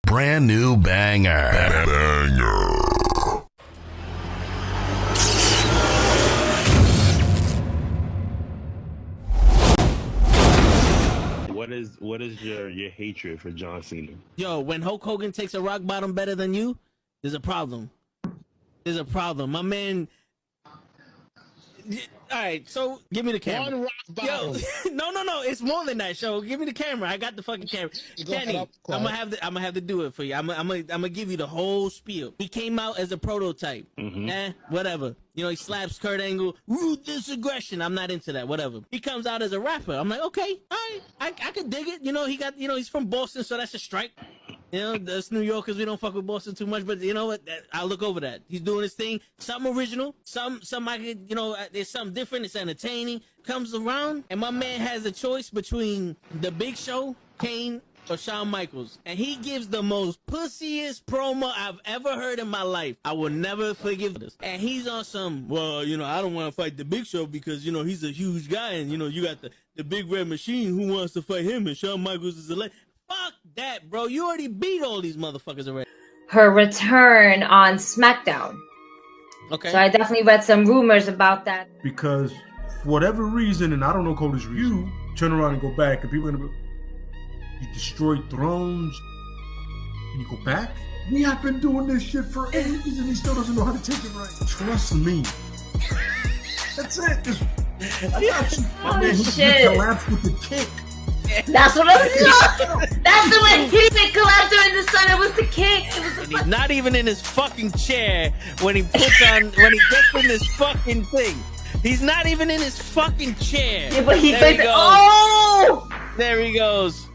brand new banger. What is your hatred for John Cena? Yo, when Hulk Hogan takes a rock bottom better than you, there's a problem. There's a problem. My man. All right, so give me the camera. One rock bottom. Yo, no, it's more than that. Show, give me the camera. I got the fucking camera. Kenny, I'm gonna have to do it for you. I'm gonna give you the whole spiel. He came out as a prototype. Whatever. You know, he slaps Kurt Angle. Ruthless aggression. I'm not into that. Whatever. He comes out as a rapper. I'm like, okay, all right, I could dig it. You know, he's from Boston, so that's a strike. You know, us New Yorkers, we don't fuck with Boston too much, but you know what? I'll look over that. He's doing his thing. Something original. Some I could, you know, there's something different. It's entertaining. Comes around, and my man has a choice between The Big Show, Kane, or Shawn Michaels. And he gives the most pussiest promo I've ever heard in my life. I will never forgive this. And he's on some, well, you know, I don't want to fight The Big Show because, you know, he's a huge guy, and, you know, you got the big red machine. Who wants to fight him? And Shawn Michaels is a legend. Fuck that, bro. You already beat all these motherfuckers already. Her return on SmackDown. Okay. So I definitely read some rumors about that. Because for whatever reason, and I don't know Cody's reason, you turn around and go back, and people are gonna be, you destroyed thrones, and you go back? We have been doing this shit for ages, and he still doesn't know how to take it right. Trust me. That's it. I got you. My man, he collapsed with the kick. That's what I was That's the way he didn't collapse during the sun. It was the kick. He's not even in his fucking chair when he gets in this fucking thing. He's not even in his fucking chair. Yeah, but he there goes, oh! There he goes.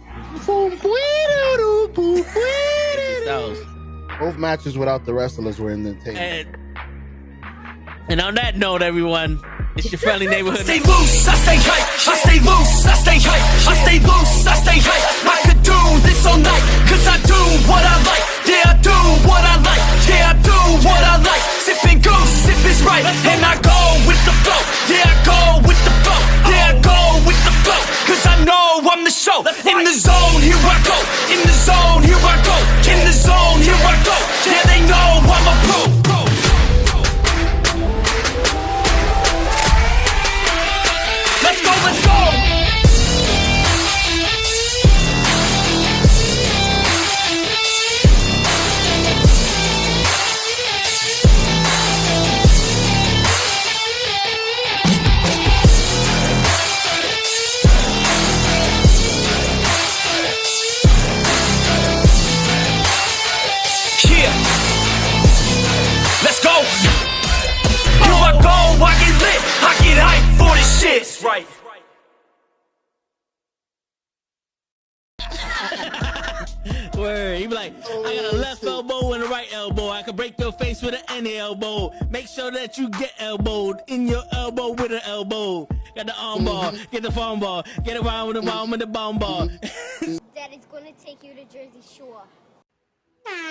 Both matches without the wrestlers were in the tape. And on that note, everyone, it's your friendly neighborhood. I stay loose, I stay hype. I stay loose, I stay hype. I stay loose, I stay hype. I could do this all night, cause I do what I like. Yeah, I do what I like. Yeah, I do what I like. Sipping goose, sip is right. And I go with the flow. Yeah, I go with the flow. Yeah, I go with the flow. Cause I know I'm the show. In the zone, here I go. In the zone, here I go. In the zone, here I go. Yeah, they know I'm a pro. Let's go, let's go! Yeah! Let's go! Here I go, I get lit, I get hyped for this shit! Right. Word. He be like, I got a left elbow and a right elbow. I can break your face with an any elbow. Make sure that you get elbowed in your elbow with an elbow. Got the arm bar, get the phone ball, get around with the bomb with the bomb ball. Daddy's gonna take you to Jersey Shore.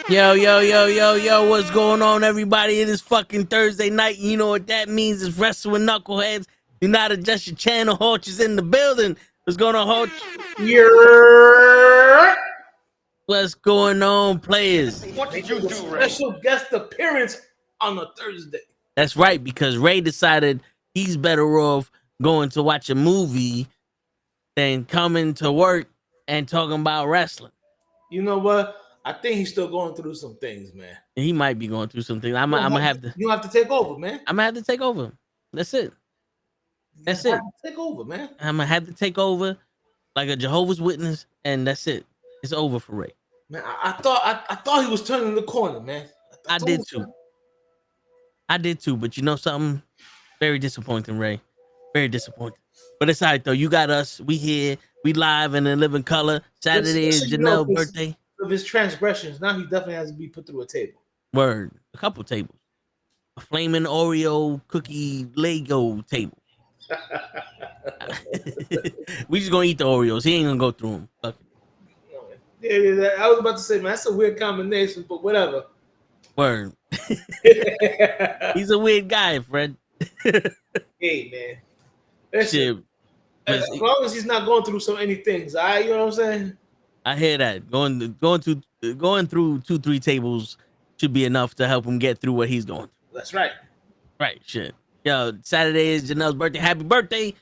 Yo, what's going on, everybody? It is fucking Thursday night. You know what that means? It's Wrestling with Knuckleheads. Do not adjust your channel. Horch is in the building. What's going on, Horch? Yeah. What's going on, players? What did you do, Ray? Special guest appearance on a Thursday. That's right, because Ray decided he's better off going to watch a movie than coming to work and talking about wrestling. You know what? I think he's still going through some things, man. He might be going through some things. I'm gonna have to. You have to take over, man. I'm gonna have to take over. That's it. That's it. Take over, man. I'm gonna have to take over like a Jehovah's Witness, and that's it. It's over for Ray. Man, I thought he was turning the corner, man. I did too. But you know something? Very disappointing, Ray. Very disappointing. But it's all right though. You got us. We here. We live and in living color. Saturday is Janelle's birthday. Of his transgressions, now he definitely has to be put through a table. Word. A couple tables. A flaming Oreo cookie Lego table. We just gonna eat the Oreos. He ain't gonna go through them. Fuck it. Yeah, I was about to say, man, that's a weird combination, but whatever. Word. He's a weird guy, Fred. Hey, man. Listen, Shit. as long as he's not going through so many things, all right, you know what I'm saying? I hear that. Going through 2-3 tables should be enough to help him get through what he's going through. That's right. Right, shit. Yo, Saturday is Janelle's birthday. Happy birthday.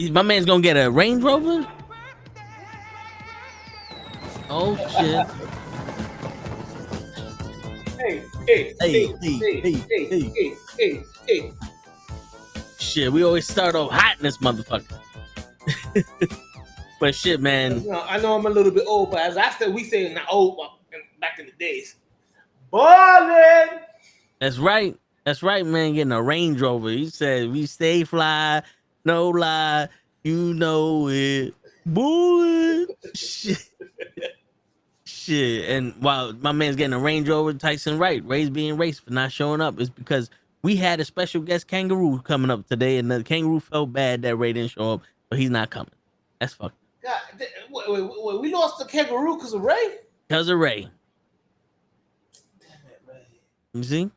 My man's gonna get a Range Rover? Oh shit. Hey. Shit, we always start off hot in this motherfucker. But shit, man. You know, I know I'm a little bit old, but as I said, we say not old back in the days. Ballin'. That's right, man. Getting a Range Rover. He said we stay fly, no lie, you know it. Bullet. Shit. And while my man's getting a Range Rover, Tyson right. Ray's being raced for not showing up. It's because we had a special guest Kangaroo coming up today, and the Kangaroo felt bad that Ray didn't show up, but he's not coming. That's fucked. God, wait, we lost the Kangaroo because of Ray? Because of Ray. Damn it, Ray. You see?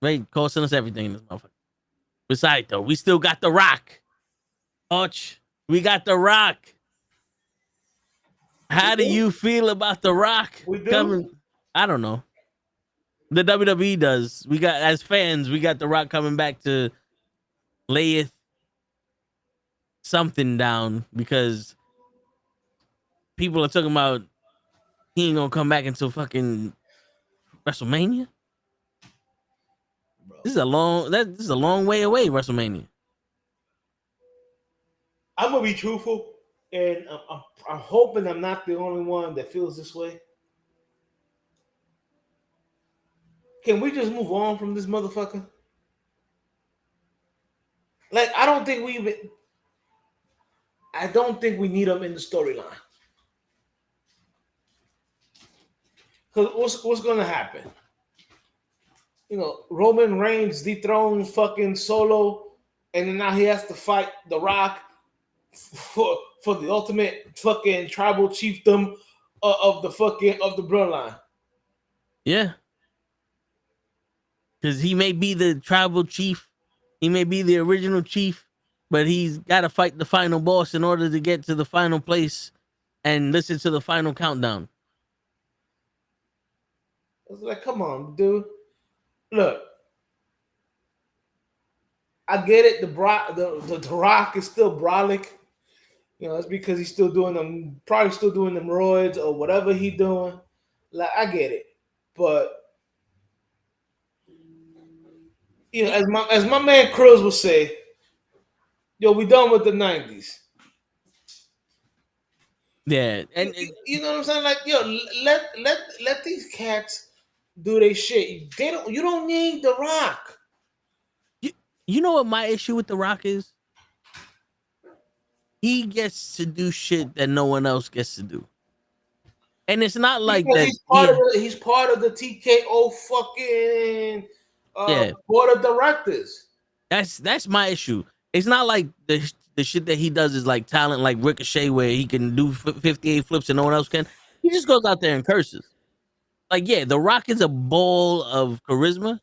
Ray costing us everything in this motherfucker. Besides, though, we still got The Rock. Arch, we got The Rock. How do you feel about The Rock coming? I don't know. The WWE does. We got, as fans, we got The Rock coming back to lay something down because people are talking about he ain't gonna come back until fucking WrestleMania. Bro. This is a long way away, WrestleMania. I'm gonna be truthful, and I'm hoping I'm not the only one that feels this way. Can we just move on from this motherfucker? Like, I don't think we need him in the storyline. Because what's going to happen? You know, Roman Reigns dethrones fucking Solo, and then now he has to fight The Rock for the ultimate fucking tribal chiefdom of the bloodline. Yeah. Because he may be the tribal chief. He may be the original chief, but he's got to fight the final boss in order to get to the final place and listen to the final countdown. I was like, come on, dude. Look, I get it. The Rock is still brolic. You know, it's because he's still doing them, probably still doing them roids or whatever he's doing. Like, I get it. But, you know, as my man Krillz would say, yo, we done with the 90s. Yeah, and you know what I'm saying? Like, yo, let these cats do their shit. You don't need The Rock. You know what my issue with The Rock is? He gets to do shit that no one else gets to do. And it's not like that. He's part of the TKO fucking board of directors. That's my issue. It's not like the shit that he does is like talent, like Ricochet, where he can do 58 flips and no one else can. He just goes out there and curses. Like, yeah, The Rock is a ball of charisma,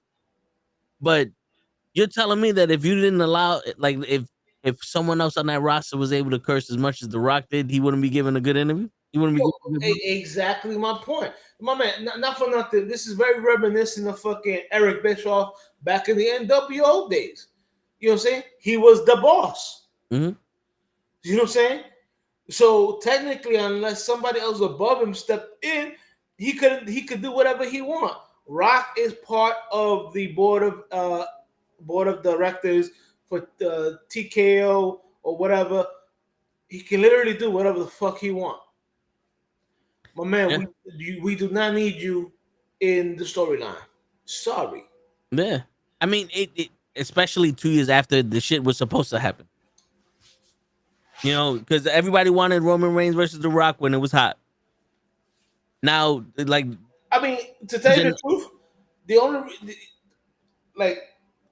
but you're telling me that if you didn't allow, like, if someone else on that roster was able to curse as much as The Rock did, he wouldn't be given a good interview. He wouldn't be exactly my point. My man, not for nothing. This is very reminiscent of fucking Eric Bischoff back in the NWO days. You know what I'm saying? He was the boss. Mm-hmm. You know what I'm saying? So technically, unless somebody else above him stepped in, he could do whatever he want. Rock is part of the board of directors for the TKO or whatever. He can literally do whatever the fuck he want. My man, we do not need you in the storyline. Sorry. Yeah. I mean, it especially 2 years after the shit was supposed to happen. You know, because everybody wanted Roman Reigns versus The Rock when it was hot. Now, like, I mean, to tell you the truth,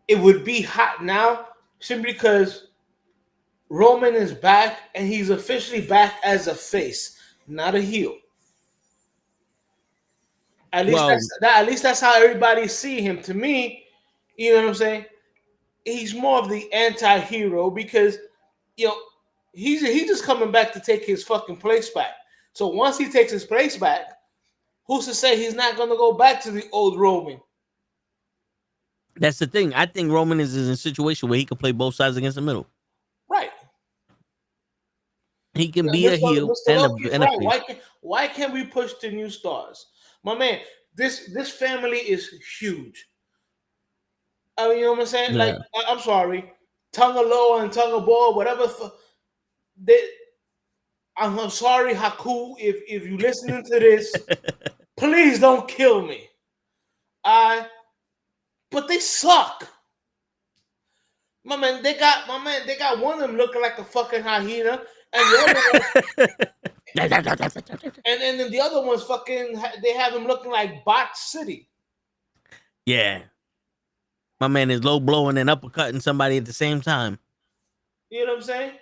it would be hot now simply because Roman is back and he's officially back as a face, not a heel. At least that's how everybody see him. To me, you know what I'm saying? He's more of the anti-hero because, you know, he's just coming back to take his fucking place back. So once he takes his place back, who's to say he's not going to go back to the old Roman? That's the thing. I think Roman is in a situation where he can play both sides against the middle. Right. He can be a heel and a face. Why can't we push the new stars? My man, this family is huge. I mean, you know what I'm saying? Yeah. Like, I'm sorry. Tonga Loa and Tonga Ball, whatever. I'm sorry, Haku, if you're listening to this, please don't kill me. But they suck. My man, they got one of them looking like a fucking hyena, and the other one, and then the other one's fucking. They have him looking like Bot City. Yeah, my man is low blowing and uppercutting somebody at the same time. You know what I'm saying?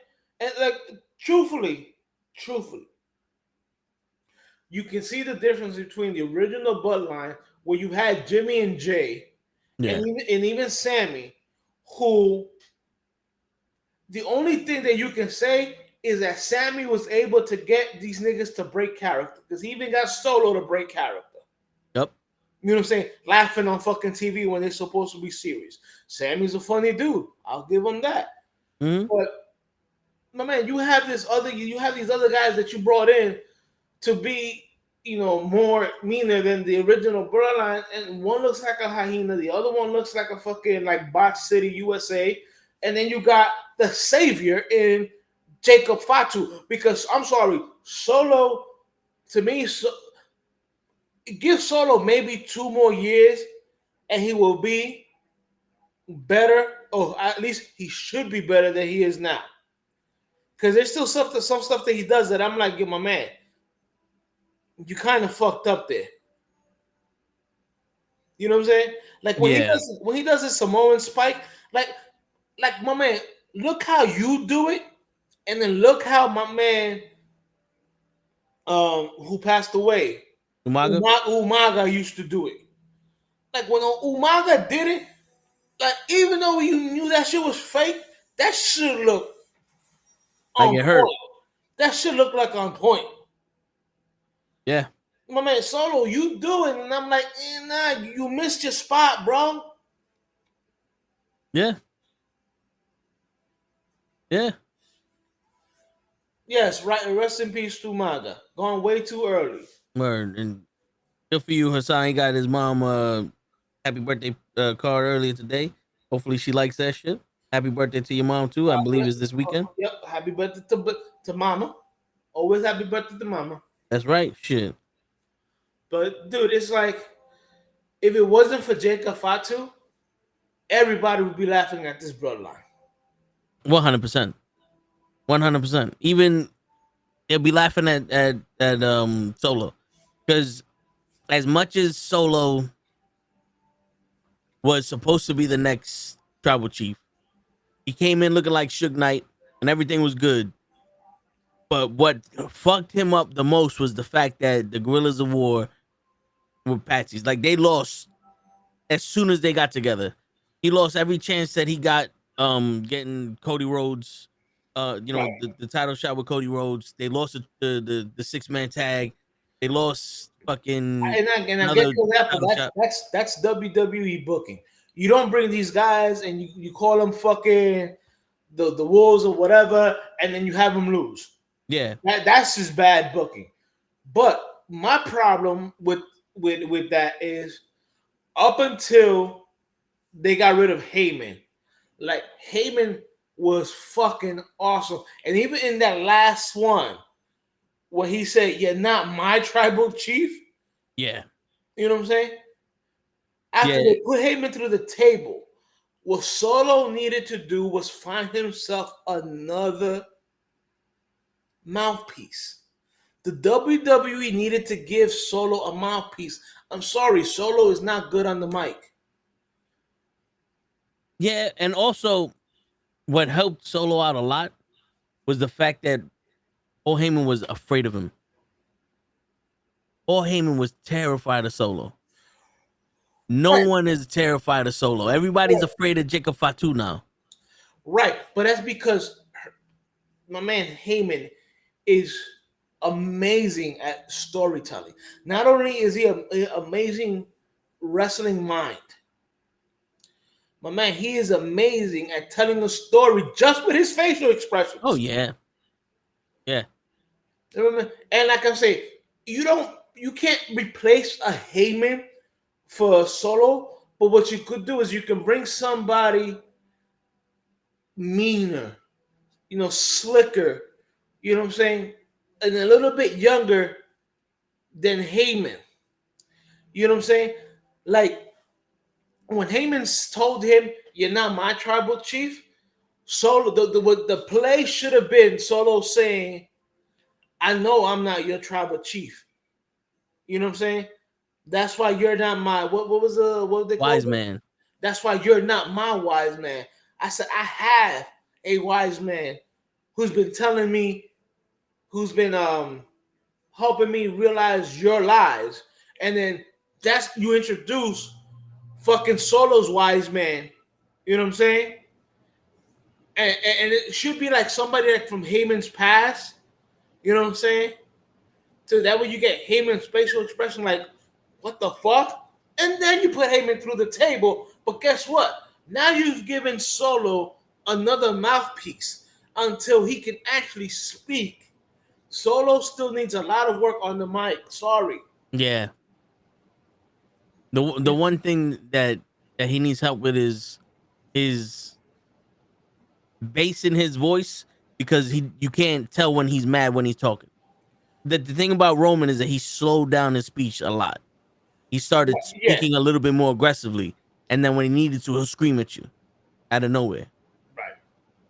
And like, truthfully, you can see the difference between the original Bloodline, where you had Jimmy and Jay, and even Sammy, who the only thing that you can say is that Sammy was able to get these niggas to break character, because he even got Solo to break character. Yep. You know what I'm saying? Laughing on fucking TV when they're supposed to be serious. Sammy's a funny dude. I'll give him that. Mm-hmm. But my man, you have these other guys that you brought in to be, more meaner than the original Bloodline, and one looks like a hyena, the other one looks like a fucking like Bot City, USA, and then you got the savior in Jacob Fatu. Because I'm sorry, Solo, to me, give Solo maybe 2 more years, and he will be better, or at least he should be better than he is now. Because there's still some stuff that he does that I'm like, my man, you kind of fucked up there. You know what I'm saying? Like when he does his Samoan spike, like my man, look how you do it, and then look how my man, who passed away, Umaga used to do it. Like when Umaga did it, like even though you knew that shit was fake, that shit looked on point. That shit looked like on point. Yeah. My man, Solo, you do it, and I'm like, nah, you missed your spot, bro. Yeah. Yeah. Yes, right. Rest in peace to Umaga. Gone way too early. Word. And good for you, Hassan. He got his mom happy birthday card earlier today. Hopefully she likes that shit. Happy birthday to your mom too. I believe it's this weekend. Yep. Happy birthday to mama. Always happy birthday to mama. That's right. Shit. But dude, it's like, if it wasn't for Jacob Fatu, everybody would be laughing at this Bloodline. 100%. 100%. Even they'll be laughing at Solo, because as much as Solo was supposed to be the next tribal chief, he came in looking like Suge Knight and everything was good. But what fucked him up the most was the fact that the Guerrillas of War were patsies. Like, they lost as soon as they got together. He lost every chance that he got getting Cody Rhodes, the title shot with Cody Rhodes. They lost the 6-man tag. They lost fucking. And I get to that, but that's WWE booking. You don't bring these guys and you call them fucking the Wolves or whatever, and then you have them lose. Yeah, that's just bad booking. But my problem with that is, up until they got rid of Heyman, like, Heyman was fucking awesome. And even in that last one, where he said, "You're not my tribal chief." Yeah. You know what I'm saying? After they put Heyman through the table, what Solo needed to do was find himself another mouthpiece. The WWE needed to give Solo a mouthpiece. I'm sorry, Solo is not good on the mic. Yeah, and also what helped Solo out a lot was the fact that Paul Heyman was afraid of him. Paul Heyman was terrified of Solo. No one is terrified of Solo. Everybody's afraid of Jacob Fatu now. Right, but that's because my man Heyman is amazing at storytelling. Not only is he an amazing wrestling mind, my man, he is amazing at telling a story just with his facial expressions. Oh yeah, yeah. And like I say, you can't replace a Heyman for a Solo, but what you could do is you can bring somebody meaner, slicker, you know what I'm saying, and a little bit younger than Heyman. You know what I'm saying? Like when Heyman told him, "You're not my tribal chief," Solo, the play should have been Solo saying, "I know I'm not your tribal chief." You know what I'm saying? That's why you're not my what they wise call man. It? That's why you're not my wise man. I said I have a wise man who's been telling me, who's been helping me realize your lies, and then that's you introduce fucking Solo's wise man. You know what I'm saying? And it should be like somebody like from Heyman's past. You know what I'm saying? So that way you get Heyman's facial expression like, what the fuck? And then you put Heyman through the table. But guess what? Now you've given Solo another mouthpiece until he can actually speak. Solo still needs a lot of work on the mic. Sorry. Yeah. The one thing that he needs help with is bass in his voice, because you can't tell when he's mad when he's talking. The thing about Roman is that he slowed down his speech a lot. He started speaking a little bit more aggressively, and then when he needed to, he'll scream at you out of nowhere. Right.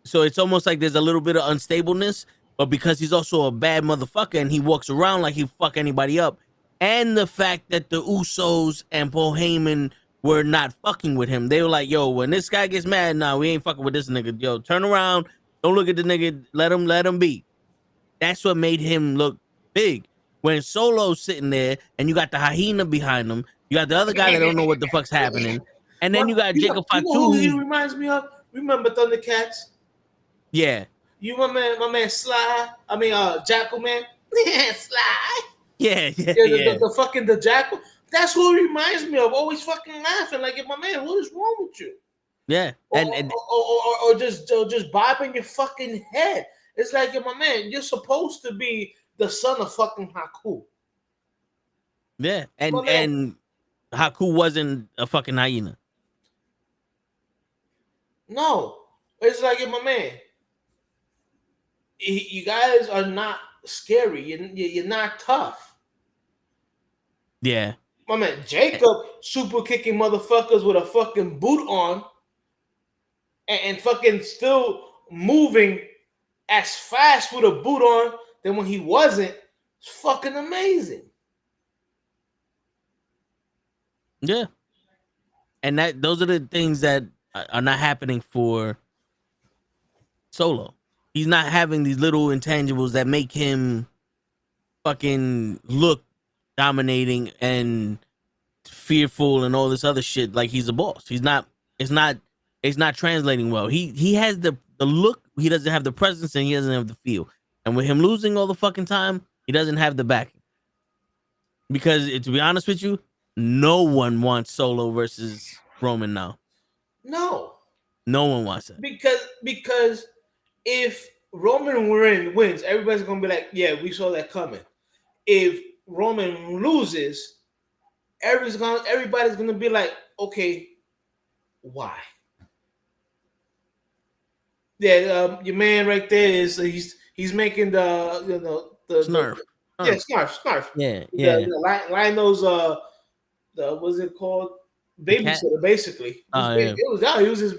So it's almost like there's a little bit of unstableness, but because he's also a bad motherfucker and he walks around like he fuck anybody up, and the fact that the Usos and Paul Heyman were not fucking with him. They were like, yo, when this guy gets mad, nah, we ain't fucking with this nigga. Yo, turn around. Don't look at the nigga. Let him be. That's what made him look big. When Solo's sitting there and you got the hyena behind him, you got the other guy that don't know what the fuck's happening, and then you got Jacob Fatu. Who he reminds me of? Remember Thundercats? Yeah. You my man Sly? I mean Jackal Man? Yeah, Sly. Yeah. The fucking the Jackal. That's who he reminds me of. Always fucking laughing like, my man, what is wrong with you? Yeah. Or just bobbing your fucking head. It's like, my man, you're supposed to be the son of fucking Haku. Yeah, and Haku wasn't a fucking hyena. No, it's like, my man, you guys are not scary. You're not tough. Yeah. My man, Jacob super kicking motherfuckers with a fucking boot on and fucking still moving as fast with a boot on than when he wasn't. It's fucking amazing. Yeah. And those are the things that are not happening for Solo. He's not having these little intangibles that make him fucking look dominating and fearful and all this other shit like he's a boss. It's not translating well. He has the look, he doesn't have the presence, and he doesn't have the feel. And with him losing all the fucking time, he doesn't have the backing. Because to be honest with you, no one wants Solo versus Roman now. No one wants it. Because if Roman wins, everybody's gonna be like, yeah, we saw that coming. If Roman loses, everybody's gonna be like, okay, why? Yeah, your man right there is he's making the Snarf. Snarf. Yeah. Lionel's what's it called? Babysitter, basically. He was his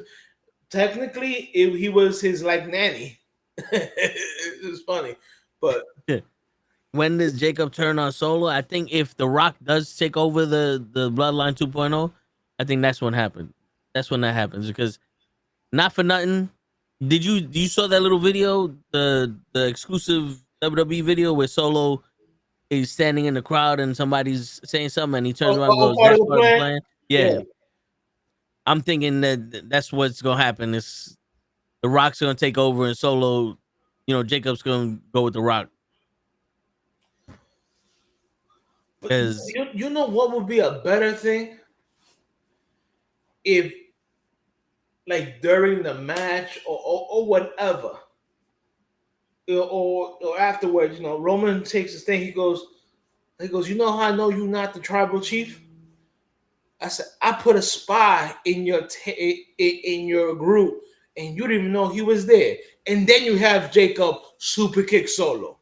technically he was his like nanny. It was funny, but when does Jacob turn on Solo? I think if The Rock does take over the Bloodline 2.0, I think that's when happens. That's when that happens, because not for nothing. Did you saw that little video, the exclusive WWE video where Solo is standing in the crowd and somebody's saying something and he turns around and goes, "That's part of the plan." Yeah. I'm thinking that's what's gonna happen. Is The Rock's gonna take over and Solo Jacob's gonna go with The Rock. Because you know what would be a better thing if, like, during the match or whatever, or afterwards, Roman takes his thing. He goes, you know how I know you're not the tribal chief? I said, I put a spy in in your group, and you didn't even know he was there. And then you have Jacob super kick solo,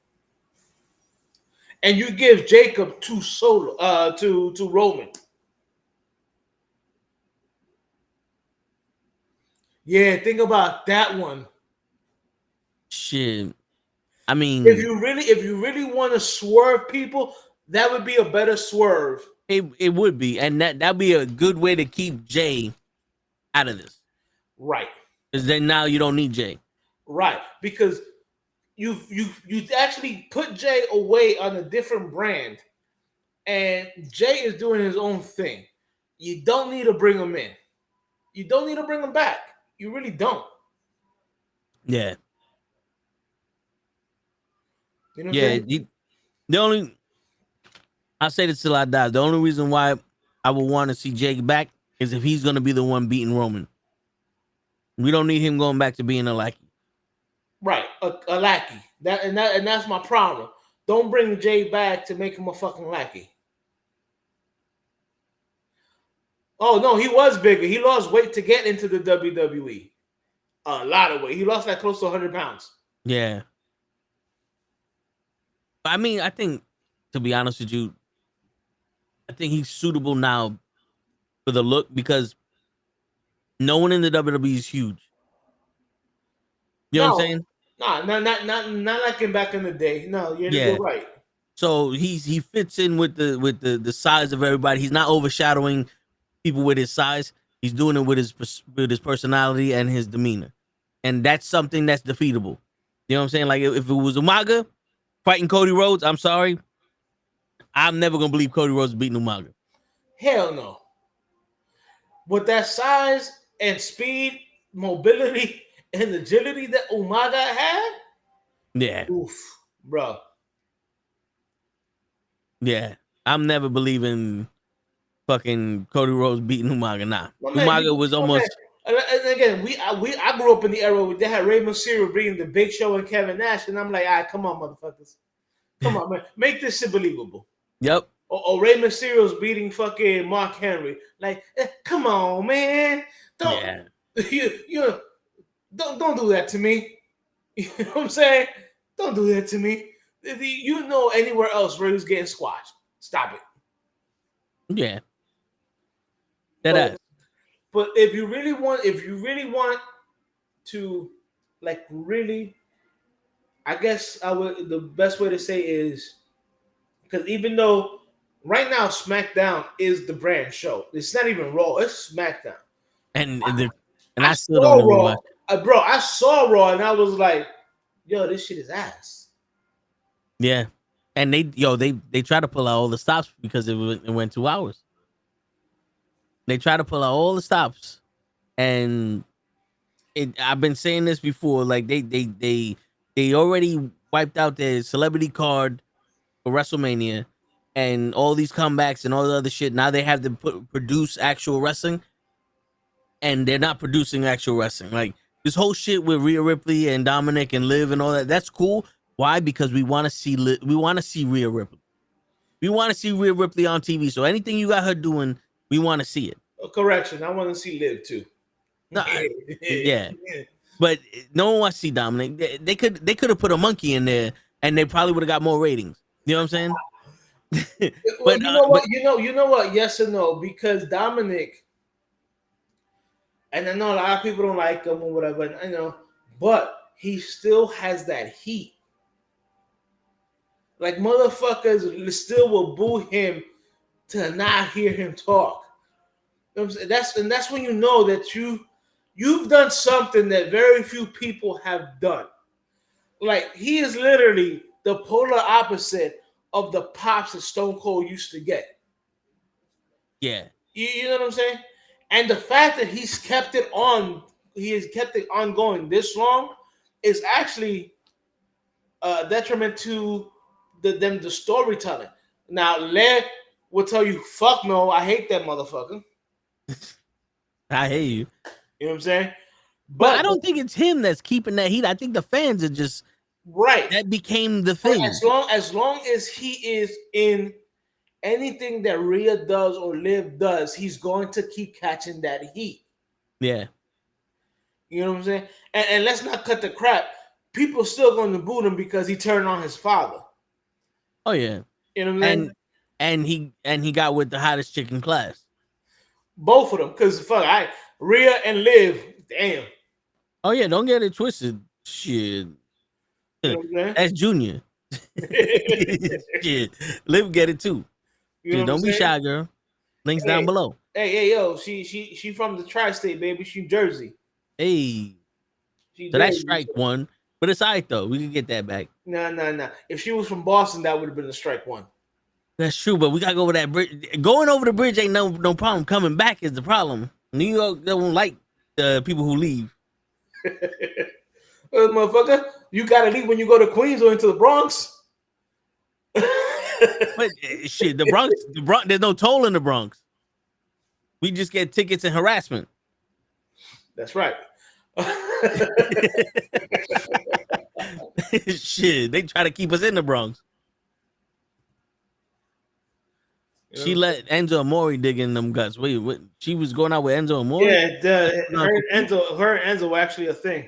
and you give Jacob to Roman. Yeah, think about that one. shit. I mean, if you really want to swerve people, that would be a better swerve. it would be, and that'd be a good way to keep Jay out of this. Right. Because then now you don't need Jay. Right. Because you actually put Jay away on a different brand, and Jay is doing his own thing. You don't need to bring him in. You don't need to bring him back. You really don't. Yeah. You know what I'm saying? I'll say this till I die. The only reason why I would want to see Jay back is if he's going to be the one beating Roman. We don't need him going back to being a lackey. Right, a lackey. That's my problem. Don't bring Jay back to make him a fucking lackey. Oh no, he was bigger. He lost weight to get into the WWE. A lot of weight. He lost like close to 100 pounds. Yeah. I mean, I think, to be honest with you, I think he's suitable now for the look because no one in the WWE is huge. You know what I'm saying? No, not like him back in the day. No, you're right. So he fits in with the size of everybody. He's not overshadowing people with his size. He's doing it with his personality and his demeanor, and that's something that's defeatable. You know what I'm saying? Like if it was Umaga fighting Cody Rhodes, I'm sorry, I'm never gonna believe Cody Rhodes beating Umaga. Hell no. With that size and speed, mobility, and agility that Umaga had, yeah, oof, bro. Yeah, I'm never believing fucking Cody Rhodes beating Umaga. Nah, Well, Umaga was almost. And again, I grew up in the era where they had Rey Mysterio bringing the Big Show and Kevin Nash, and I'm like, all right, come on, motherfuckers, come on, man, make this shit believable. Yep. Or Rey Mysterio's beating fucking Mark Henry. Like, come on, man, don't don't do that to me. You know what I'm saying? Don't do that to me. You know, anywhere else, Rey's getting squashed. Stop it. Yeah. That But if you really want to, like, really, I guess the best way to say is, because even though right now SmackDown is the brand show, it's not even Raw, it's SmackDown. And I still don't know why. Bro, I saw Raw and I was like, yo, this shit is ass. Yeah. And they try to pull out all the stops because it went 2 hours. They try to pull out all the stops, and I've been saying this before. Like they already wiped out their celebrity card for WrestleMania, and all these comebacks and all the other shit. Now they have to produce actual wrestling, and they're not producing actual wrestling. Like this whole shit with Rhea Ripley and Dominic and Liv and all that. That's cool. Why? Because we want to see Rhea Ripley. We want to see Rhea Ripley on TV. So anything you got her doing, we want to see it. Correction, I want to see Liv too. No, yeah, but no one wants to see Dominic. They could have put a monkey in there, and they probably would have got more ratings. You know what I'm saying? But you know what? Yes or no? Because Dominic, and I know a lot of people don't like him or whatever. I know, but he still has that heat. Like motherfuckers still will boo him to not hear him talk. You know what I'm saying? That's when you know that you've done something that very few people have done. Like he is literally the polar opposite of the pops that Stone Cold used to get. Yeah. You know what I'm saying? And the fact that he has kept it ongoing this long is actually detriment to the storytelling. Now, Le will tell you, fuck no, I hate that motherfucker. I hate you. You know what I'm saying? But I don't think it's him that's keeping that heat. I think the fans are just right. That became the thing. As long as he is in anything that Rhea does or Liv does, he's going to keep catching that heat. Yeah. You know what I'm saying? And let's not cut the crap. People still going to boo him because he turned on his father. Oh yeah. You know what I'm saying? And he got with the hottest chick in class. Both of them, because Rhea and Liv, damn. Oh yeah, don't get it twisted. Shit. You know that's Junior. Shit. Liv get it too. You know don't be shy, girl. Links down below. Hey, yo, she from the tri-state, baby. She Jersey. Hey. So that's strike one. But it's all right, though. We can get that back. Nah. If she was from Boston, that would have been a strike one. That's true, but we got to go over that bridge. Going over the bridge ain't no problem. Coming back is the problem. New York don't like people who leave. Motherfucker, you got to leave when you go to Queens or into the Bronx. But shit, the Bronx, there's no toll in the Bronx. We just get tickets and harassment. That's right. Shit, they try to keep us in the Bronx. She let Enzo Amore dig in them guts. Wait, what? She was going out with Enzo Amore? Yeah, her and Enzo were actually a thing.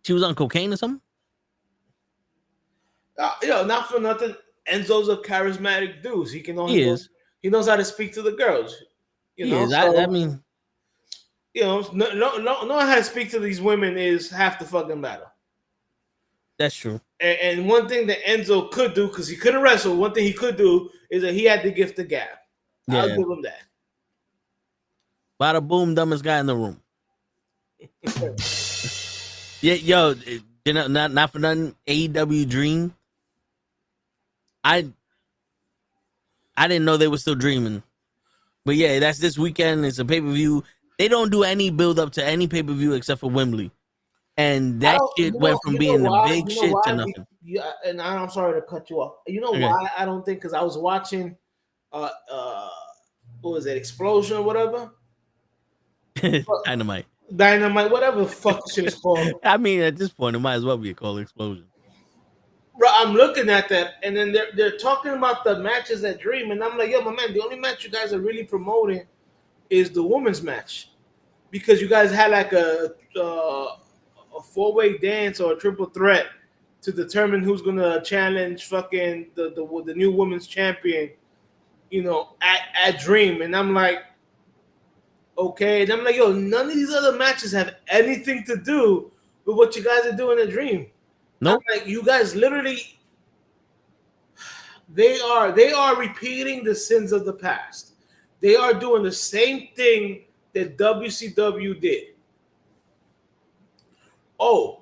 She was on cocaine or something? Not for nothing. Enzo's a charismatic dude. He knows how to speak to the girls. I mean, knowing how to speak to these women is half the fucking battle. That's true. And one thing that Enzo could do, because he couldn't wrestle, one thing he could do is that he had the gift of gab. Yeah. I'll give him that. Bada boom, dumbest guy in the room. Yeah, yo, not for nothing. AEW Dream. I didn't know they were still dreaming, but yeah, that's this weekend. It's a pay-per-view. They don't do any build up to any pay-per-view except for Wembley, and that shit went from being the big shit to nothing. And I'm sorry to cut you off. You know why I don't think? Because I was watching, what was it, Explosion or whatever? Dynamite, whatever the fuck shit is called. I mean, at this point, it might as well be called Explosion. Bro, I'm looking at that, and then they're talking about the matches at Dream, and I'm like, yo, my man, the only match you guys are really promoting is the women's match, because you guys had like a four-way dance or a triple threat to determine who's gonna challenge fucking the new women's champion, at Dream, and I'm like, okay, and I'm like, yo, none of these other matches have anything to do with what you guys are doing at Dream. Nope. Like, you guys literally, they are repeating the sins of the past. They are doing the same thing that WCW did. Oh,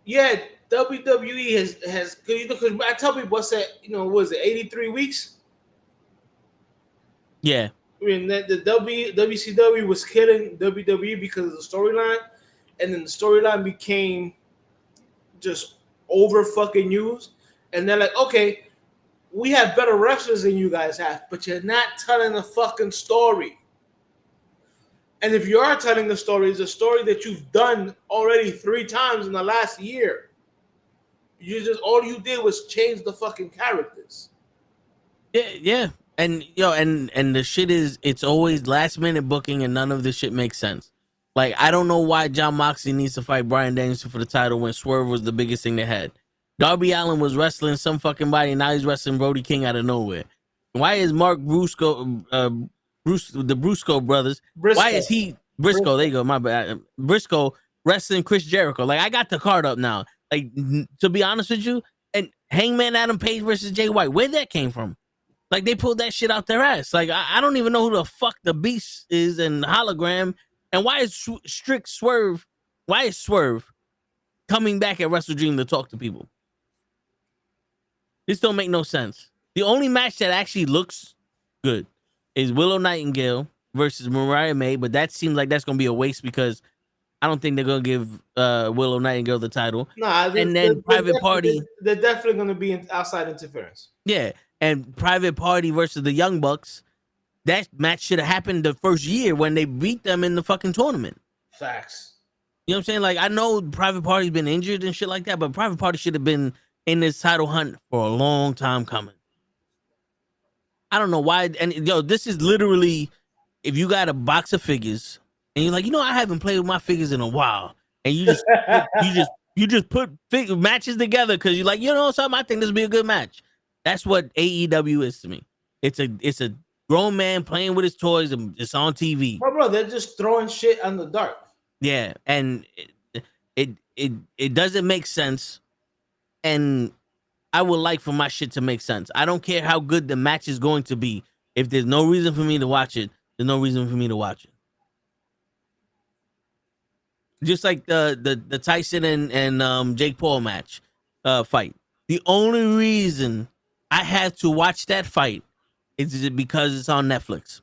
yeah, WWE has because I tell people what's that, what is it, 83 weeks? Yeah. I mean, the WCW was killing WWE because of the storyline, and then the storyline became just over fucking used, and they're like, okay, we have better wrestlers than you guys have, but you're not telling a fucking story. And if you are telling a story, it's a story that you've done already 3 times in the last year. All you did was change the fucking characters. Yeah. And and the shit is, it's always last minute booking, and none of this shit makes sense. Like, I don't know why Jon Moxley needs to fight Bryan Danielson for the title when Swerve was the biggest thing they had. Darby Allin was wrestling some fucking body, and now he's wrestling Brody King out of nowhere. Why is Mark Brusco, the Brusco brothers, why is he, Briscoe, there you go, my bad, Briscoe wrestling Chris Jericho? Like, I got the card up now. Like, to be honest with you, and Hangman Adam Page versus Jay White, where that came from? Like, they pulled that shit out their ass. Like, I don't even know who the fuck the Beast is and Hologram. And why is Swerve? Why is Swerve coming back at Wrestle Dream to talk to people? This don't make no sense. The only match that actually looks good is Willow Nightingale versus Mariah May, but that seems like that's gonna be a waste because I don't think they're gonna give Willow Nightingale the title. Nah, And then Private Party. They're definitely going to be outside interference. Yeah, and Private Party versus the Young Bucks. That match should have happened the first year when they beat them in the fucking tournament. Facts. You know what I'm saying? Like, I know Private Party's been injured and shit like that, but Private Party should have been in this title hunt for a long time coming. I don't know why. And yo, this is literally, if you got a box of figures and you're like, I haven't played with my figures in a while, and you just put matches together because you're like, something, I think this would be a good match. That's what AEW is to me. It's a grown man playing with his toys and it's on TV. Bro, they're just throwing shit on the dark. Yeah, and it doesn't make sense. And I would like for my shit to make sense. I don't care how good the match is going to be. If there's no reason for me to watch it, there's no reason for me to watch it. Just like the Tyson and Jake Paul match fight. The only reason I had to watch that fight is because it's on Netflix.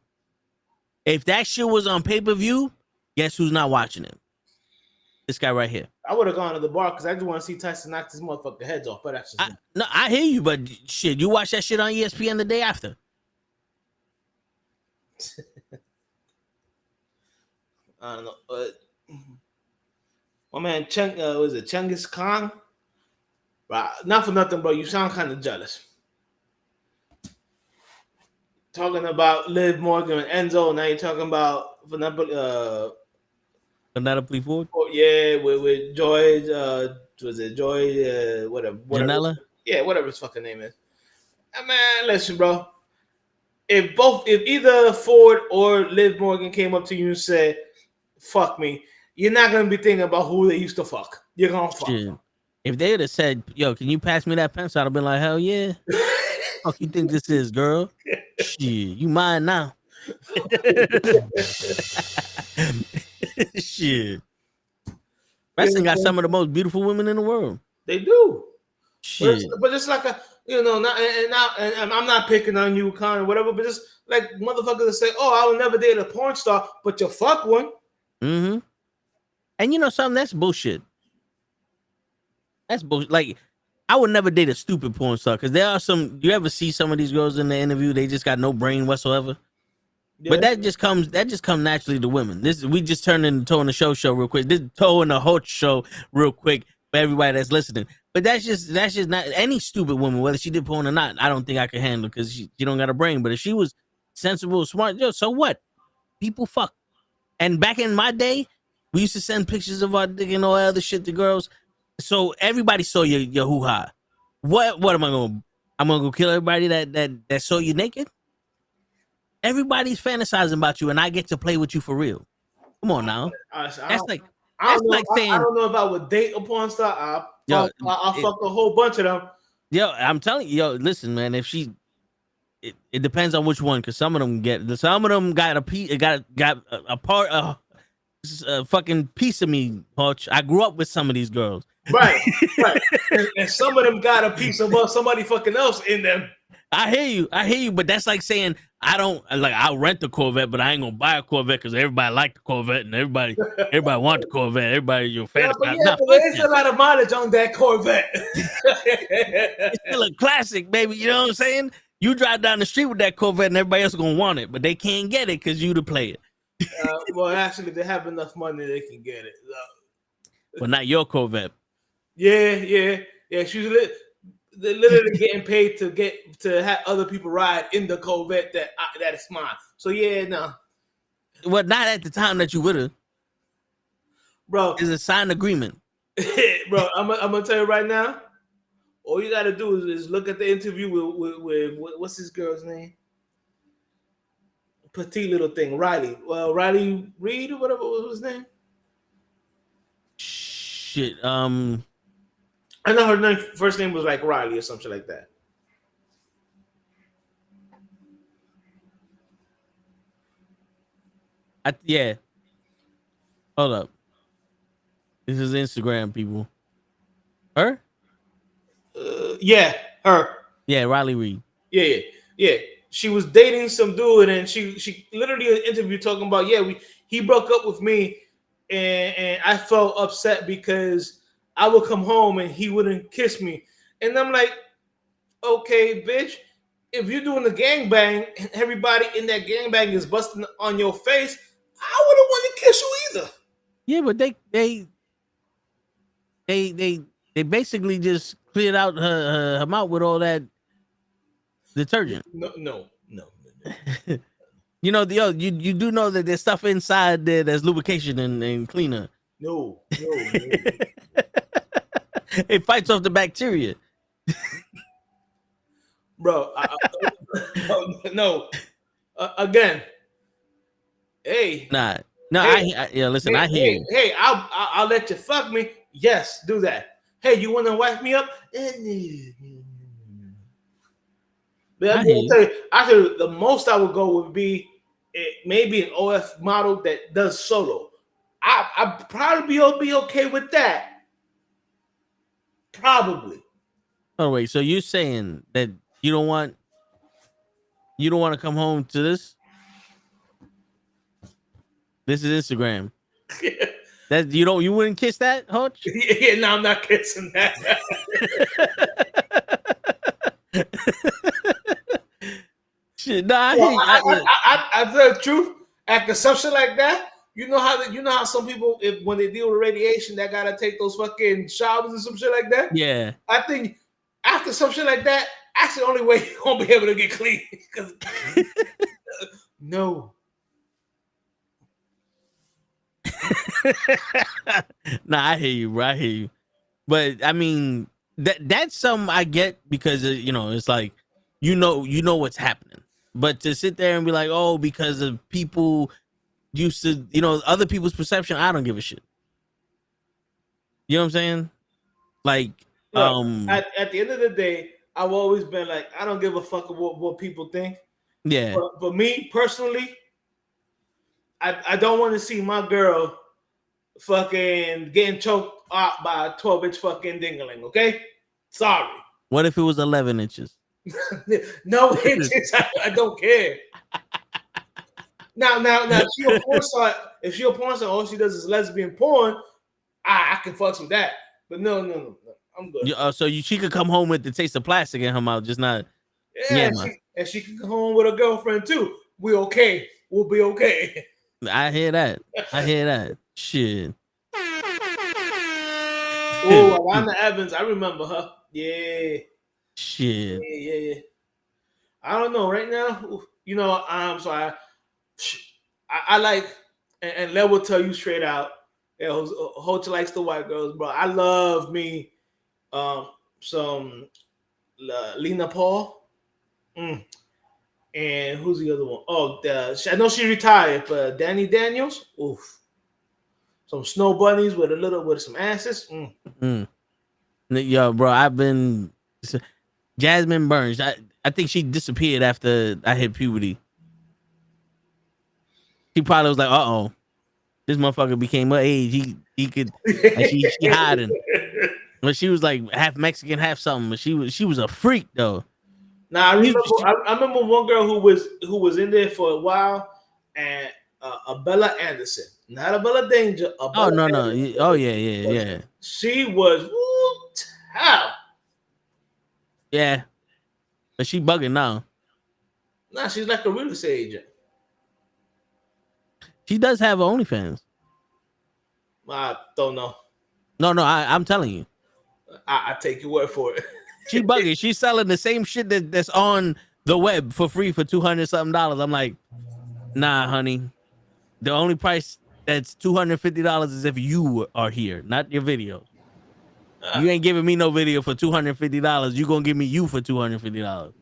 If that shit was on pay-per-view, guess who's not watching it? This guy right here. I would have gone to the bar because I just want to see Tyson knock this motherfucker heads off. But that's just no, I hear you, but shit, you watch that shit on ESPN the day after. I don't know. My man, was it Chengiz Khan? Not for nothing, bro. You sound kind of jealous. Talking about Liv Morgan and Enzo. Now you're talking about Penelope Ford? Yeah, with Joy. Was it Joy? Whatever. Janela? Yeah, whatever his fucking name is. Man, listen, bro. If either Ford or Liv Morgan came up to you and said, "Fuck me," you're not gonna be thinking about who they used to fuck. You're gonna fuck. Shit. If they would have said, "Yo, can you pass me that pencil?" I'd have been like, "Hell yeah." Fuck you think this is, girl? Shit, you mine now. Shit. Wrestling got some of the most beautiful women in the world. They do. Shit. But it's like and I'm not picking on you, Con, or whatever, but just like motherfuckers that say, "Oh, I will never date a porn star," but you fuck one. Mm-hmm. And something, that's bullshit. That's bullshit. Like, I would never date a stupid porn star because there are some. You ever see some of these girls in the interview? They just got no brain whatsoever. Yeah. But that just comes naturally to women. We just turned into Toe in the Show real quick. This Toe in the Hot show real quick for everybody that's listening. But that's just not any stupid woman, whether she did porn or not. I don't think I could handle because she don't got a brain. But if she was sensible, smart, so what? People fuck. And back in my day, we used to send pictures of our dick and all that other shit to girls. So everybody saw your hoo-ha. What am I going? I'm gonna go kill everybody that saw you naked. Everybody's fantasizing about you, and I get to play with you for real. Come on now. That's like saying, I don't know if I would date a porn star. I'll fuck a whole bunch of them. Yo, I'm telling you, listen, man. If it depends on which one, because some of them got a piece, got a part, a fucking piece of me. Poch. I grew up with some of these girls. Right. And some of them got a piece of somebody fucking else in them. I hear you, but that's like saying I'll rent the Corvette, but I ain't gonna buy a Corvette because everybody like the Corvette and everybody want the Corvette. Everybody, your fan. But there's a lot of mileage on that Corvette. It's still a classic, baby. You know what I'm saying? You drive down the street with that Corvette and everybody else gonna want it, but they can't get it because you to play it. Well, actually, they have enough money they can get it. But not your Corvette. Yeah. She's literally getting paid to have other people ride in the Corvette that is mine. So yeah, no. Well, not at the time that you would have, bro. It's a signed agreement, bro. I'm gonna tell you right now. All you gotta do is look at the interview with what's this girl's name? Petite little thing, Riley. Well, Riley Reed or whatever was his name. Shit. I know her first name was like Riley or something like that. Yeah. Hold up. This is Instagram, people. Her? Yeah, her. Yeah, Riley Reid. Yeah. She was dating some dude, and she literally an interview talking about he broke up with me, and I felt upset because I would come home and he wouldn't kiss me. And I'm like, okay, bitch, if you're doing the gangbang and everybody in that gangbang is busting on your face, I wouldn't want to kiss you either. Yeah, but they basically just cleared out her mouth with all that detergent. No. You know, you do know that there's stuff inside there that's lubrication and cleaner. No. It fights off the bacteria. Bro, no. Again, hey. No. Hey, listen, I hear you. Hey, I'll let you fuck me. Yes, do that. Hey, you want to wipe me up? But I tell you, the most I would go would be maybe an OF model that does solo. I'd probably be okay with that. Probably. Oh wait, so you're saying that you don't want to come home to this? This is Instagram. That you wouldn't kiss that, Hutch? Yeah, no, I'm not kissing that. Shit, nah, I tell the truth. After something like that, you know how some people, when they deal with radiation, they gotta take those fucking showers and some shit like that. Yeah, I think after some shit like that, that's the only way you're gonna be able to get clean. No. Nah, I hear you, bro. I hear you. But I mean, that's something I get because it's like you know what's happening. But to sit there and be like, oh, because of people used to, other people's perception, I don't give a shit. You know what I'm saying? Like, look, at the end of the day, I've always been like, I don't give a fuck what people think. Yeah. But me personally, I don't want to see my girl fucking getting choked out by a 12-inch fucking dingling, okay? Sorry. What if it was 11 inches? No inches. I don't care. Now, if she a porn star, all she does is lesbian porn, I can fuck with that. But no, I'm good. So she could come home with the taste of plastic in her mouth, just not. Yeah, and she can come home with a girlfriend too. We okay. We'll be okay. I hear that. Shit. Oh, Alana Evans. I remember her. Yeah. Shit. Yeah. I don't know. Right now, so I like, and Lev will tell you straight out, Hocha likes the white girls, bro. I love me some Lena Paul. And who's the other one? Oh, I know she retired, but Danny Daniels. Oof. Some snow bunnies with some asses. Yo, bro, I've been Jasmine Burns. I think she disappeared after I hit puberty. She probably was like, "Uh-oh, this motherfucker became her age. He could." And she hiding. But she was like half Mexican, half something. But she was a freak though. Now I remember one girl who was in there for a while, and a Bella Anderson, not a Bella Danger. No. Oh yeah. She was how? Yeah, but she bugging now. Nah, she's like a real estate agent. She does have OnlyFans. I don't know. No, I'm telling you. I take your word for it. She bugging. She's selling the same shit that's on the web for free for $200-something. I'm like, nah, honey. The only price that's $250 is if you are here, not your video. You ain't giving me no video for $250. You gonna give me you for $250.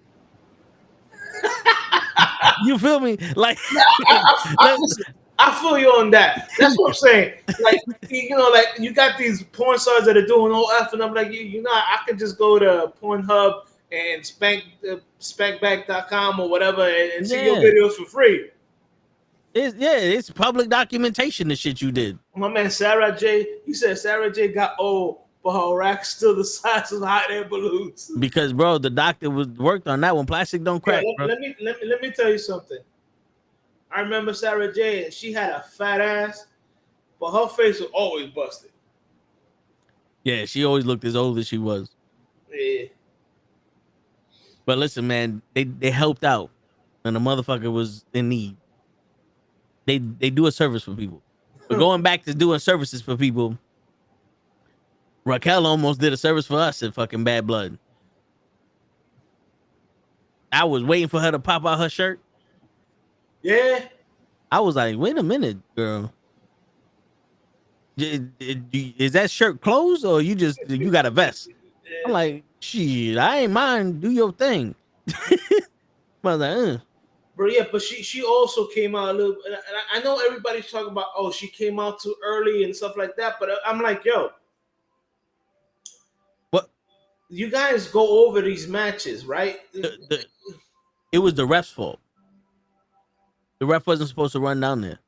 You feel me? Like, I feel you on that. That's what I'm saying. Like, like you got these porn stars that are doing OF, and I'm like, I can just go to Pornhub and spankback.com or whatever and see your videos for free. It's public documentation. The shit you did. My man Sarah J. He said Sarah J. got old, but her rack still the size of hot air balloons. Because, bro, the doctor worked on that one. Plastic don't crack. Yeah, let me tell you something. I remember Sarah J. and she had a fat ass, but her face was always busted. Yeah, she always looked as old as she was. Yeah. But listen, man, they helped out, and the motherfucker was in need. They do a service for people. But going back to doing services for people, Raquel almost did a service for us in fucking Bad Blood. I was waiting for her to pop out her shirt. Yeah. I was like, wait a minute, girl. Is that shirt closed or you got a vest? I'm like, shit, I ain't mind. Do your thing. I was like, But yeah, but she also came out a little. And I know everybody's talking about, oh, she came out too early and stuff like that. But I'm like, yo, what? You guys go over these matches, right? It was the ref's fault. The ref wasn't supposed to run down there.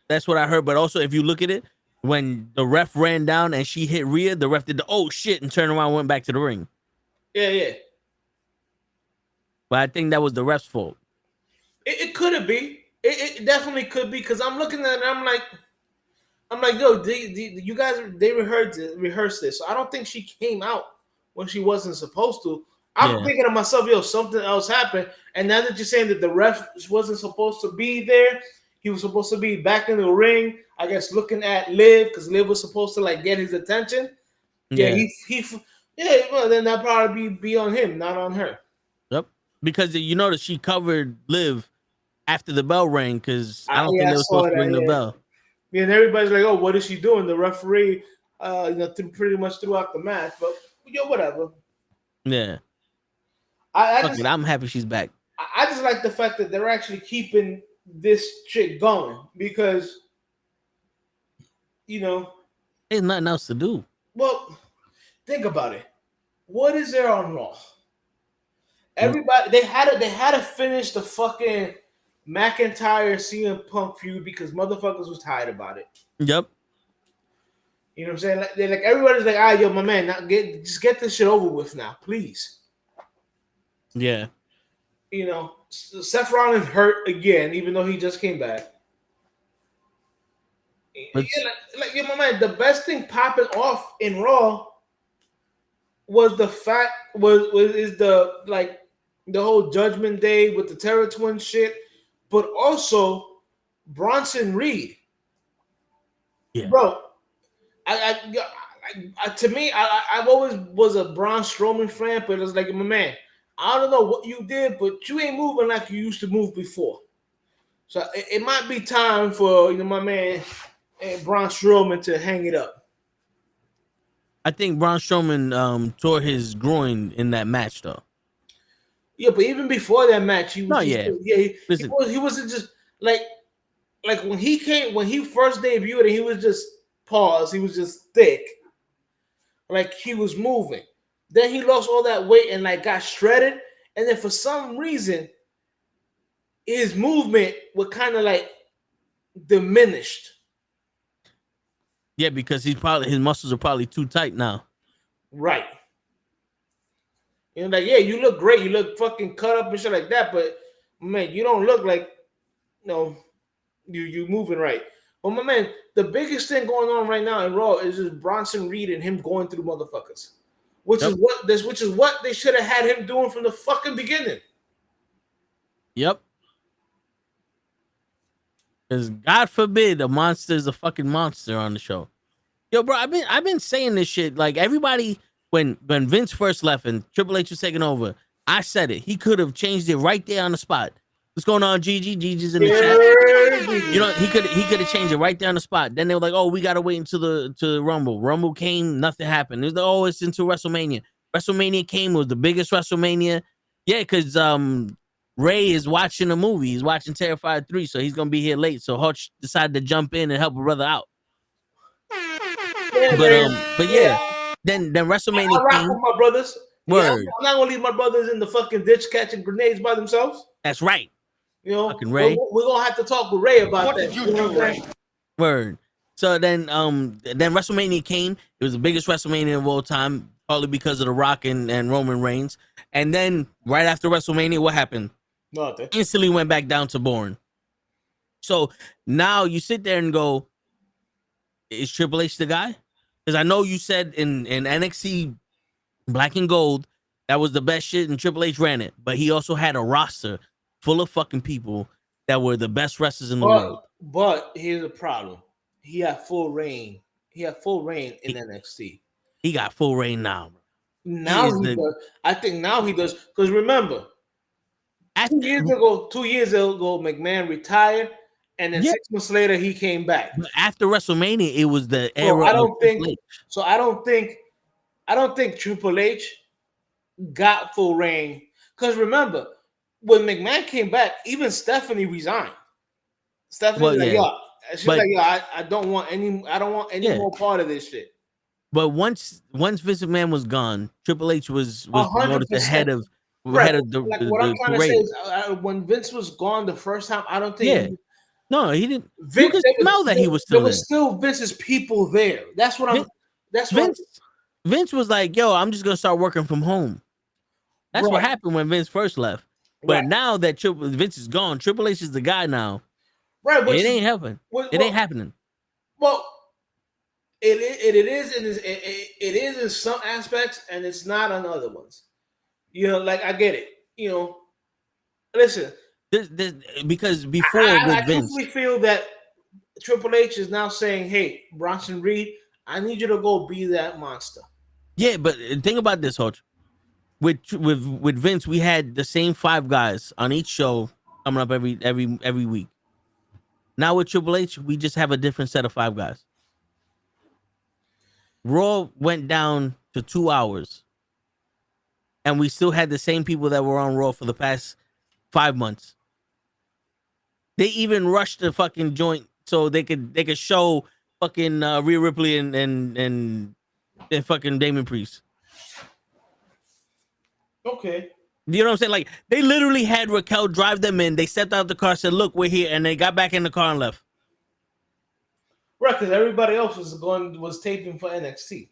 That's what I heard. But also, if you look at it, when the ref ran down and she hit Rhea, the ref did the oh shit and turned around and went back to the ring. Yeah. But I think that was the ref's fault. It could be. It definitely could be, because I'm looking at it and I'm like, yo, you guys, they rehearsed this. So I don't think she came out when she wasn't supposed to. I'm thinking to myself, yo, something else happened. And now that you're saying that the ref wasn't supposed to be there, he was supposed to be back in the ring, I guess, looking at Liv, because Liv was supposed to like get his attention. Yeah, well, then that'd probably be on him, not on her. Yep, because you notice she covered Liv after the bell rang, because I don't think they were supposed to ring the bell. Yeah, and everybody's like, oh, what is she doing? The referee, pretty much throughout the match, but whatever. Yeah. I'm happy she's back. I just like the fact that they're actually keeping this chick going, because there's nothing else to do. Well, think about it. What is there on Raw? Everybody they had to finish the fucking McIntyre CM Punk feud because motherfuckers was tired about it. Yep. You know what I'm saying? They're like, everybody's like, yo, my man, just get this shit over with now, please. Yeah. Seth Rollins hurt again, even though he just came back. My man, the best thing popping off in Raw was the fact is the whole Judgment Day with the Terror Twin shit, but also Bronson Reed. Yeah, bro. To me, I've always was a Braun Strowman fan, but it was like, my man, I don't know what you did, but you ain't moving like you used to move before. So it might be time for my man Braun Strowman to hang it up. I think Braun Strowman tore his groin in that match, though. Yeah, but even before that match, he was he wasn't just like when he first debuted and he was just paused, he was just thick. Like he was moving. Then he lost all that weight and got shredded. And then for some reason, his movement was kind of diminished. Yeah, because his muscles are probably too tight now. Right. You look great. You look fucking cut up and shit like that. But man, you don't look like you moving right. But my man, the biggest thing going on right now in Raw is just Bronson Reed and him going through motherfuckers. Which is what they should have had him doing from the fucking beginning. Yep. Because God forbid a monster is a fucking monster on the show. Yo, bro, I've been saying this shit. Like everybody, when Vince first left and Triple H was taking over, I said it. He could have changed it right there on the spot. What's going on, Gigi? Gigi's in the chat. He could have changed it right there on the spot. Then they were like, "Oh, we gotta wait until the Rumble." Rumble came, nothing happened. It was like, "Oh, it's into WrestleMania." WrestleMania came, it was the biggest WrestleMania. Yeah, because Ray is watching a movie. He's watching Terrifier 3, so he's gonna be here late. So Hutch decided to jump in and help a brother out. But yeah, then WrestleMania I rock with my brothers. Word. I'm not gonna leave my brothers in the fucking ditch catching grenades by themselves. That's right. Fucking Ray. We're gonna have to talk with Ray about What that. did you do, Ray? Word. So then WrestleMania came. It was the biggest WrestleMania of all time, partly because of The Rock and Roman Reigns. And then right after WrestleMania, what happened? Nothing. Instantly went back down to boring. So now you sit there and go, is Triple H the guy? Because I know you said in NXT Black and Gold, that was the best shit and Triple H ran it. But he also had a roster full of fucking people that were the best wrestlers in the world. But here's the problem. He had full reign. He had full reign in NXT. He got full reign now, bro. Now he does. I think now he does. Because remember, 2 years ago, McMahon retired, and then 6 months later he came back. But after WrestleMania, it was the era. I don't think Triple H got full reign. Because remember, when McMahon came back, even Stephanie resigned. Stephanie I don't want any more part of this shit. But once Vince McMahon was gone, Triple H was promoted the head of the. Like what I'm trying to say is, when Vince was gone the first time, I don't think. He didn't. Vince, you could smell that he was still there. Was still Vince's people there. That's what I'm. That's what Vince was like, "Yo, I'm just gonna start working from home." That's what happened when Vince first left. But now that Vince is gone, Triple H is the guy now. Right, it ain't happening. It ain't happening. Well, it is in some aspects, and it's not on other ones. You know, like I get it. You know, listen. Because before I Vince, truthfully feel that Triple H is now saying, "Hey, Bronson Reed, I need you to go be that monster." Yeah, but think about this, Hodge. With Vince, we had the same 5 guys on each show coming up every week. Now with Triple H, we just have a different set of 5 guys. Raw went down to 2 hours, and we still had the same people that were on Raw for the past 5 months. They even rushed the fucking joint so they could show fucking Rhea Ripley and fucking Damon Priest. Okay. You know what I'm saying? Like, they literally had Raquel drive them in. They stepped out the car, said, "Look, we're here," and they got back in the car and left. Right, because everybody else was taping for NXT.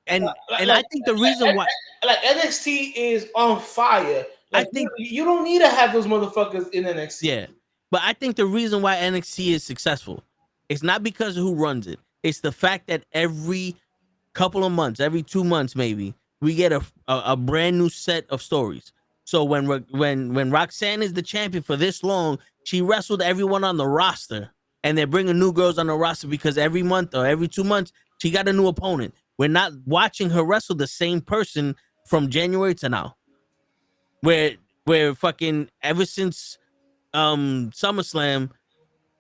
And I think the reason why NXT is on fire. Like, I think you don't need to have those motherfuckers in NXT. Yeah. But I think the reason why NXT is successful, it's not because of who runs it. It's the fact that every couple of months, every 2 months maybe, we get a brand new set of stories. So when Roxanne is the champion for this long, she wrestled everyone on the roster, and they're bringing new girls on the roster because every month or every 2 months she got a new opponent. We're not watching her wrestle the same person from January to now. Where fucking ever since SummerSlam,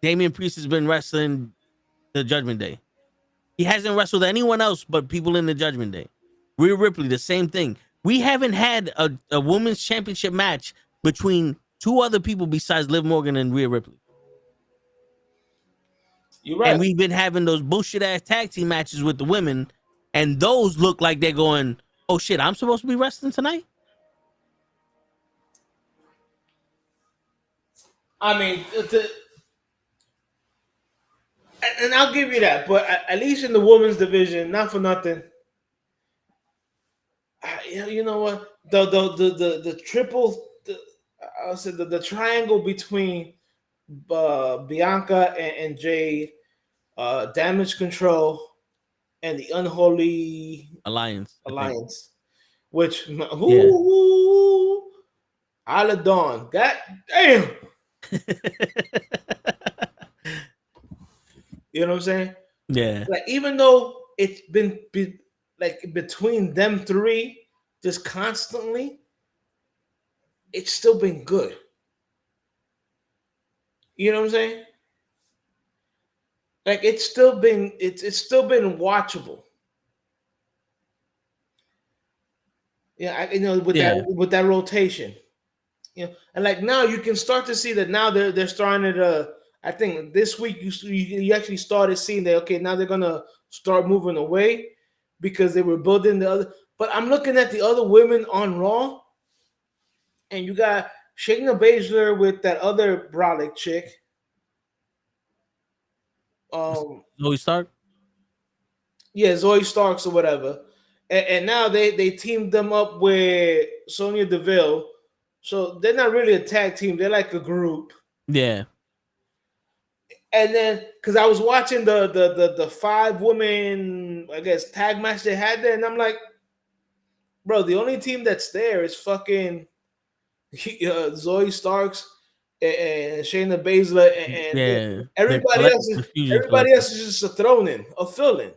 Damian Priest has been wrestling the Judgment Day. He hasn't wrestled anyone else but people in the Judgment Day. Rhea Ripley, the same thing. We haven't had a women's championship match between 2 other people besides Liv Morgan and Rhea Ripley. You're right. And we've been having those bullshit ass tag team matches with the women, and those look like they're going, "Oh shit, I'm supposed to be wrestling tonight?" I mean, and I'll give you that, but at least in the women's division, not for nothing. You know what? The triple, I said the triangle between Bianca and Jade, Damage Control, and the Unholy Alliance, which Isla Dawn, god damn. You know what I'm saying? Yeah. Like, even though it's been like between them 3 just constantly, it's still been good. You know what I'm saying? Like, it's still been watchable. Yeah, with that rotation. You know, and like now you can start to see that now they're starting to. I think this week you actually started seeing that. Okay, now they're gonna start moving away because they were building the other. But I'm looking at the other women on Raw, and you got Shayna Baszler with that other brolic chick. Zoe Stark. Yeah, Zoe Starks or whatever, and now they teamed them up with Sonya Deville. So they're not really a tag team; they're like a group. Yeah. And then, because I was watching the 5-woman, I guess, tag match they had there, and I'm like, bro, the only team that's there is fucking Zoe Starks and Shayna Baszler, and everybody else is just a throw-in, a fill-in.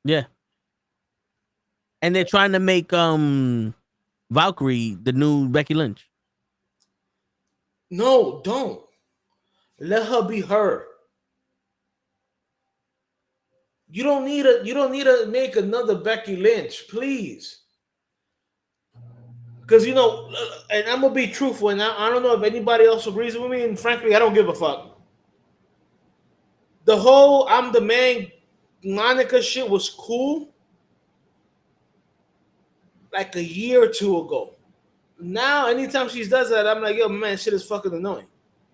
Yeah. And they're trying to make Valkyrie the new Becky Lynch. No, don't. Let her be her. You don't need to make another Becky Lynch, please. Because, and I'm going to be truthful, and I don't know if anybody else agrees with me, and frankly, I don't give a fuck. The whole I'm the man Monica shit was cool like a year or two ago. Now, anytime she does that, I'm like, yo, man, shit is fucking annoying.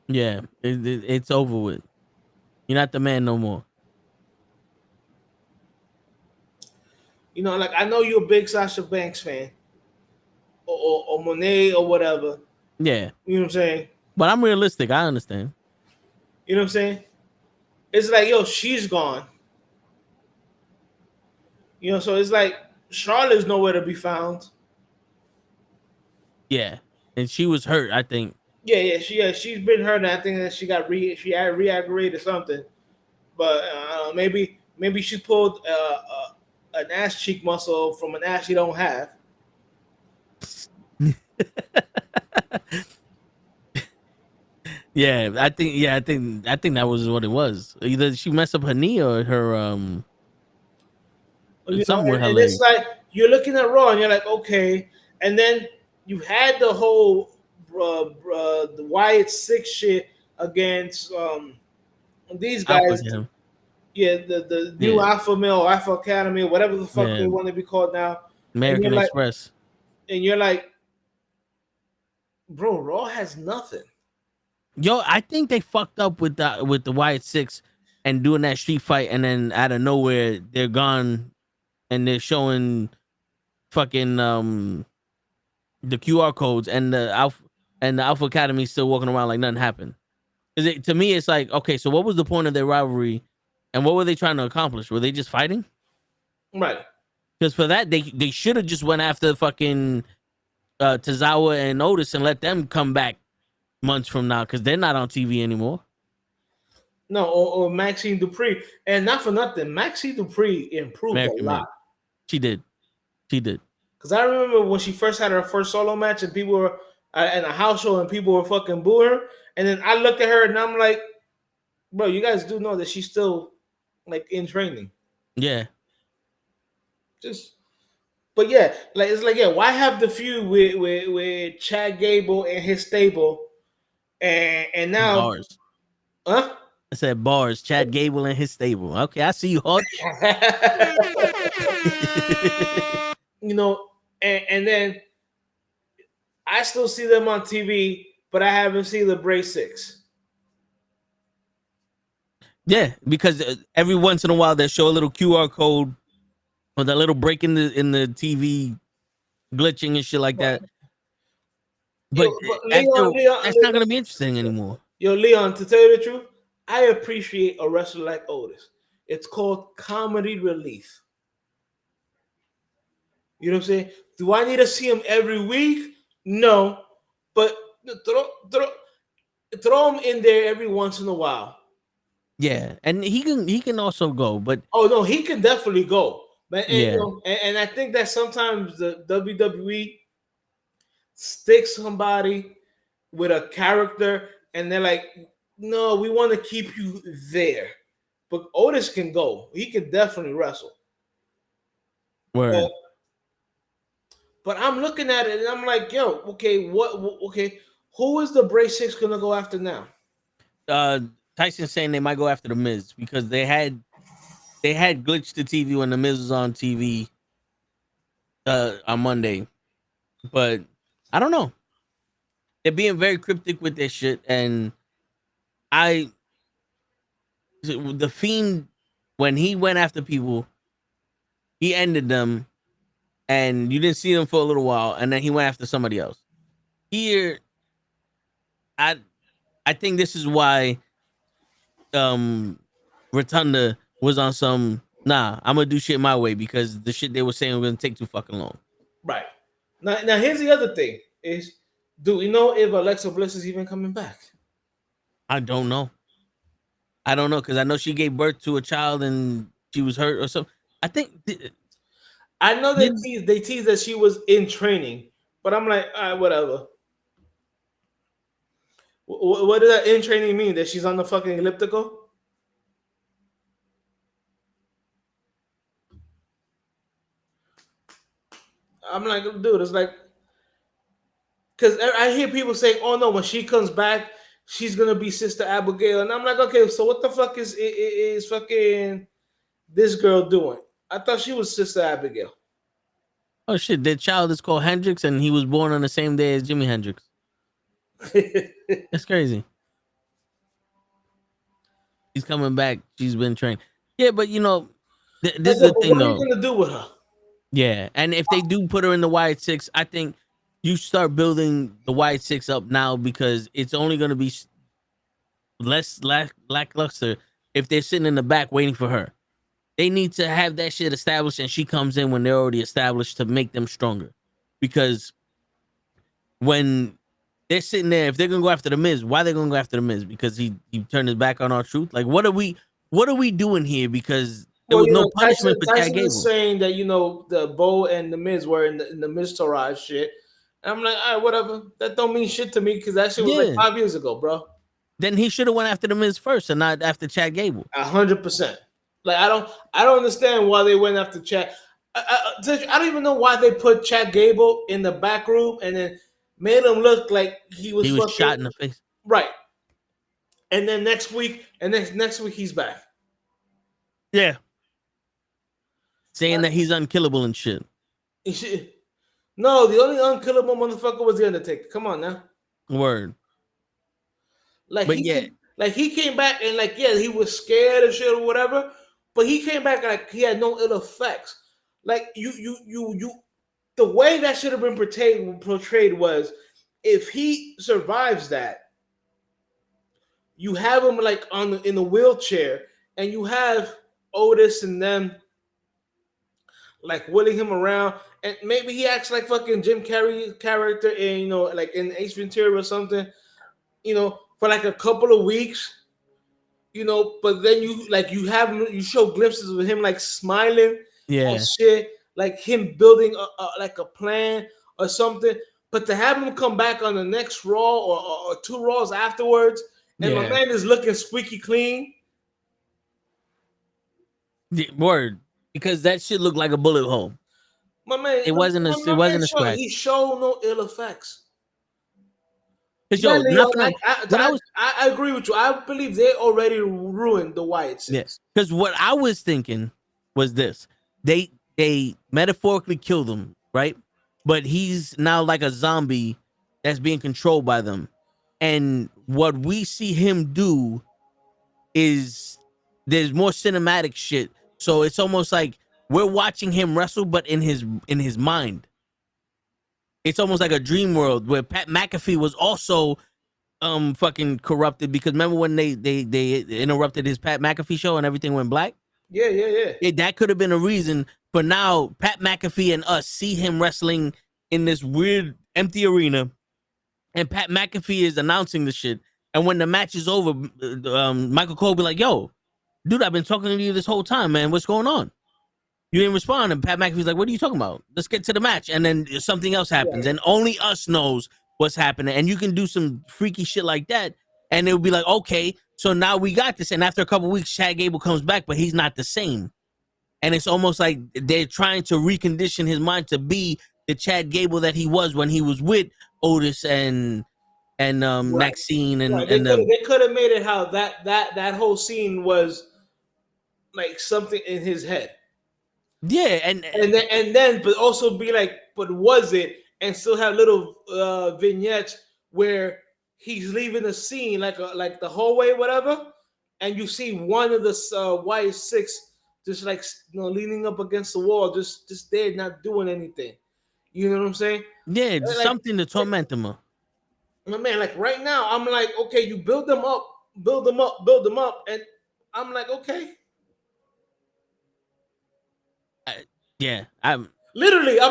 Yeah, it's over with. You're not the man no more. Like, I know you're a big Sasha Banks fan. Or Monet or whatever. Yeah. You know what I'm saying? But I'm realistic. I understand. You know what I'm saying? It's like, yo, she's gone. So it's like Charlotte's nowhere to be found. Yeah. And she was hurt, I think. Yeah, she's been hurt, and I think that she got re-aggravated something. But maybe she pulled an ass cheek muscle from an ass she don't have. Yeah, I think that was what it was. Either she messed up her knee or her something with her leg. It's like you're looking at Raw and you're like, okay, and then you had the whole the Wyatt 6 shit against these guys. Yeah, the new Alpha Male, Alpha Academy, whatever the fuck they want to be called now. American Express. And you're like, bro, Raw has nothing. Yo, I think they fucked up with the Wyatt 6 and doing that street fight, and then out of nowhere they're gone, and they're showing fucking the QR codes, and the Alpha Academy still walking around like nothing happened. To me, it's like, okay, so what was the point of their rivalry, and what were they trying to accomplish? Were they just fighting? Right. Because for that, they should have just went after fucking Tozawa and Otis and let them come back months from now, because they're not on TV anymore. No, or Maxine Dupree. And not for nothing, Maxine Dupree improved a lot. She did. Because I remember when she first had her first solo match and people were in a house show and people were fucking booing her. And then I look at her and I'm like, bro, you guys do know that she's still like in training. Yeah. But yeah, like it's like, yeah, why have the feud with Chad Gable and his stable? And now bars. Huh? I said bars. Chad Gable and his stable. Okay, I see you, Hutch. And then I still see them on TV, but I haven't seen the Bray 6. Yeah, because every once in a while they show a little QR code or that little break in the TV glitching and shit like that. But Leon, that's not going to be interesting anymore. Yo, Leon, to tell you the truth, I appreciate a wrestler like Otis. It's called comedy relief. You know what I'm saying? Do I need to see him every week? No. But throw him in there every once in a while. Yeah, and he can also go, but oh no, he can definitely go. But and I think that sometimes the WWE sticks somebody with a character, and they're like, "No, we want to keep you there." But Otis can go; he can definitely wrestle. Word. But I'm looking at it, and I'm like, "Yo, okay, who is the Bray 6 gonna go after now?" Tyson's saying they might go after the Miz because they had glitched the TV when the Miz was on TV on Monday, but I don't know. They're being very cryptic with their shit, and the Fiend, when he went after people, he ended them, and you didn't see them for a little while, and then he went after somebody else. Here, I think this is why Rotunda was on some I'm gonna do shit my way because the shit they were saying was gonna take too fucking long. Right. Now here's the other thing is, do we know if Alexa Bliss is even coming back? I don't know because I know she gave birth to a child and she was hurt or something. I think I know they teased that she was in training, but I'm like, all right, whatever. What does that in training mean? That she's on the fucking elliptical? I'm like, dude, it's like, because I hear people saying, oh no, when she comes back, she's gonna be Sister Abigail, and I'm like, okay, so what the fuck is fucking this girl doing? I thought she was Sister Abigail. Oh shit, their child is called Hendrix, and he was born on the same day as Jimi Hendrix. That's crazy. She's coming back. She's been trained. Yeah, but you know, this is the thing, though. What are you gonna do with her? Yeah, and if they do put her in the Wyatt Six, I think you start building the Wyatt Six up now because it's only going to be less lackluster if they're sitting in the back waiting for her. They need to have that shit established, and she comes in when they're already established to make them stronger. Because when they're sitting there, if they're gonna go after the Miz, why are they gonna go after the Miz? Because he turned his back on our truth. Like, what are we doing here? Because there was no punishment for Chad Gable. Was saying that the Bo and the Miz were in the Miz Taraj shit. And I'm like, all right, whatever. That don't mean shit to me because that shit was like 5 years ago, bro. Then he should have went after the Miz first and not after Chad Gable. 100%. Like I don't understand why they went after Chad. I don't even know why they put Chad Gable in the back room and then made him look like he was shot in the face. Right. And then next week he's back. Yeah. Saying that he's unkillable and shit. No, the only unkillable motherfucker was the Undertaker. Come on now. Word. He came back and he was scared of shit or whatever, but he came back like he had no ill effects. Like you the way that should have been portrayed was if he survives that, you have him like in the wheelchair, and you have Otis and them like wheeling him around, and maybe he acts like fucking Jim Carrey character in like in Ace Ventura or something, for like a couple of weeks, but then you show glimpses of him like smiling, and shit, like him building a plan or something. But to have him come back on the next Raw or 2 Raws afterwards, and my man is looking squeaky clean. Word, because that shit looked like a bullet hole. My man, it wasn't a scratch. He showed no ill effects. I agree with you. I believe they already ruined the Wyatt Six. Yes, because what I was thinking was this: they metaphorically killed him, right? But he's now like a zombie that's being controlled by them, and what we see him do is there's more cinematic shit. So it's almost like we're watching him wrestle, but in his mind. It's almost like a dream world where Pat McAfee was also fucking corrupted, because remember when they interrupted his Pat McAfee show and everything went black? Yeah. That could have been a reason. But now Pat McAfee and us see him wrestling in this weird empty arena, and Pat McAfee is announcing the shit. And when the match is over, Michael Cole be like, "Yo, dude, I've been talking to you this whole time, man. What's going on? You didn't respond." And Pat McAfee's like, "What are you talking about? Let's get to the match." And then something else happens, and only us knows what's happening. And you can do some freaky shit like that, and it would be like, okay, so now we got this. And after a couple weeks, Chad Gable comes back, but he's not the same. And it's almost like they're trying to recondition his mind to be the Chad Gable that he was when he was with Otis and Maxine and they could have made it how that whole scene was like something in his head. Yeah, and then but also be like, but was it? And still have little vignettes where he's leaving the scene like the hallway, whatever, and you see one of the Wyatt Six just like leaning up against the wall, just there, not doing anything. You know what I'm saying? Yeah, just something to torment him. My man, like right now, I'm like, okay, you build them up build them up, and I'm like, okay. I'm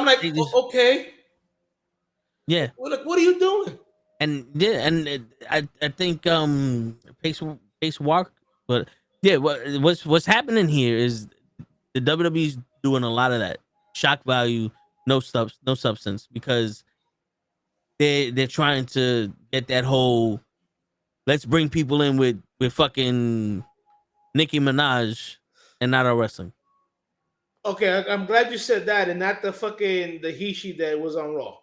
like, okay. Yeah. Like, what are you doing? And I think pace walk, but yeah, what's happening here is the WWE's doing a lot of that shock value, no substance, because they're trying to get that whole let's bring people in with fucking Nicki Minaj and not our wrestling. Okay, I'm glad you said that, and not the he that was on Raw.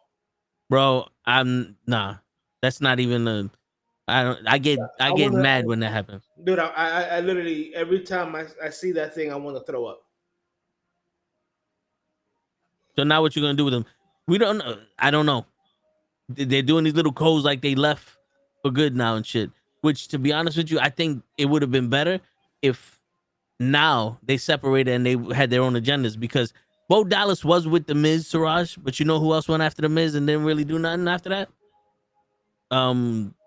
Bro, that's not even I get mad when that happens. Dude, I literally every time I see that thing, I want to throw up. So now what you gonna do with them? We don't know. I don't know. They're doing these little codes like they left for good now and shit. Which, to be honest with you, I think it would have been better if now they separated and they had their own agendas, because Bo Dallas was with the Miz, Siraj, but you know who else went after the Miz and didn't really do nothing after that?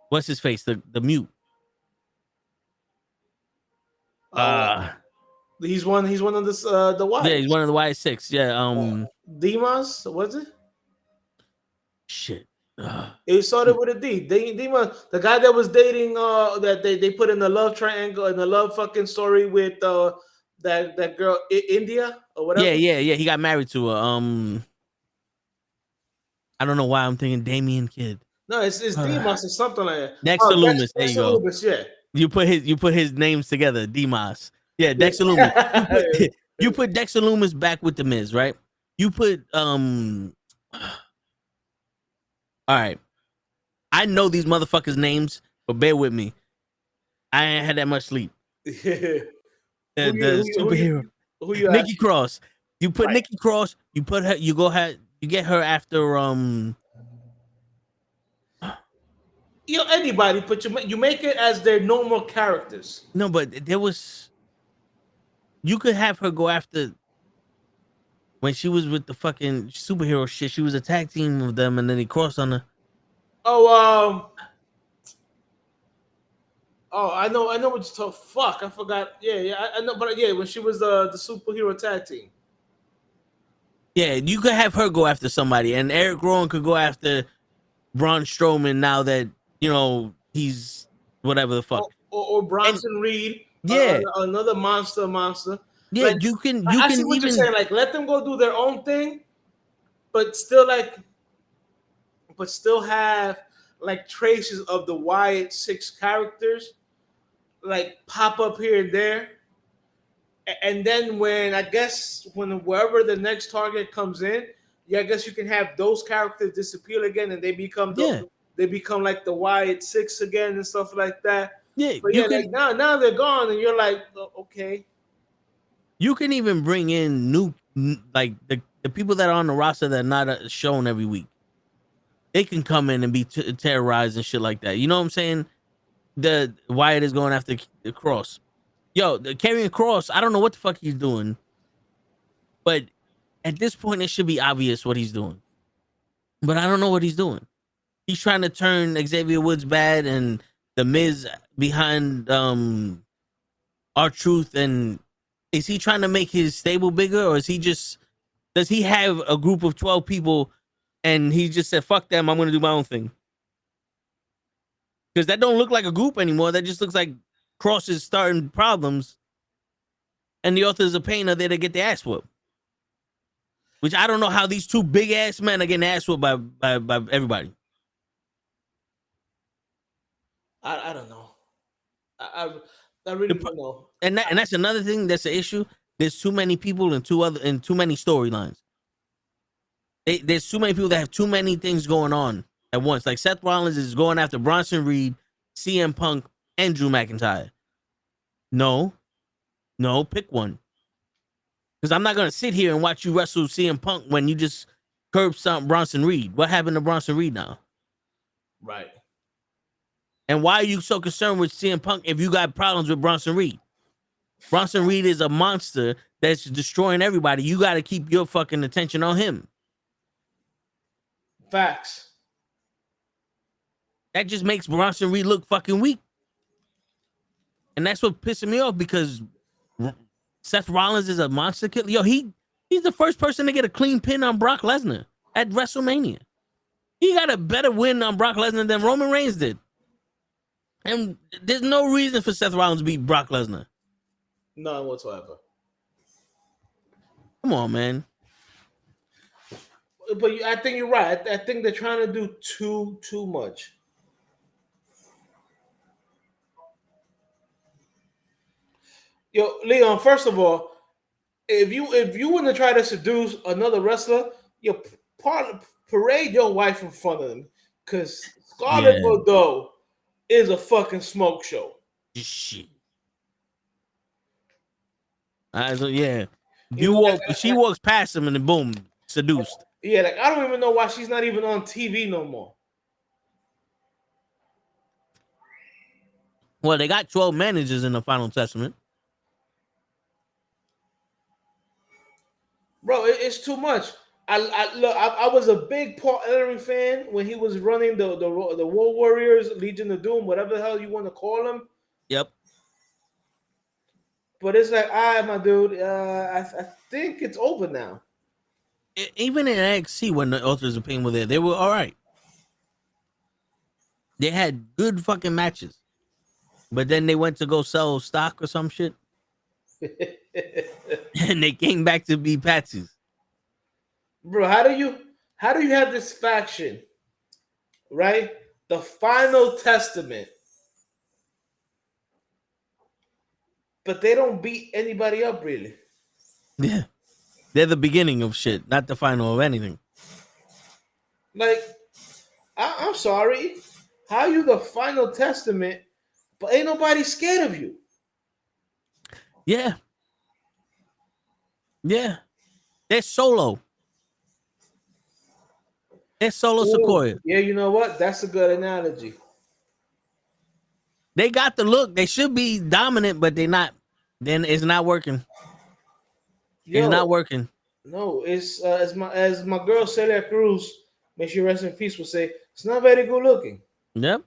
What's his face? The mute. He's one of the Wyatt. Yeah, he's one of the Wyatt Six. Yeah. Demas, was it? Shit. It started with a D. Demas, the guy that was dating that they put in the love triangle and the love fucking story with that girl India or whatever. Yeah. He got married to her. I don't know why I'm thinking Damian Kidd. No, it's Demas or something like that. Dexter Lumis. There you go. Lumis, yeah. You put his names together, Demas. Yeah, Dexter Lumis. You put Dexter Lumis back with the Miz, right? You put all right. I know these motherfuckers' names, but bear with me. I ain't had that much sleep. The superhero. Who you Nikki Cross. You put Nikki Cross, you put her, you get her after anybody, but you make it as their normal characters. No, but you could have her go after when she was with the fucking superhero shit. She was a tag team with them, and then he crossed on her. I know what you're talking. Fuck, I forgot. Yeah, I know, but yeah, when she was the superhero tag team. Yeah, you could have her go after somebody, and Eric Rowan could go after Braun Strowman now that he's whatever the fuck. Or Bronson Reed. Yeah, another monster. Yeah, like, you can see what you're saying. Like, let them go do their own thing, but still have like traces of the Wyatt Six characters, like pop up here and there. And then when wherever the next target comes in, I guess you can have those characters disappear again, and they become like the Wyatt Six again and stuff like that. Yeah, but like now they're gone, and you're like, okay. You can even bring in new, like the people that are on the roster that are not shown every week. They can come in and be terrorized and shit like that. You know what I'm saying? The Wyatt is going after the Cross. Yo, the carrying Cross, I don't know what the fuck he's doing. But at this point, it should be obvious what he's doing. But I don't know what he's doing. He's trying to turn Xavier Woods bad and the Miz behind R-Truth. And is he trying to make his stable bigger, or does he have a group of 12 people and he just said, fuck them, I'm going to do my own thing? Because that don't look like a group anymore. That just looks like Cross is starting problems, and the authors of pain are there to get their ass whooped. Which I don't know how these two big ass men are getting ass whooped by everybody. I don't know. I really don't know. And that's another thing that's an issue. There's too many people and too many storylines. There's too many people that have too many things going on at once. Like Seth Rollins is going after Bronson Reed, CM Punk, and Drew McIntyre. No, pick one. Because I'm not gonna sit here and watch you wrestle CM Punk when you just curb stomped Bronson Reed. What happened to Bronson Reed now? Right. And why are you so concerned with CM Punk if you got problems with Bronson Reed? Bronson Reed is a monster that's destroying everybody. You got to keep your fucking attention on him. Facts. That just makes Bronson Reed look fucking weak. And that's what pissing me off because Seth Rollins is a monster killer. Yo, he's the first person to get a clean pin on Brock Lesnar at WrestleMania. He got a better win on Brock Lesnar than Roman Reigns did. And there's no reason for Seth Rollins to beat Brock Lesnar. None whatsoever. Come on, man. But I think you're right. I think they're trying to do too much. Yo, Leon, first of all, if you want to try to seduce another wrestler, you parade your wife in front of them. Because Scarlett Bordeaux is a fucking smoke show. Shit. Yeah. She walks past him and then boom, seduced. Yeah, like I don't even know why she's not even on TV no more. Well, they got 12 managers in the Final Testament. Bro, it's too much. I was a big Paul Ellering fan when he was running the War Warriors, Legion of Doom, whatever the hell you want to call them. Yep. But it's like, my dude, I think it's over now. Even in NXT, when the Authors of Pain were there, they were all right. They had good fucking matches. But then they went to go sell stock or some shit. And they came back to be patsies. Bro, how do you have this faction, right? The Final Testament. But they don't beat anybody up, really. Yeah. They're the beginning of shit, not the final of anything. Like, I'm sorry. How you the Final Testament, but ain't nobody scared of you? Yeah. Yeah. They're solo. They're solo Sequoia. Yeah, you know what? That's a good analogy. They got the look. They should be dominant, but they're not. Then it's not working. It's not working. No, it's as my girl Celia Cruz, may she rest in peace, would say, it's not very good looking. Yep.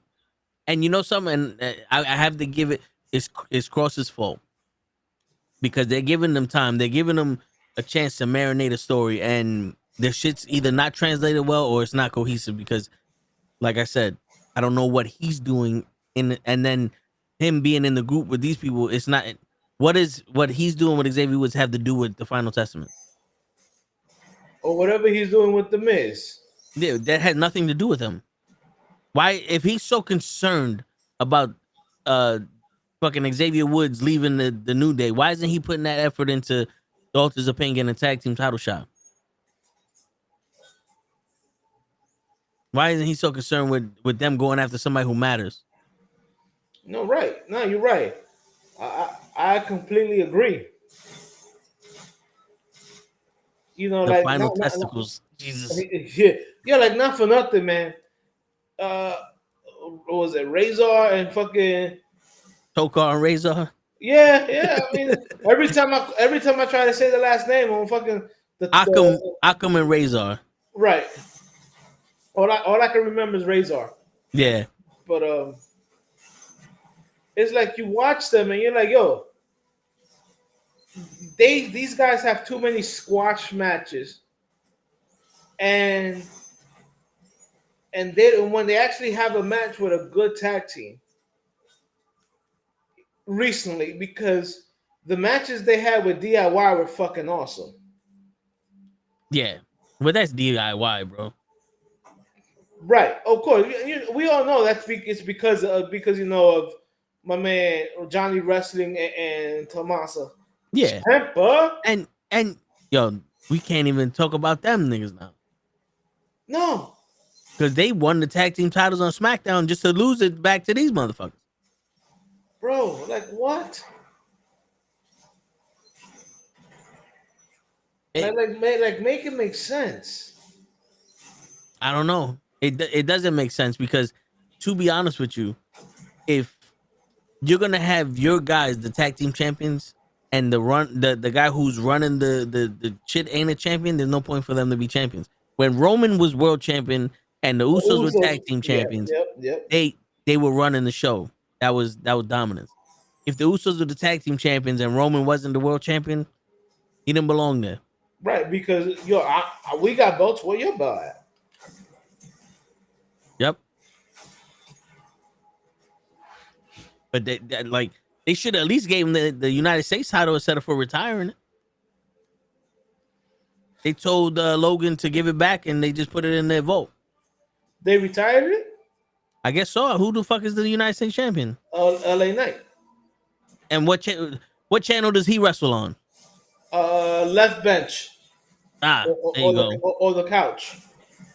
And you know something? I have to give it's Cross's fault. Because they're giving them time. They're giving them a chance to marinate a story. And the shit's either not translated well or it's not cohesive. Because, like I said, I don't know what he's doing. And then him being in the group with these people, it's not... What he's doing with Xavier Woods have to do with the Final Testament? Or whatever he's doing with The Miz. Yeah, that had nothing to do with him. Why, if he's so concerned about fucking Xavier Woods leaving the New Day, why isn't he putting that effort into the Authors of Pain getting a tag team title shot? Why isn't he so concerned with them going after somebody who matters? No, right. No, you're right. I completely agree. You know, the like final testicles. Jesus. Yeah, like not for nothing, man. What was it? Razor and fucking Tokar and Razor. Yeah. I mean, every time I try to say the last name, I'm fucking Akam and Razor. Right. All I can remember is Razor. Yeah. But it's like you watch them and you're like, yo, these guys have too many squash matches, and when they actually have a match with a good tag team recently, because the matches they had with DIY were fucking awesome. Yeah, but that's DIY, bro. Right, of course. We all know it's because you know of my man Johnny Wrestling and Tomasa. Yeah. Temper. And yo, we can't even talk about them niggas now. No. Because they won the tag team titles on SmackDown just to lose it back to these motherfuckers. Bro, like what? Make it make sense. I don't know. It doesn't make sense because, to be honest with you, if you're gonna have your guys, the tag team champions, and the guy who's running the shit ain't a champion, there's no point for them to be champions. When Roman was world champion and the Usos were tag team champions, yep. they were running the show. That was dominance. if the Usos were the tag team champions and Roman wasn't the world champion, he didn't belong there. Right, because we got belts. Where your belt at? Yep. But they should at least gave him the United States title instead of for retiring it. They told Logan to give it back, and they just put it in their vote. They retired it? I guess so. Who the fuck is the United States champion? LA Knight. And what channel does he wrestle on? Left bench. There you go. Or the couch.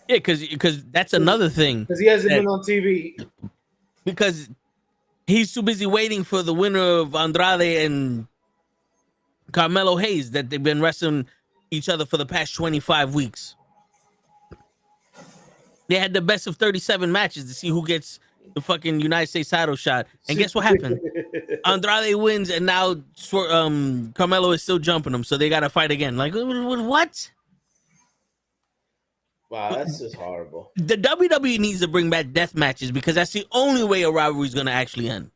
Yeah, because that's another thing. Because he hasn't been on TV. Because he's too busy waiting for the winner of Andrade and Carmelo Hayes that they've been wrestling each other for the past 25 weeks. They had the best of 37 matches to see who gets the fucking United States title shot. And guess what happened? Andrade wins, and now Carmelo is still jumping him, so they got to fight again. Like, what? Wow, that's just horrible. The WWE needs to bring back death matches because that's the only way a rivalry is going to actually end.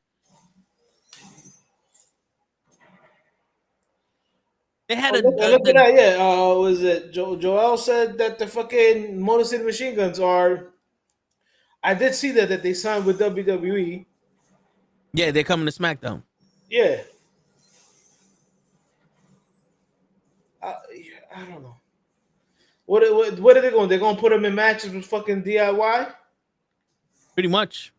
They had look at that, yeah. Was it Joel said that the fucking Motor City Machine Guns are? I did see that they signed with WWE. Yeah, they're coming to SmackDown. Yeah. I don't know. What are they going? They're going to put them in matches with fucking DIY? Pretty much.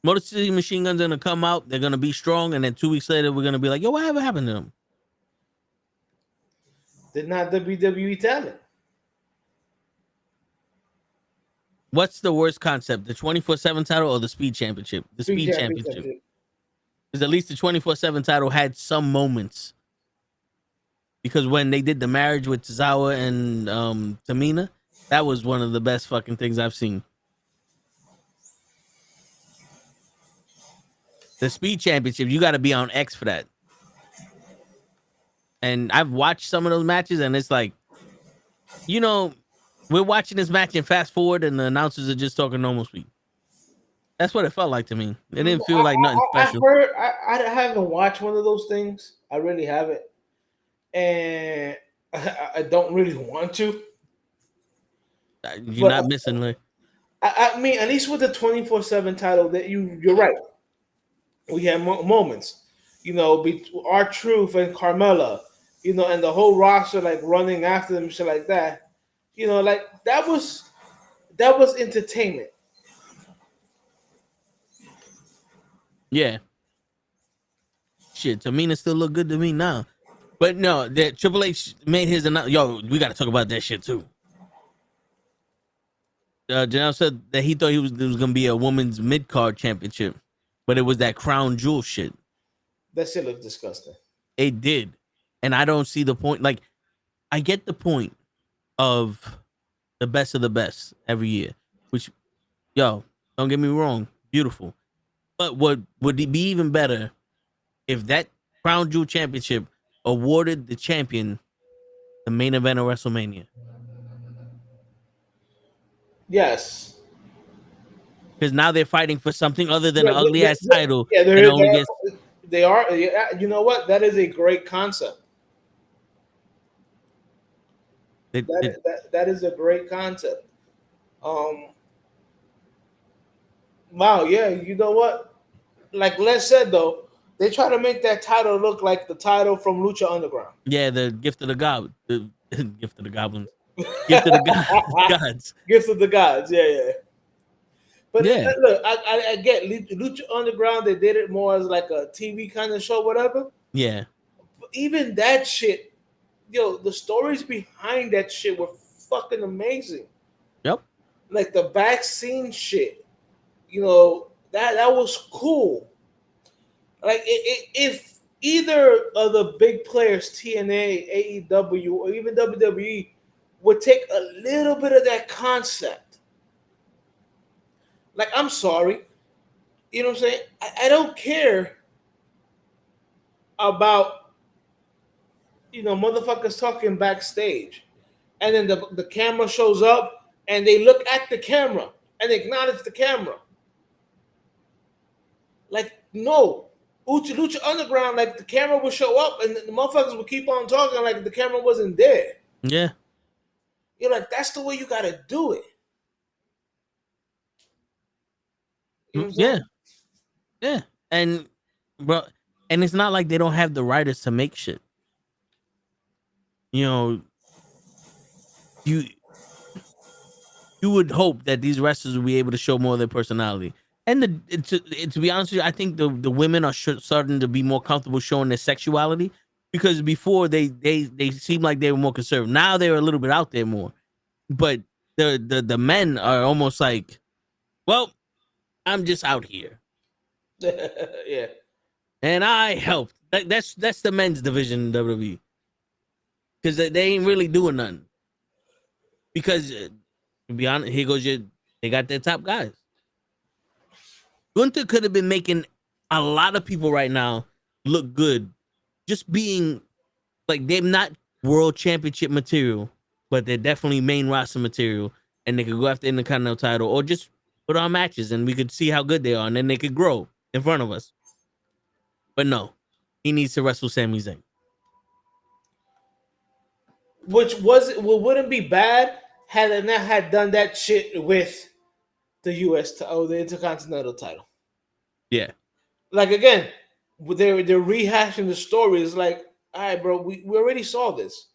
Motor City Machine Guns are going to come out. They're going to be strong. And then 2 weeks later, we're going to be like, yo, whatever happened to them? They're not WWE talent. What's the worst concept? The 24/7 title or the Speed Championship? The Speed Championship. Because at least the 24/7 title had some moments. Because when they did the marriage with Tozawa and Tamina, that was one of the best fucking things I've seen. The Speed Championship, you got to be on X for that. And I've watched some of those matches, and it's like, you know, we're watching this match and fast forward, and the announcers are just talking normal speed. That's what it felt like to me. It didn't feel like nothing special. I haven't watched one of those things. I really haven't. And I don't really want to. You're not missing, like. I mean, at least with the 24/7 title, that you're right. We had moments, you know, R-Truth and Carmella, you know, and the whole roster like running after them, shit like that. You know, like that was entertainment. Yeah. Shit, Tamina still look good to me now. But no, that Triple H made his announcement. Yo, we got to talk about that shit too. Janelle said that he thought there was going to be a women's mid-card championship, but it was that crown jewel shit. That shit looked disgusting. It did. And I don't see the point. Like, I get the point of the best of the best every year, which, yo, don't get me wrong, beautiful. But would it be even better if that crown jewel championship awarded the champion the main event of WrestleMania? Yes. Because now they're fighting for something other than an ugly ass title. Yeah, they are. Yeah, you know what? That is a great concept. That is a great concept. Wow, yeah, you know what? Like Les said though, they try to make that title look like the title from Lucha Underground. Yeah, the Gift of the God, the Gift of the Goblins, Gift of the Gods, Gift of the Gods. Yeah. But yeah, look, I get Lucha Underground. They did it more as like a TV kind of show, whatever. Yeah. But even that shit, yo, the stories behind that shit were fucking amazing. Yep. Like the back scene shit, you know, that was cool. Like if either of the big players, TNA, AEW, or even WWE, would take a little bit of that concept. Like, I'm sorry, you know what I'm saying? I don't care about, you know, motherfuckers talking backstage, and then the camera shows up, and they look at the camera and acknowledge the camera. Like, no. Lucha Underground, like the camera would show up and the motherfuckers would keep on talking like the camera wasn't there. Yeah. You're like, that's the way you gotta do it. You know what I'm saying? Yeah. And bro, and it's not like they don't have the writers to make shit. You know, you would hope that these wrestlers will be able to show more of their personality. And to be honest with you, I think the women are starting to be more comfortable showing their sexuality, because before they seemed like they were more conservative. Now they're a little bit out there more. But the men are almost like, well, I'm just out here. Yeah. And I helped. That's the men's division in WWE. Because they ain't really doing nothing. Because, to be honest, they got their top guys. Gunther could have been making a lot of people right now look good. Just being, like, they're not world championship material, but they're definitely main roster material. And they could go after the Intercontinental title or just put on matches and we could see how good they are. And then they could grow in front of us. But no, he needs to wrestle Sami Zayn. Which wouldn't be bad had they not had done that shit with the the Intercontinental title. Yeah. Like, again, they're rehashing the story. It's like, all right, bro, we already saw this.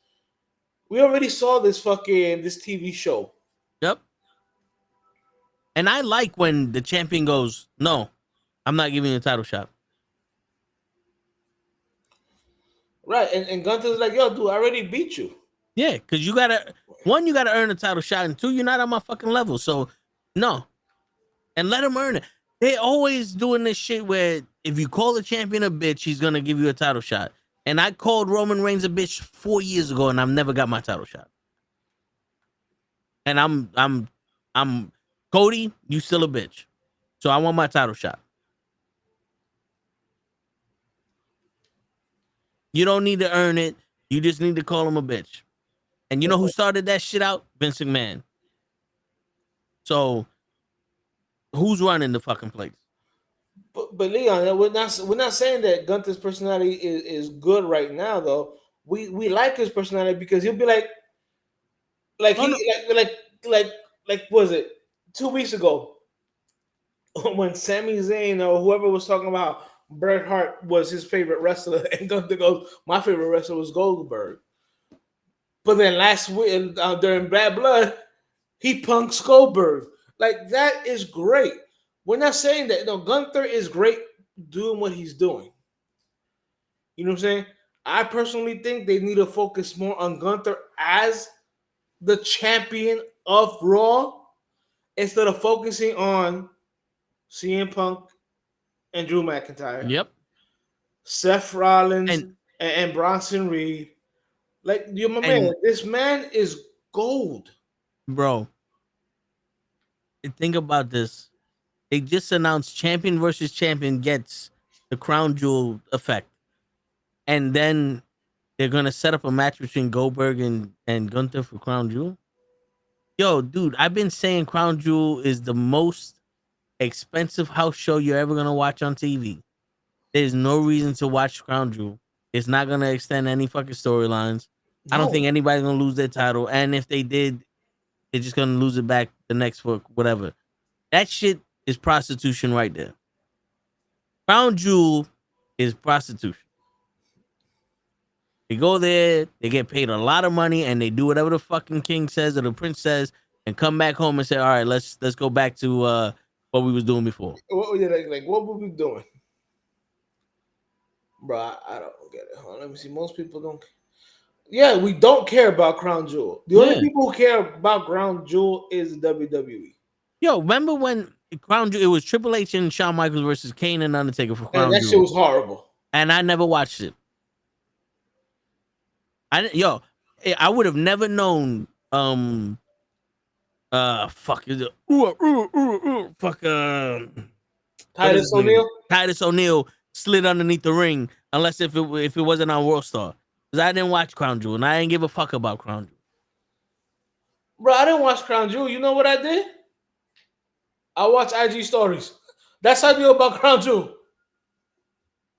We already saw this TV show. Yep. And I like when the champion goes, no, I'm not giving you a title shot. Right. And Gunther's like, yo, dude, I already beat you. Yeah, because you gotta earn a title shot, and two, you're not on my fucking level. So no. And let him earn it. They always doing this shit where if you call the champion a bitch, he's gonna give you a title shot. And I called Roman Reigns a bitch 4 years ago, and I've never got my title shot. And I'm Cody, you still a bitch. So I want my title shot. You don't need to earn it. You just need to call him a bitch. And you know who started that shit out? Vince McMahon. So who's running the fucking place? But Leon, we're not saying that Gunther's personality is good right now, though. We like his personality because he'll be like was it 2 weeks ago when Sami Zayn or whoever was talking about Bret Hart was his favorite wrestler, and Gunther goes, my favorite wrestler was Goldberg. But then last week during Bad Blood, he punks Goldberg. Like, that is great. We're not saying that. No, Gunther is great doing what he's doing. You know what I'm saying? I personally think they need to focus more on Gunther as the champion of Raw instead of focusing on CM Punk and Drew McIntyre. Yep. Seth Rollins and Bronson Reed. Like, you're my man. This man is gold. Bro, think about this. They just announced champion versus champion gets the crown jewel effect. And then they're going to set up a match between Goldberg and Gunther for crown jewel. Yo, dude, I've been saying crown jewel is the most expensive house show you're ever going to watch on TV. There's no reason to watch crown jewel. It's not going to extend any fucking storylines. No. I don't think anybody's going to lose their title. And if they did, they're just going to lose it back the next week, whatever. That shit is prostitution right there. Crown jewel is prostitution. They go there, they get paid a lot of money, and they do whatever the fucking king says or the prince says, and come back home and say, all right, let's go back to what we was doing before. Like what were we doing? Bro, I don't get it. Let me see. Most people don't. Yeah, we don't care about crown jewel. The only people who care about crown jewel is WWE. Yo, remember when crown jewel, it was Triple H and Shawn Michaels versus Kane and Undertaker for crown jewel. That shit was horrible. And I never watched it. I would have never known. Titus O'Neil. Titus O'Neil slid underneath the ring, unless if it wasn't on World Star, because I didn't watch Crown Jewel and I didn't give a fuck about Crown Jewel. Bro, I didn't watch Crown Jewel. You know what I did? I watched IG stories. That's how I knew about Crown Jewel.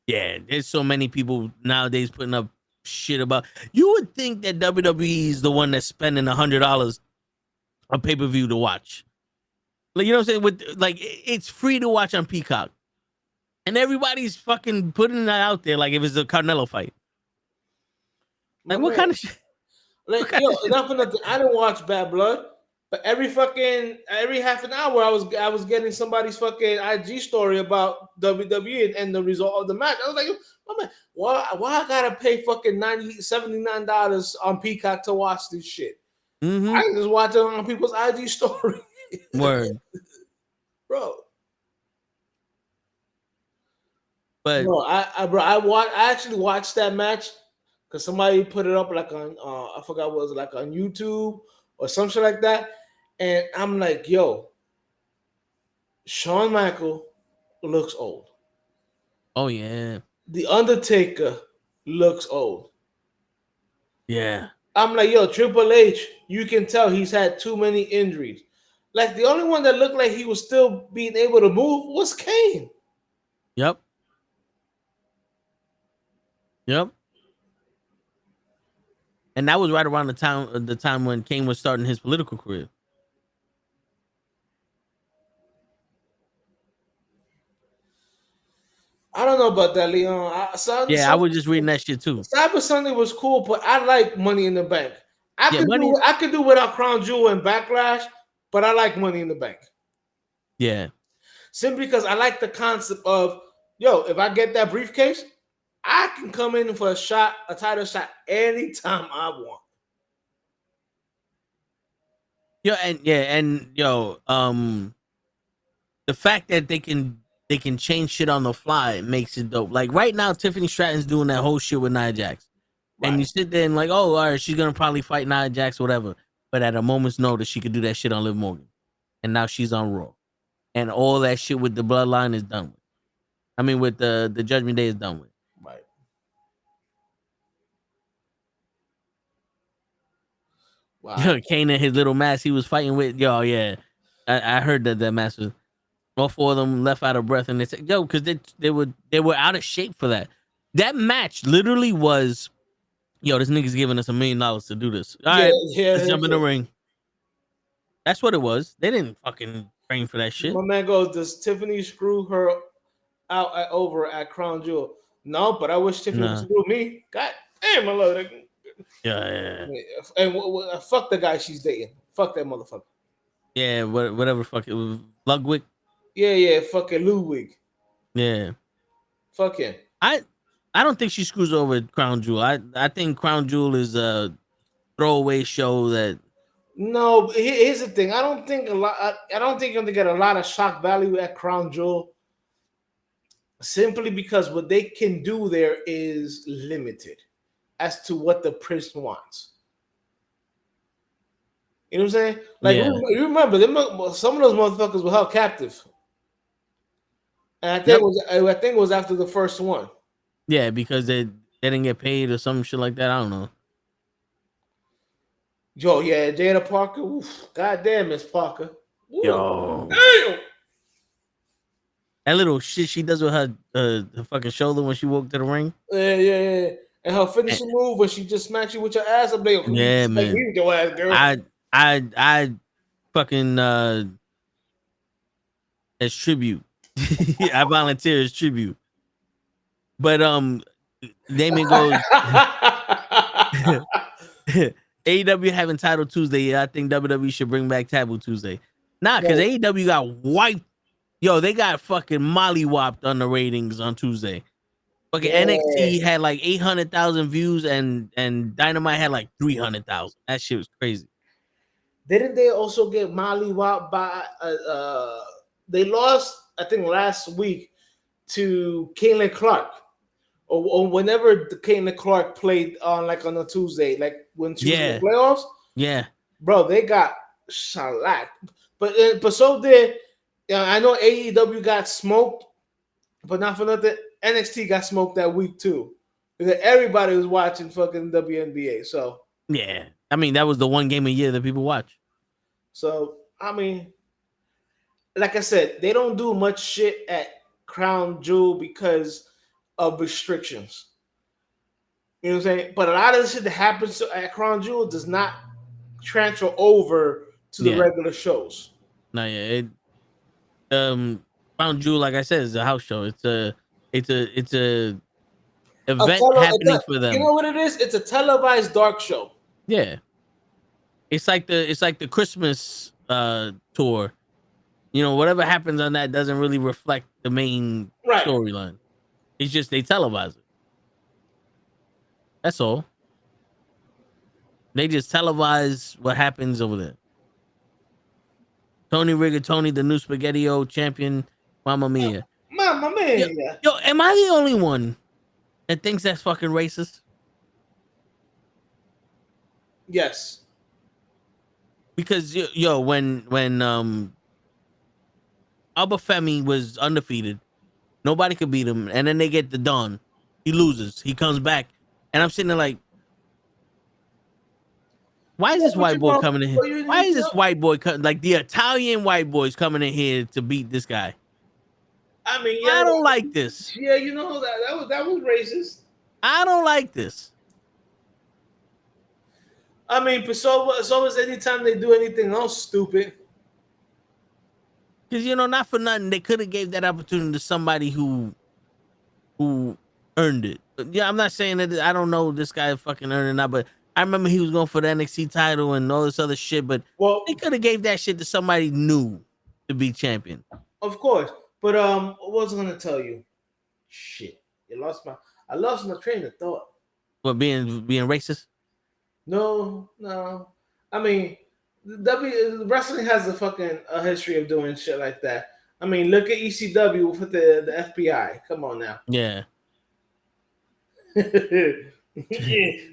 Yeah, there's so many people nowadays putting up shit about. You would think that WWE is the one that's spending $100 on pay-per-view to watch. Like, you know what I'm saying? With like, it's free to watch on Peacock, and everybody's fucking putting that out there. Like, if it's a Canelo fight, like, what kind of shit? Like, yo, enough of nothing. I don't watch Bad Blood, but every half an hour, I was getting somebody's fucking IG story about WWE and the result of the match. I was like, oh man, why I gotta pay fucking $79 on Peacock to watch this shit? I can just watch it on people's IG story. Word. Bro. But bro, I actually watched that match because somebody put it up like on I forgot what it was, like on YouTube or some shit like that. And I'm like, yo, Shawn Michaels looks old. Oh yeah. The Undertaker looks old. Yeah. I'm like, yo, Triple H, you can tell he's had too many injuries. Like, the only one that looked like he was still being able to move was Kane. Yep. And that was right around the time when Kane was starting his political career. I don't know about that, Leon. I was just reading that shit too. Cyber Sunday was cool, but I like Money in the Bank. I could do without Crown Jewel and Backlash, but I like Money in the Bank. Yeah. Simply because I like the concept of, yo, if I get that briefcase, I can come in for a title shot anytime I want. The fact that they can change shit on the fly makes it dope. Like right now, Tiffany Stratton's doing that whole shit with Nia Jax. Right. And you sit there and like, oh, all right, she's gonna probably fight Nia Jax, whatever. But at a moment's notice, she could do that shit on Liv Morgan. And now she's on Raw. And all that shit with the bloodline is done with. I mean, with the Judgment Day is done with. Right. Wow. Kane and his little mask he was fighting with. Yo, yeah. I heard that mask was all four of them left out of breath, and they said, yo, because they were out of shape for that. That match literally was, yo, this nigga's giving us $1 million to do this. All right, let's jump in the ring. That's what it was. They didn't fucking train for that shit. My man goes, does Tiffany screw her out over at Crown Jewel? No, but I wish Tiffany would screw me. God damn, I love that. Yeah. And fuck the guy she's dating. Fuck that motherfucker. Yeah, whatever. Fuck it was Ludwig. Yeah, fucking Ludwig. Yeah, fuck him. I don't think she screws over Crown Jewel. I think Crown Jewel is a throwaway show that. No, here's the thing. I don't think you're gonna get a lot of shock value at Crown Jewel. Simply because what they can do there is limited as to what the prince wants. You know what I'm saying? Like, you remember, some of those motherfuckers were held captive. And I think it was after the first one. Yeah, because they didn't get paid or some shit like that. I don't know. Yo, yeah, Jada Parker. Oof, goddamn, Miss Parker. Ooh, yo, damn. That little shit she does with her fucking shoulder when she walked to the ring. Yeah. And her finishing move when she just smacks you with your ass. I'm like, yeah, man. Your ass, girl. I fucking as tribute. I volunteer as tribute. But Damon goes AEW having Title Tuesday. Yeah, I think WWE should bring back Taboo Tuesday. Nah, because AEW got wiped. Yo, they got fucking mollywopped on the ratings on Tuesday. Fucking NXT had like 800,000 views and Dynamite had like 300,000. That shit was crazy. Didn't they also get mollywopped by they lost, I think, last week to Caitlin Clark, or whenever the Caitlin Clark played on a Tuesday, like when she was in the playoffs. Yeah, bro, they got shellacked. But so did I know AEW got smoked, but not for nothing. NXT got smoked that week too, because everybody was watching fucking WNBA. So yeah, I mean that was the one game a year that people watch. So I mean, like I said, they don't do much shit at Crown Jewel because of restrictions. You know what I'm saying? But a lot of the shit that happens at Crown Jewel does not transfer over to the regular shows. No, yeah. Crown Jewel, like I said, is a house show. It's a event happening for them. You know what it is? It's a televised dark show. Yeah. It's like the Christmas tour. You know, whatever happens on that doesn't really reflect the main storyline. It's just they televise it. That's all. They just televise what happens over there. Tony Rigatoni, the new Spaghetti-O champion. Mamma mia. Mamma mia. Yo, am I the only one that thinks that's fucking racist? Yes. Because when Alba Femi was undefeated, nobody could beat him, and then they get the Don. He loses. He comes back, and I'm sitting there like, why is this white boy coming in here? Why is this white boy like the Italian white boys coming in here to beat this guy? I mean, I don't like this. Yeah, you know that was racist. I don't like this. I mean, so is anytime they do anything else stupid. Because not for nothing, they could have gave that opportunity to somebody who earned it. Yeah, I'm not saying that I don't know this guy fucking earned it or not, but I remember he was going for the NXT title and all this other shit. But they could have gave that shit to somebody new to be champion. Of course, but what was I gonna tell you? Shit, I lost my train of thought. What, being racist? No. I mean, wrestling has a history of doing shit like that. I mean, look at ECW with the FBI. Come on now. Yeah.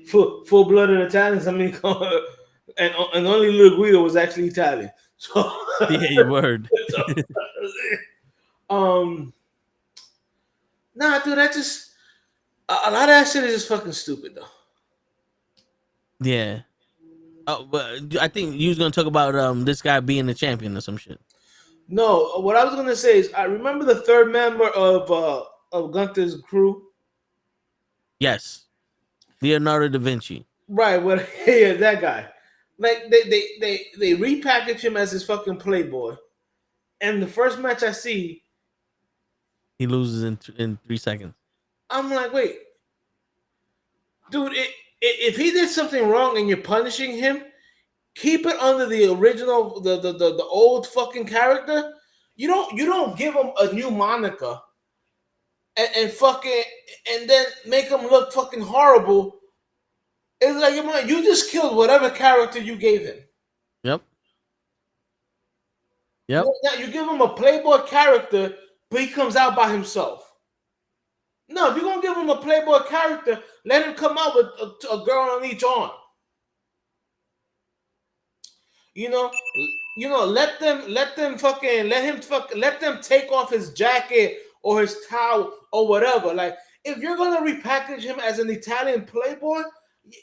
Full-blooded Italians. I mean, and only Lil Guido was actually Italian. So yeah, your word. Nah, dude, that just a lot of that shit is just fucking stupid, though. Yeah. Oh, but I think you was gonna talk about this guy being the champion or some shit. No, what I was gonna say is I remember the third member of Gunther's crew. Yes, Leonardo da Vinci. Right. Well, yeah, that guy. Like they repackage him as this fucking playboy, and the first match I see, he loses in 3 seconds. I'm like, wait, dude, if he did something wrong and you're punishing him, keep it under the original, the old fucking character. You don't give him a new moniker and fucking and then make him look fucking horrible. It's like, you just killed whatever character you gave him. Yep. Now you give him a playboy character, but he comes out by himself. No, if you're gonna give him a playboy character, let him come out with a girl on each arm. Let them take off his jacket or his towel or whatever. Like, if you're gonna repackage him as an Italian playboy,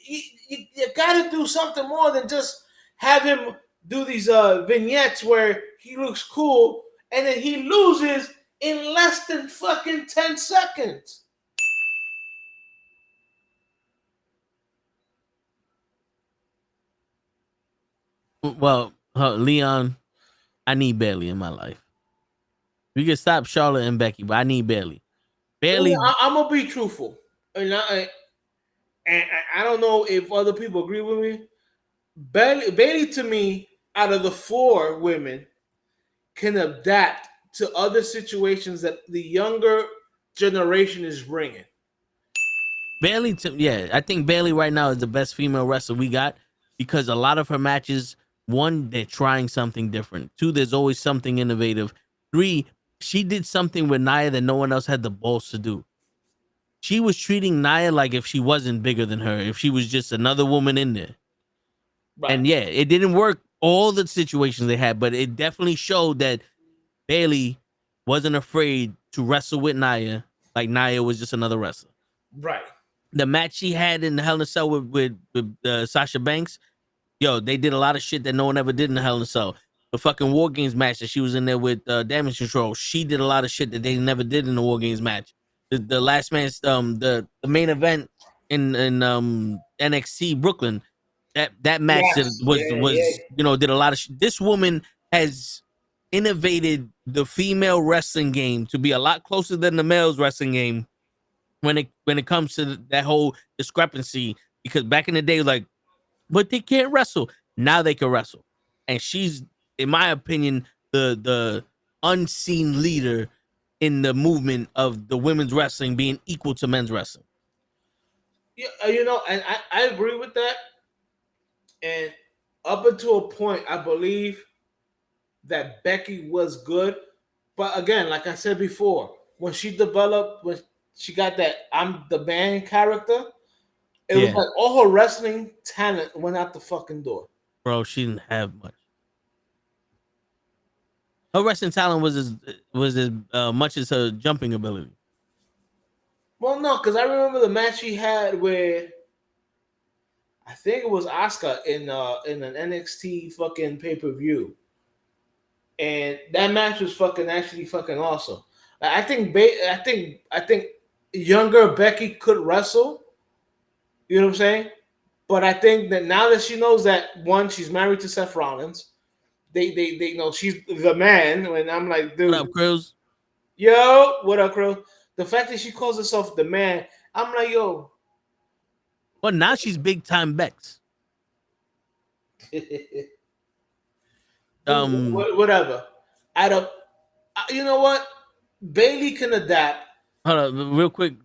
you gotta do something more than just have him do these vignettes where he looks cool and then he loses in less than fucking 10 seconds. Well, Leon, I need Bailey in my life. We can stop Charlotte and Becky, but I need Bailey. Bailey, I'm gonna be truthful, and I don't know if other people agree with me. Bailey, to me, out of the 4 women, can adapt to other situations that the younger generation is bringing. Bailey, I think Bailey right now is the best female wrestler we got because a lot of her matches, 1, they're trying something different. 2, there's always something innovative. 3, she did something with Nia that no one else had the balls to do. She was treating Nia like if she wasn't bigger than her, if she was just another woman in there. Right. And yeah, it didn't work all the situations they had, but it definitely showed that Bailey wasn't afraid to wrestle with Nia like Nia was just another wrestler. Right. The match she had in the Hell in a Cell with Sasha Banks, they did a lot of shit that no one ever did in the Hell in a Cell. The fucking War Games match that she was in there with Damage Control, she did a lot of shit that they never did in the War Games match. the last man's the main event in NXT Brooklyn. That match Yes. was Yeah. you know, did a lot of this woman has innovated the female wrestling game to be a lot closer than the male's wrestling game when it comes to that whole discrepancy, because back in the day, like, but they can't wrestle. Now they can wrestle, and she's, in my opinion, the unseen leader in the movement of the women's wrestling being equal to men's wrestling. Yeah, you know, and I agree with that. And up until a point, I believe that Becky was good. But again, like I said before, when she got that I'm the man character, it was like all her wrestling talent went out the fucking door. Bro, she didn't have much. Her wrestling talent was as much as her jumping ability. Well, no, because I remember the match she had where I think it was Asuka in an NXT fucking pay-per-view. And that match was actually fucking awesome. I think younger Becky could wrestle. You know what I'm saying? But I think that now that she knows that, one, she's married to Seth Rollins, they know she's the man. And I'm like, dude, what up, Cruz? Yo, what up, Cruz? The fact that she calls herself the man, I'm like, yo. Well, now she's big time Bex. Whatever. You know what? Bailey can adapt. Hold on, real quick.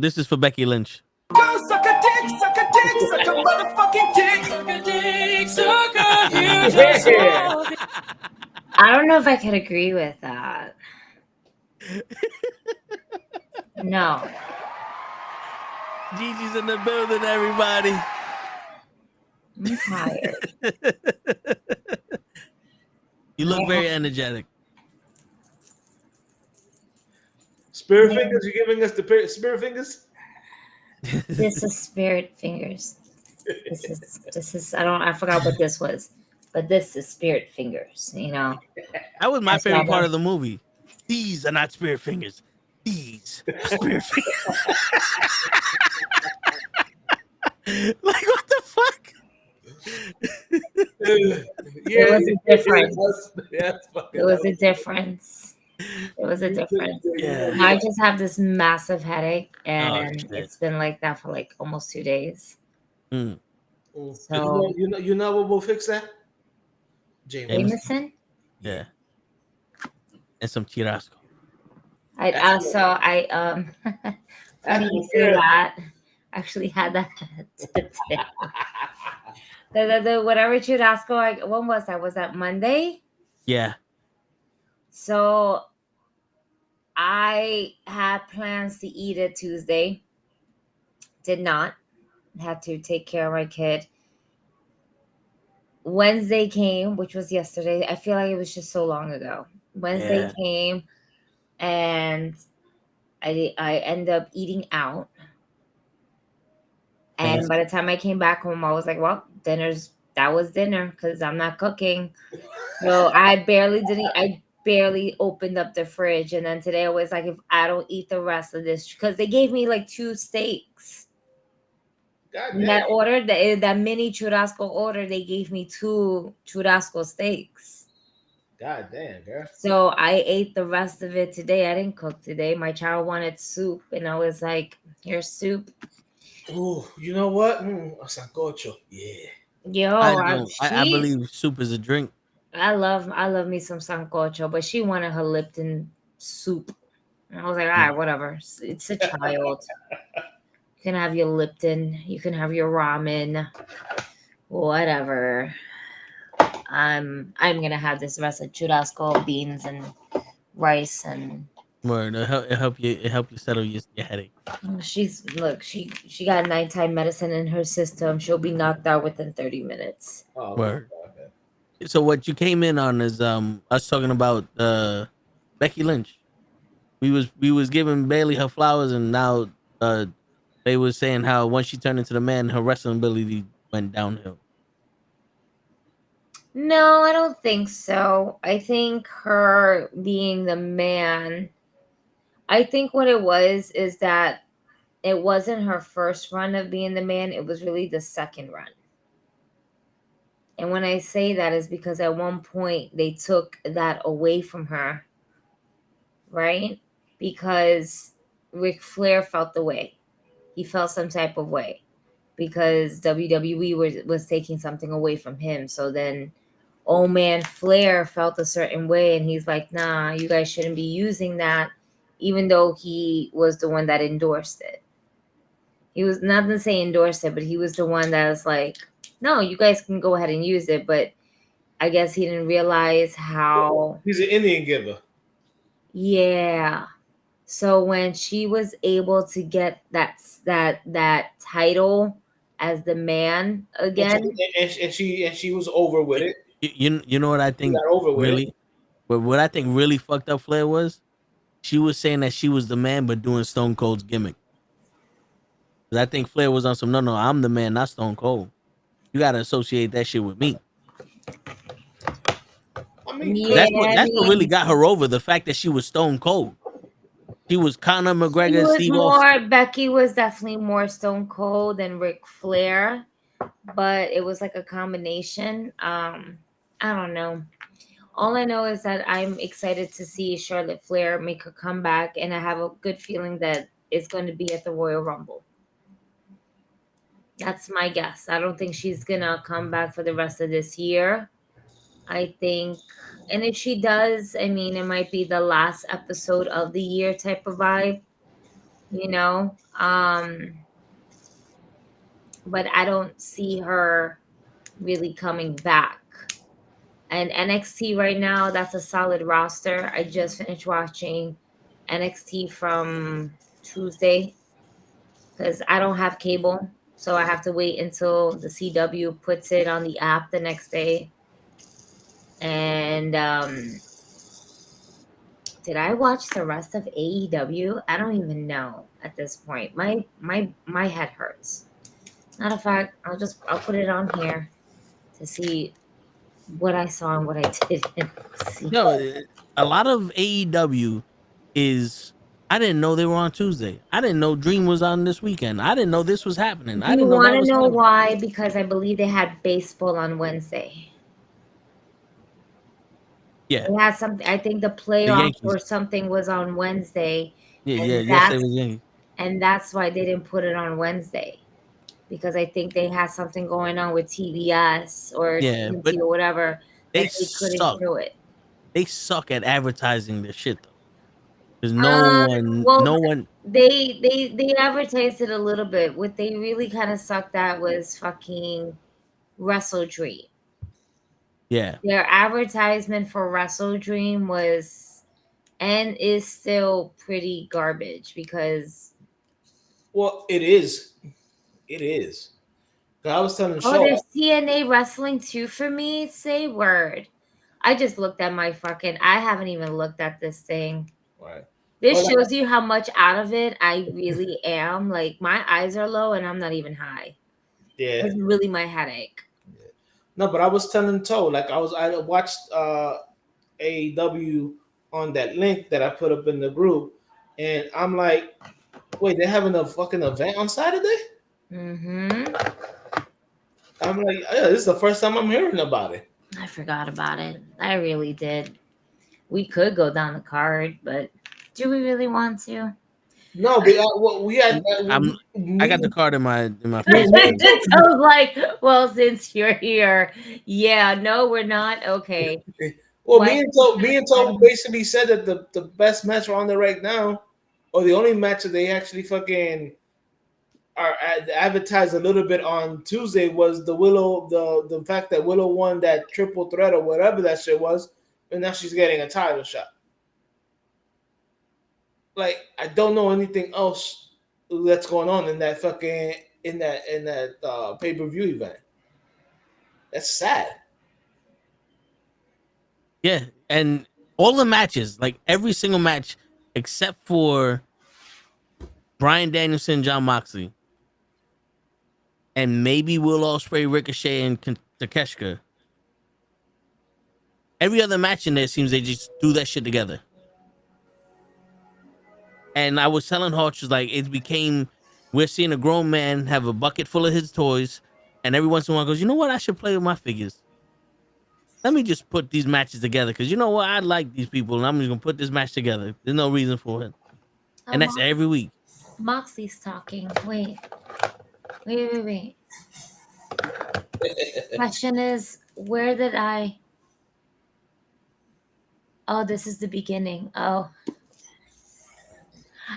This is for Becky Lynch. Go suck a dick, suck a dick, suck a motherfucking dick. Suck a dick, suck a I don't know if I could agree with that. No. Gigi's in the building, everybody. I'm tired. You look very energetic. Spirit fingers? You giving us the spirit fingers? This is spirit fingers. This is I forgot what this was, but this is spirit fingers, you know. That was my favorite part of the movie. These are not spirit fingers. These are spirit fingers. Like, what the fuck? It was a difference. It was a difference. It was a difference. Yeah. Now I just have this massive headache, and it's been like that for like almost 2 days. So you know what will fix that? Jameson? Yeah. And some churrasco. I funny you say that. I actually had that today. The whatever churrasco, when was that? Was that Monday? Yeah. So I had plans to eat it Tuesday. Did not. Had to take care of my kid. Wednesday came, which was yesterday. I feel like it was just so long ago. Wednesday came, and I ended up eating out. And by the time I came back home, I was like, well, that was dinner because I'm not cooking. So I barely opened up the fridge. And then today I was like, if I don't eat the rest of this, because they gave me like 2 steaks. That order, that mini churrasco order, they gave me 2 churrasco steaks. God damn, girl. So I ate the rest of it today. I didn't cook today. My child wanted soup, and I was like, here's soup. Oh, you know what? A sancocho. Yeah. Yo, I believe soup is a drink. I love me some sancocho, but she wanted her Lipton soup. And I was like, all right, whatever. It's a child. You can have your Lipton. You can have your ramen. Whatever. I'm gonna have this rest of churrasco, beans, and rice, and Word, it help you settle your headache. she got nighttime medicine in her system. She'll be knocked out within 30 minutes. Word. So what you came in on is us talking about Becky Lynch. We was giving Bailey her flowers, and now they was saying how once she turned into the man, her wrestling ability went downhill. No, I don't think so. I think her being the man, I think what it was is that it wasn't her first run of being the man. It was really the second run. And when I say that is because at one point they took that away from her, right? Because Ric Flair felt the way. He felt some type of way because WWE was taking something away from him. So then old man Flair felt a certain way, and he's like, nah, you guys shouldn't be using that, even though he was the one that endorsed it. He was not going to say endorsed it, but he was the one that was like, no, you guys can go ahead and use it. But I guess he didn't realize how. He's an Indian giver. Yeah. So when she was able to get that title as the man again, and she was over with it. You know what I think got over with really, but what I think really fucked up Flair was, she was saying that she was the man, but doing Stone Cold's gimmick. 'Cause I think Flair was on some no, I'm the man, not Stone Cold. You gotta associate that shit with me. I mean, yeah, That's what really got her over. The fact that she was Stone Cold. She was Conor She McGregor, was Steve more. Austin. Becky was definitely more Stone Cold than Ric Flair, but it was like a combination. I don't know. All I know is that I'm excited to see Charlotte Flair make her comeback, and I have a good feeling that it's going to be at the Royal Rumble. That's my guess. I don't think she's gonna come back for the rest of this year. I think, and if she does, I mean, it might be the last episode of the year type of vibe, you know. But I don't see her really coming back. And NXT right now, that's a solid roster. I just finished watching NXT from Tuesday because I don't have cable. So I have to wait until the CW puts it on the app the next day. And did I watch the rest of AEW? I don't even know at this point. My head hurts. Matter of fact, I'll put it on here to see what I saw and what I didn't see. No, a lot of AEW is. I didn't know they were on Tuesday. I didn't know Dream was on this weekend. I didn't know this was happening. I You didn't know want that to was know happening. why? Because I believe they had baseball on Wednesday. Yeah, They had something. I think the the playoffs Yankees. or something was on Wednesday, Yeah, and yesterday was Yankees. that's why they didn't put it on Wednesday. Because I think they had something going on with TBS or Yeah, but TNT or whatever they that they couldn't suck. show it. They suck at advertising their shit though. Because Well, no one. they advertised it a little bit. What they really kind of sucked at was fucking Wrestle Dream. Yeah, Their advertisement for Wrestle Dream was and is still pretty garbage because well, it is. It is. 'Cause I was telling oh, Shaw. there's TNA wrestling too for me. Say word. I just looked at my fucking. I haven't even looked at this thing. Right. This Well, shows you how much out of it I really am. Like my eyes are low and I'm not even high. yeah. It's really my headache. No, but I was telling Toe, like I watched AEW on that link that I put up in the group, and I'm like, wait, they're having a fucking event on Saturday? Mm-hmm. I'm like, yeah, this is the first time I'm hearing about it. I forgot about it. I really did. We could go down the card, but do we really want to? No, but we had. I got the card in my phone. I was like, well, since you're here, yeah, no, we're not. Okay. Well, What? me and Toe basically said that the best match on there right now, or the only match that they actually fucking are advertised a little bit on Tuesday was the Willow, the fact that Willow won that triple threat or whatever that shit was, and now she's getting a title shot. Like, I don't know anything else that's going on in that fucking pay-per-view event. That's sad. Yeah, and all the matches, like every single match, except for Bryan Danielson, John Moxley, and maybe Will Ospreay, Ricochet, and Takeshita. Every other match in there seems they just do that shit together. And I was telling Hawks, like, it became, we're seeing a grown man have a bucket full of his toys, and every once in a while goes, you know what? I should play with my figures. Let me just put these matches together because you know what? I like these people, and I'm just gonna put this match together. There's no reason for it, and that's every week. Moxie's talking. Wait. Question is, where did I? Oh, this is the beginning. Oh,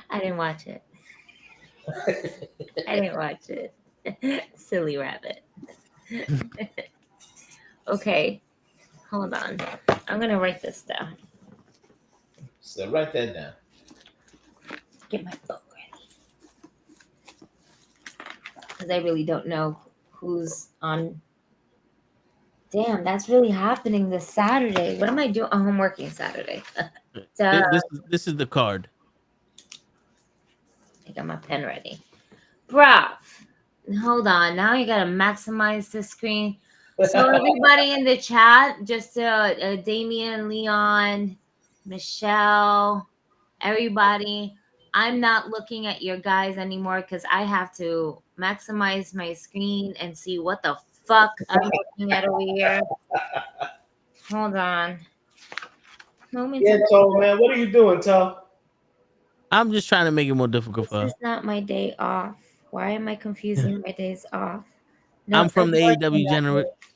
I didn't watch it. I didn't watch it. Silly rabbit. Okay, hold on. I'm gonna write this down. So write that down. Get my book ready. Because I really don't know who's on. Damn, that's really happening this Saturday. What am I doing? Oh, I'm working Saturday. This is the card. I got my pen ready. Bruh, hold on. Now you gotta maximize the screen. So everybody in the chat, just Damien, Leon, Michelle, everybody. I'm not looking at your guys anymore because I have to maximize my screen and see what the fuck I'm looking at over here. Hold on. Yeah, Toe, man. What are you doing, Toe? I'm just trying to make it more difficult for her. This is not my day off. Why am I confusing my days off? No, I'm from the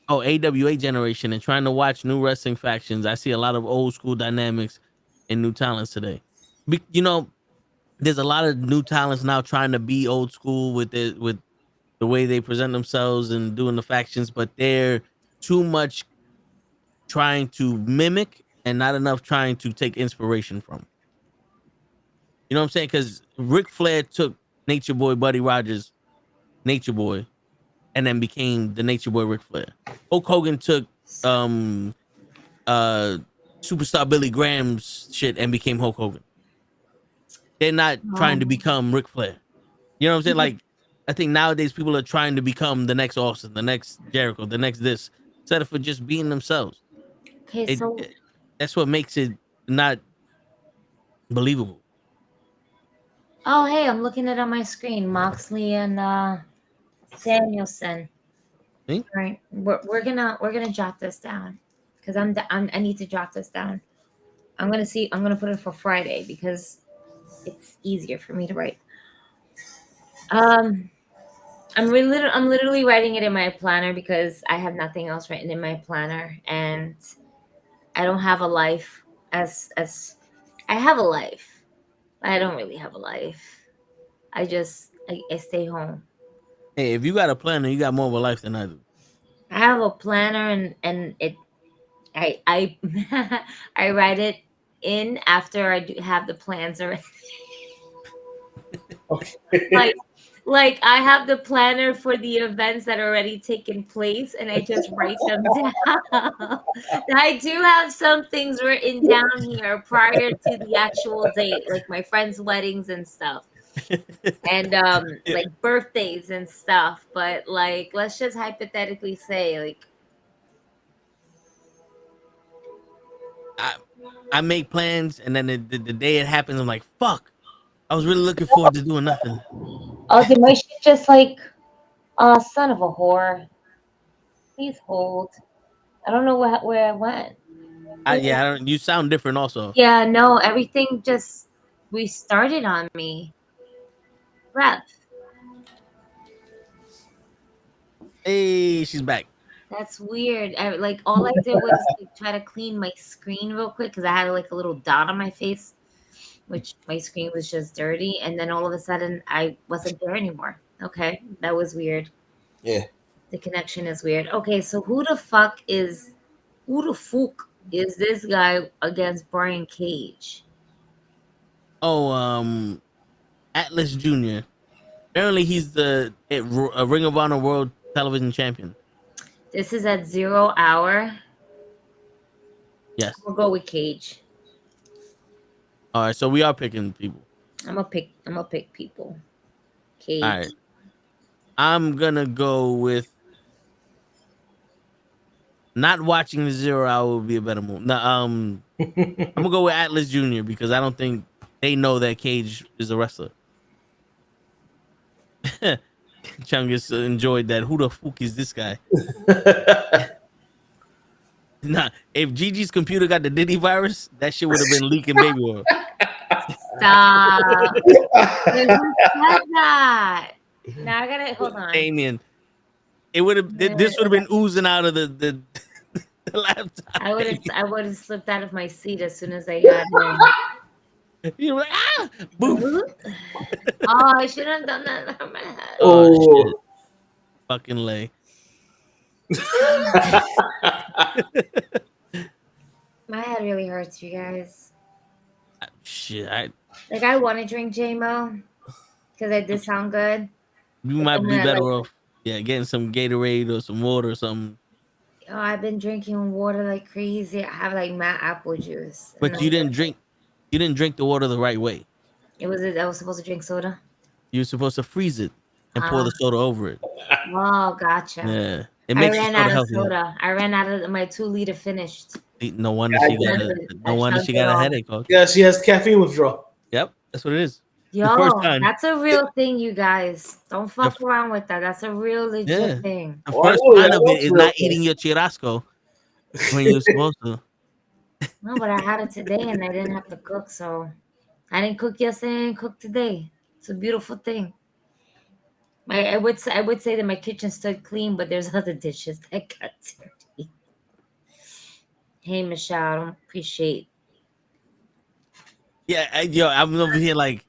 AWA generation and trying to watch new wrestling factions. I see a lot of old school dynamics and new talents today. You know, there's a lot of new talents now trying to be old school with the way they present themselves and doing the factions, but they're too much trying to mimic and not enough trying to take inspiration from. You know what I'm saying? Because Ric Flair took Nature Boy Buddy Rogers, Nature Boy, and then became the Nature Boy Ric Flair. Hulk Hogan took Superstar Billy Graham's shit and became Hulk Hogan. They're not trying to become Ric Flair. You know what I'm saying? Like, I think nowadays people are trying to become the next Austin, the next Jericho, the next this, instead of for just being themselves. Okay, so that's what makes it not believable. oh, hey, I'm looking at it on my screen. Moxley and Danielson. Hmm? All right, we're gonna jot this down because I need to jot this down. I'm gonna put it for Friday because it's easier for me to write. I'm literally writing it in my planner because I have nothing else written in my planner, and I don't have a life as I have a life. I don't really have a life. I stay home. Hey, if you got a planner, you got more of a life than I do. I have a planner and I I write it in after I do have the plans already. Okay. Like I have the planner for the events that are already taken place, and I just write them down. I do have some things written down here prior to the actual date, like my friends' weddings and stuff, and like birthdays and stuff. But like, let's just hypothetically say, like, I make plans, and then the day it happens, I'm like, fuck. I was really looking forward to doing nothing. oh, did my shit just like, son of a whore. Please hold. I don't know where I went. You sound different also. Yeah, no, everything just restarted on me. Rep. Hey, she's back. That's weird. All I did was like, try to clean my screen real quick because I had like a little dot on my face, which my screen was just dirty, and then all of a sudden I wasn't there anymore. Okay, that was weird. Yeah. The connection is weird. Okay, so who the fuck is this guy against Brian Cage? Oh, Atlas Jr. Apparently he's the Ring of Honor World Television Champion. This is at 0 hour. Yes. We'll go with Cage. All right, so we are picking people. I'm gonna pick people. Cage. All right. I'm gonna go with not watching the 0 hour would be a better move. No, I'm gonna go with Atlas Jr. because I don't think they know that Cage is a wrestler. Chungus enjoyed that. Who the fuck is this guy? Nah, if Gigi's computer got the Diddy virus, that shit would have been leaking baby oil. Stop. Who said that? Now I gotta hold on. Damien. It would have. This would have been oozing out of the laptop. I would have slipped out of my seat as soon as I got in. You're like, ah, boom. Oh, I should have done that on my head. Oh, shit. Fucking lay. My head really hurts, you guys. Shit, I want to drink JMO because it did sound good. You might be better off, getting some Gatorade or some water or something. Oh, I've been drinking water like crazy. I have like mad apple juice. But you didn't drink the water the right way. I was supposed to drink soda. You were supposed to freeze it and pour the soda over it. Oh, gotcha. Yeah, I ran out of soda. I ran out of my 2-liter finished. No wonder she got a headache. Okay? Yeah, she has caffeine withdrawal. Yep, that's what it is. Yo, that's a real thing, you guys. Don't fuck around with that. That's a real legit thing. The first sign of it is not eating your churrasco when you're supposed to. No, but I had it today and I didn't have to cook, so I didn't cook yesterday. I didn't cook today. It's a beautiful thing. I would say that my kitchen stood clean, but there's other dishes that got dirty. Hey, Michelle, I don't appreciate. Yeah, I'm over here like,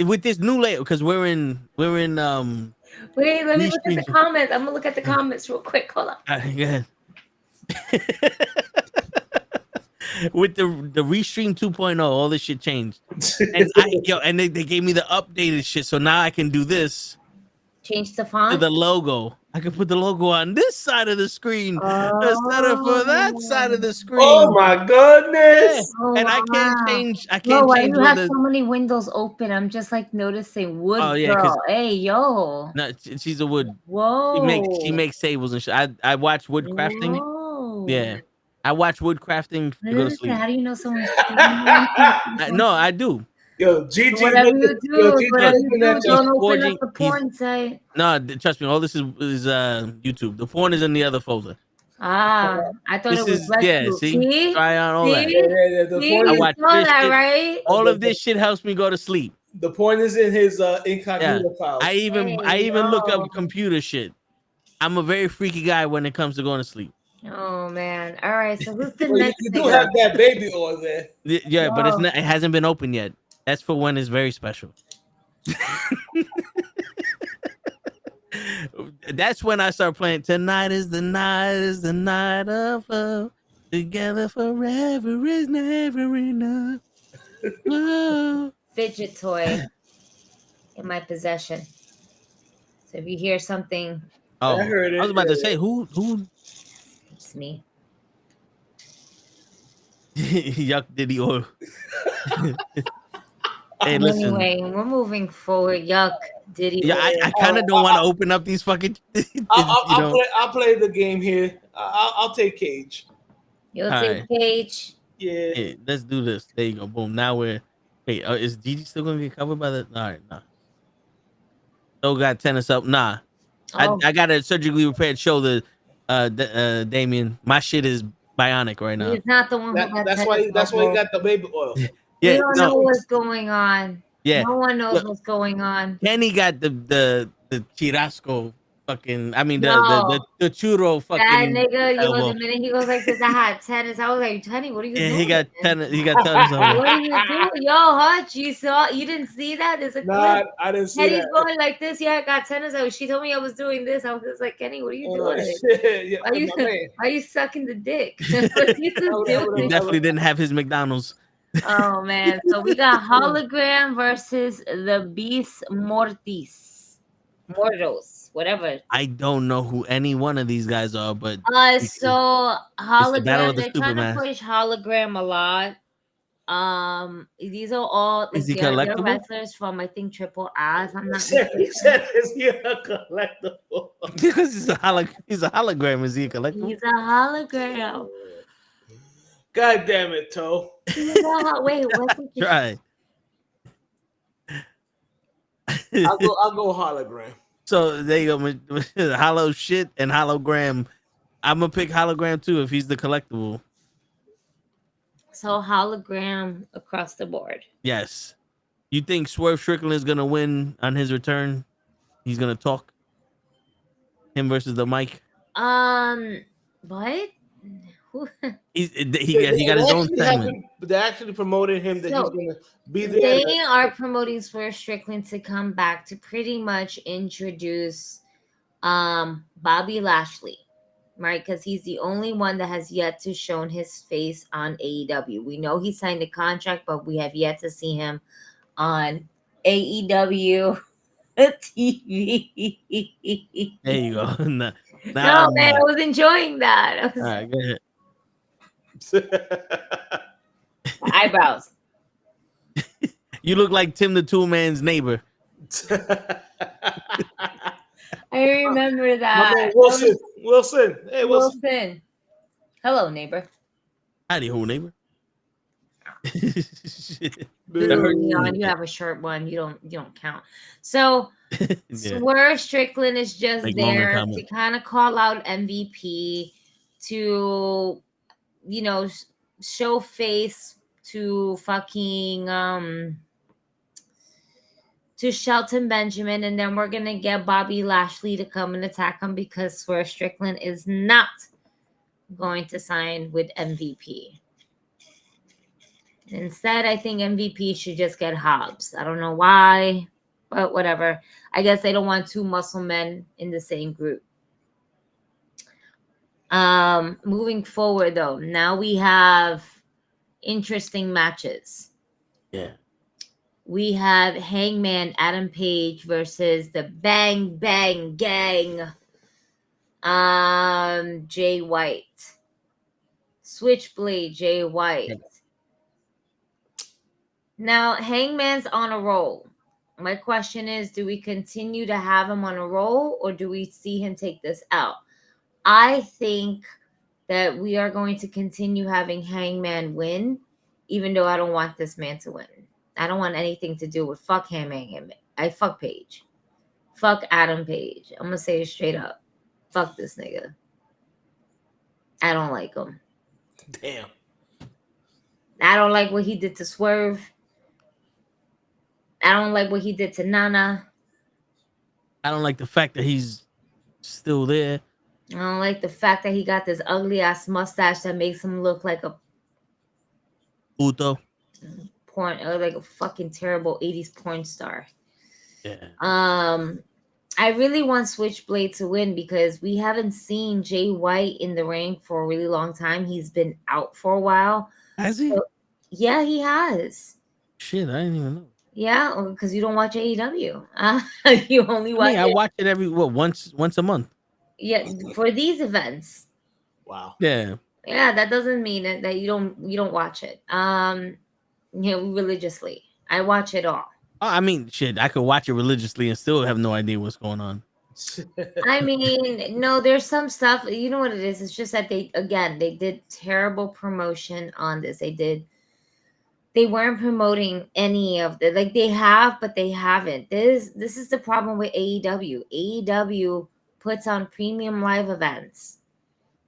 with this new layout because we're in. Wait, let me look at the comments. I'm gonna look at the comments real quick. Hold on. Go ahead. With the Restream 2.0, all this shit changed, and they gave me the updated shit, so now I can do this. Change the font. To the logo. I can put the logo on this side of the screen instead of for that side of the screen. Oh my goodness! Oh, and I can't change. I can't why change. You have so many windows open. I'm just like noticing wood. Oh yeah, girl. Hey yo. No, she's a wood. Whoa. She makes tables and shit. I watch wood crafting. Whoa. Yeah, I watch wood crafting to go to sleep. How do you know someone? No, I do. Yo, Gigi, whatever you do, don't open up the porn site. No, trust me. All this is YouTube. The porn is in the other folder. I thought it was see? Try on all that. I watch this shit. Right? All of this shit helps me go to sleep. The porn is in his incognito file. I even look up computer shit. I'm a very freaky guy when it comes to going to sleep. Oh man! All right, so who's the next? You do have that baby oil there. Yeah, but it hasn't been opened yet. That's for when it's very special. That's when I start playing. Tonight is the night of love. Together forever is never enough. Oh. Fidget toy in my possession. So if you hear something, I heard it. I was about to say who. It's me. Yuck Diddy oil. Hey, listen. Anyway, we're moving forward. Yuck, Diddy. Yeah, I kind of don't want to open up these fucking. I'll play the game here. I'll take Cage. You'll take Cage. Yeah. Hey, let's do this. There you go. Boom. Now we're. Hey, is Gigi still gonna get covered by the? All right, nah. Still got tennis up. Nah. I got a surgically repaired shoulder. Damien, my shit is bionic right now. He's not the one who got that's why he got the baby oil. Yeah, you don't know what's going on. Yeah, no one knows what's going on. Kenny got the churrasco fucking. I mean the churro fucking. That nigga, the minute he goes like this, I had tennis. I was like, Tenny, what are you doing? He got tennis. He got tennis. What are you doing, yo, Hutch? You didn't see that? There's a clip. I didn't see Kenny's that. going like this. Yeah, I got tennis. She told me I was doing this. I was just like, Kenny, what are you doing? Yeah, why are you sucking the dick? He definitely didn't have his McDonald's. Oh man, so we got Hologram versus the Beast Mortis, whatever. I don't know who any one of these guys are, but so Hologram, they're trying to push Hologram a lot. These are all like they're wrestlers from I think Triple A's. I'm not. He said, "Is he a collectible?" Because he's a hologram. Is he a collectible? He's a hologram. God damn it, Toe. Wait, what's Try. I'll go hologram. So there you go. Hollow shit and hologram. I'm gonna pick hologram too if he's the collectible. So hologram across the board. Yes. You think Swerve Strickland is gonna win on his return? He's gonna talk. Him versus the mic. What? He got his own segment. They actually promoted him that So, he's gonna be there. They are promoting Swerve Strickland to come back to pretty much introduce Bobby Lashley, right? Because he's the only one that has yet to shown his face on AEW. We know he signed a contract, but we have yet to see him on AEW TV. There you go. No, man, I was enjoying that. All right, go ahead. Eyebrows. You look like Tim the Tool Man's neighbor. I remember that. Wilson. Hey, Wilson. Hello, neighbor. Howdy ho, neighbor. Leon, you have a short one. You don't count. So Swerve Strickland is just like there to kind of call out MVP, to show face to fucking to Shelton Benjamin, and then we're gonna get Bobby Lashley to come and attack him because Swerve Strickland is not going to sign with MVP. Instead, I think MVP should just get Hobbs. I don't know why, but whatever. I guess they don't want two muscle men in the same group. Moving forward, though, now we have interesting matches. Yeah. We have Hangman Adam Page versus the Bang Bang Gang. Jay White. Switchblade Jay White. Now, Hangman's on a roll. My question is, do we continue to have him on a roll, or do we see him take this out? I think that we are going to continue having Hangman win, even though I don't want this man to win. I don't want anything to do with fuck Hangman. I fuck Page. Fuck Adam Page. I'm going to say it straight up. Fuck this nigga. I don't like him. Damn. I don't like what he did to Swerve. I don't like what he did to Nana. I don't like the fact that he's still there. I don't like the fact that he got this ugly ass mustache that makes him look like a Uto. porn, or like a fucking terrible 80s porn star. Yeah. I really want Switchblade to win because we haven't seen Jay White in the ring for a really long time. He's been out for a while. Has he? So, yeah, he has. Shit, I didn't even know. Yeah, because you don't watch AEW. You only watch. I watch it every once a month. Yeah, for these events. Wow. Yeah. Yeah, that doesn't mean that you don't watch it. Religiously. I watch it all. I mean, shit, I could watch it religiously and still have no idea what's going on. I mean, no, there's some stuff. You know what it is? It's just that they did terrible promotion on this. They weren't promoting any of the, like, they have, but they haven't. This is the problem with AEW. AEW puts on premium live events,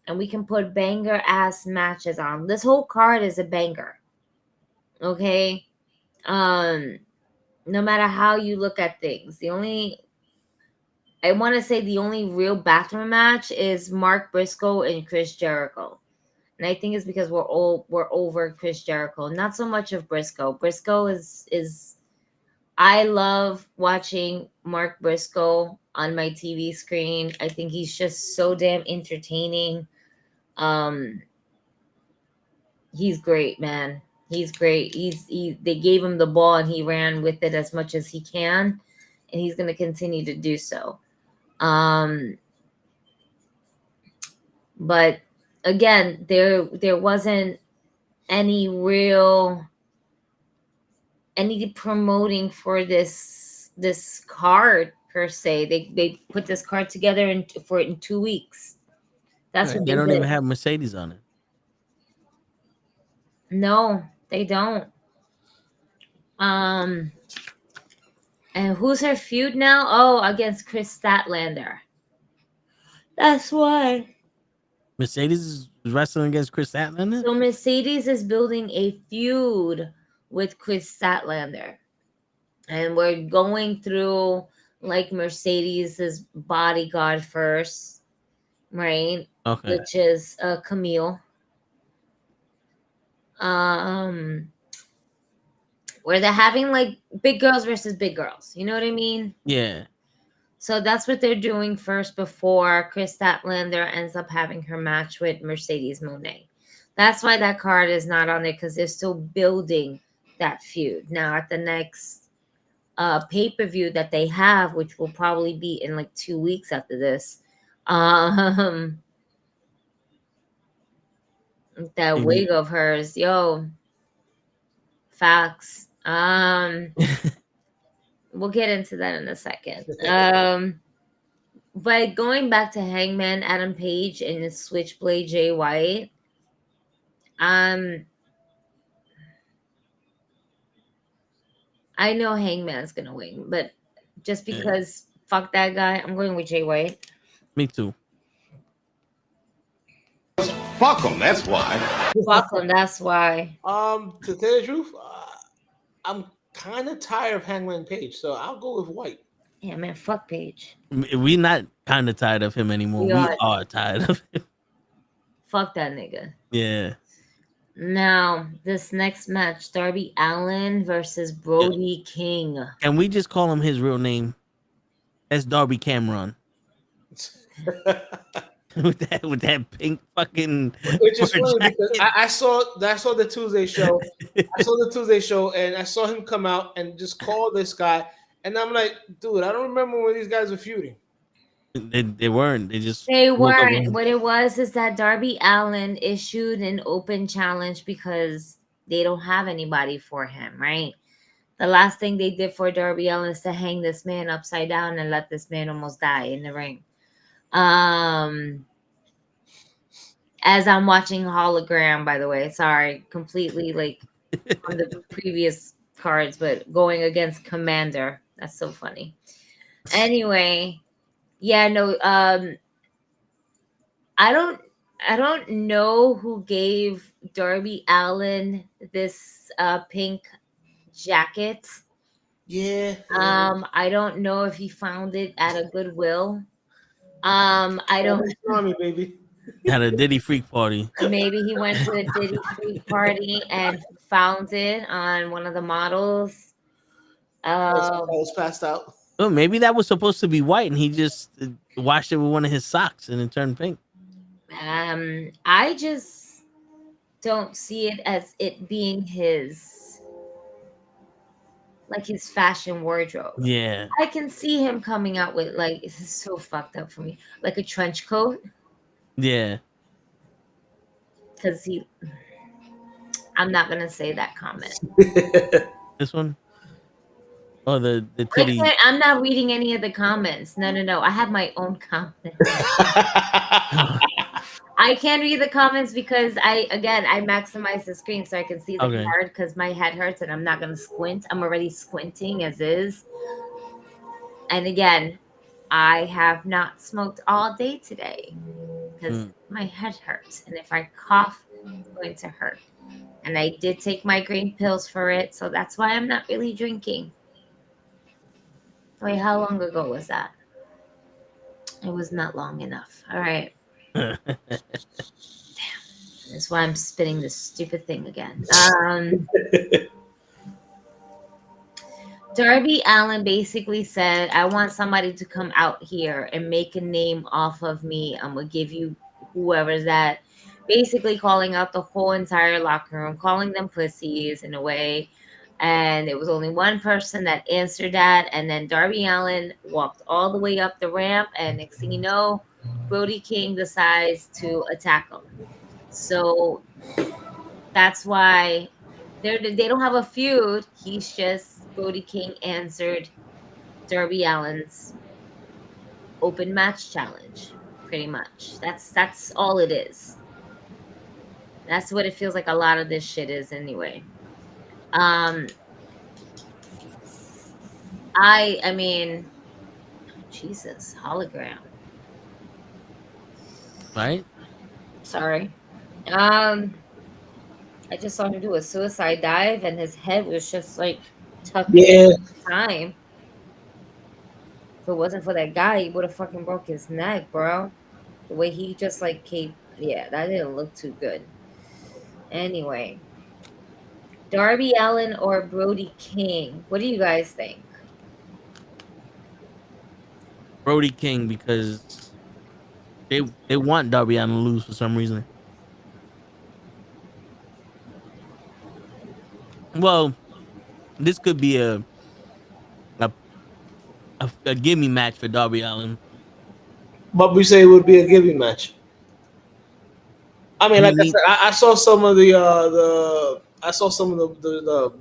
and we can put banger ass matches on. This whole card is a banger. Okay? No matter how you look at things. The only real bathroom match is Mark Briscoe and Chris Jericho. And I think it's because we're over Chris Jericho. Not so much of Briscoe. Briscoe is I love watching Mark Briscoe on my TV screen. I think he's just so damn entertaining. He's great, man. He's great. They gave him the ball and he ran with it as much as he can, and he's going to continue to do so. But again, there wasn't any promoting for this card per se. They put this card together in 2 weeks. That's what they don't even have Mercedes on it. No, they don't. And who's her feud now? Oh, against Chris Statlander. That's why. Mercedes is wrestling against Chris Statlander. So Mercedes is building a feud with Chris Statlander. And we're going through like Mercedes's bodyguard first, right? Okay. Which is Camille. Where they're having like big girls versus big girls. You know what I mean? Yeah. So that's what they're doing first before Chris Statlander ends up having her match with Mercedes Moné. That's why that card is not on there, because they're still building that feud. Now at the next pay-per-view that they have, which will probably be in like 2 weeks after this, that wig of hers, yo, facts. We'll get into that in a second. But going back to Hangman Adam Page and the Switchblade Jay White, I know Hangman's gonna win, but just because fuck that guy, I'm going with Jay White. Me too. Fuck them, that's why. Fuck him, that's why. To tell the truth, I'm kind of tired of Hangman Page, so I'll go with White. Yeah, man, fuck Page. We not kind of tired of him anymore. We are tired of him. Fuck that nigga. Yeah. Now, this next match, Darby Allin versus Brody King. Can we just call him his real name? That's Darby Cameron. with that pink fucking. Which is funny because I saw the Tuesday show. I saw the Tuesday show and I saw him come out and just call this guy, and I'm like, dude, I don't remember when these guys were feuding. They weren't. They weren't. What it was is that Darby Allin issued an open challenge because they don't have anybody for him, right? The last thing they did for Darby Allin is to hang this man upside down and let this man almost die in the ring. As I'm watching Hologram, by the way, sorry, completely like on the previous cards, but going against Commander. That's so funny. Anyway. Yeah, no, I don't know who gave Darby Allin this pink jacket. Yeah. I don't know if he found it at a Goodwill. I don't know, baby. At a Diddy Freak party. Maybe he went to a Diddy Freak party and found it on one of the models. I was passed out. Oh, maybe that was supposed to be white and he just washed it with one of his socks and it turned pink. I just don't see it as it being his fashion wardrobe. Yeah. I can see him coming out with like, this is so fucked up for me, like a trench coat. Yeah. Because I'm not going to say that comment. This one? Oh, the titty. I'm not reading any of the comments. No. I have my own comments. I can't read the comments because I maximize the screen so I can see the card because my head hurts and I'm not going to squint. I'm already squinting as is. And again, I have not smoked all day today because my head hurts. And if I cough, it's going to hurt. And I did take migraine pills for it. So that's why I'm not really drinking. Wait, how long ago was that? It was not long enough. All right. Damn. That's why I'm spinning this stupid thing again. Darby Allin basically said, I want somebody to come out here and make a name off of me. I'm going to give you whoever's that. Basically calling out the whole entire locker room, calling them pussies in a way. And there was only one person that answered that. And then Darby Allin walked all the way up the ramp. And next thing you know, Brody King decides to attack him. So that's why they don't have a feud. He's just Brody King answered Darby Allin's open match challenge, pretty much. That's all it is. That's what it feels like a lot of this shit is anyway. I I mean, Jesus, hologram. Right? Sorry. I just saw him do a suicide dive, and his head was just like tucked in Yeah, at the time. If it wasn't for that guy, he would have fucking broke his neck, bro. The way he just like came, yeah, that didn't look too good. Anyway, Darby Allin or Brody King? What do you guys think? Brody King, because they want Darby Allin to lose for some reason. Well, this could be a, a gimme match for Darby Allin. but we say it would be a giving match. I mean, He like I need, said, I saw some of the I saw some of the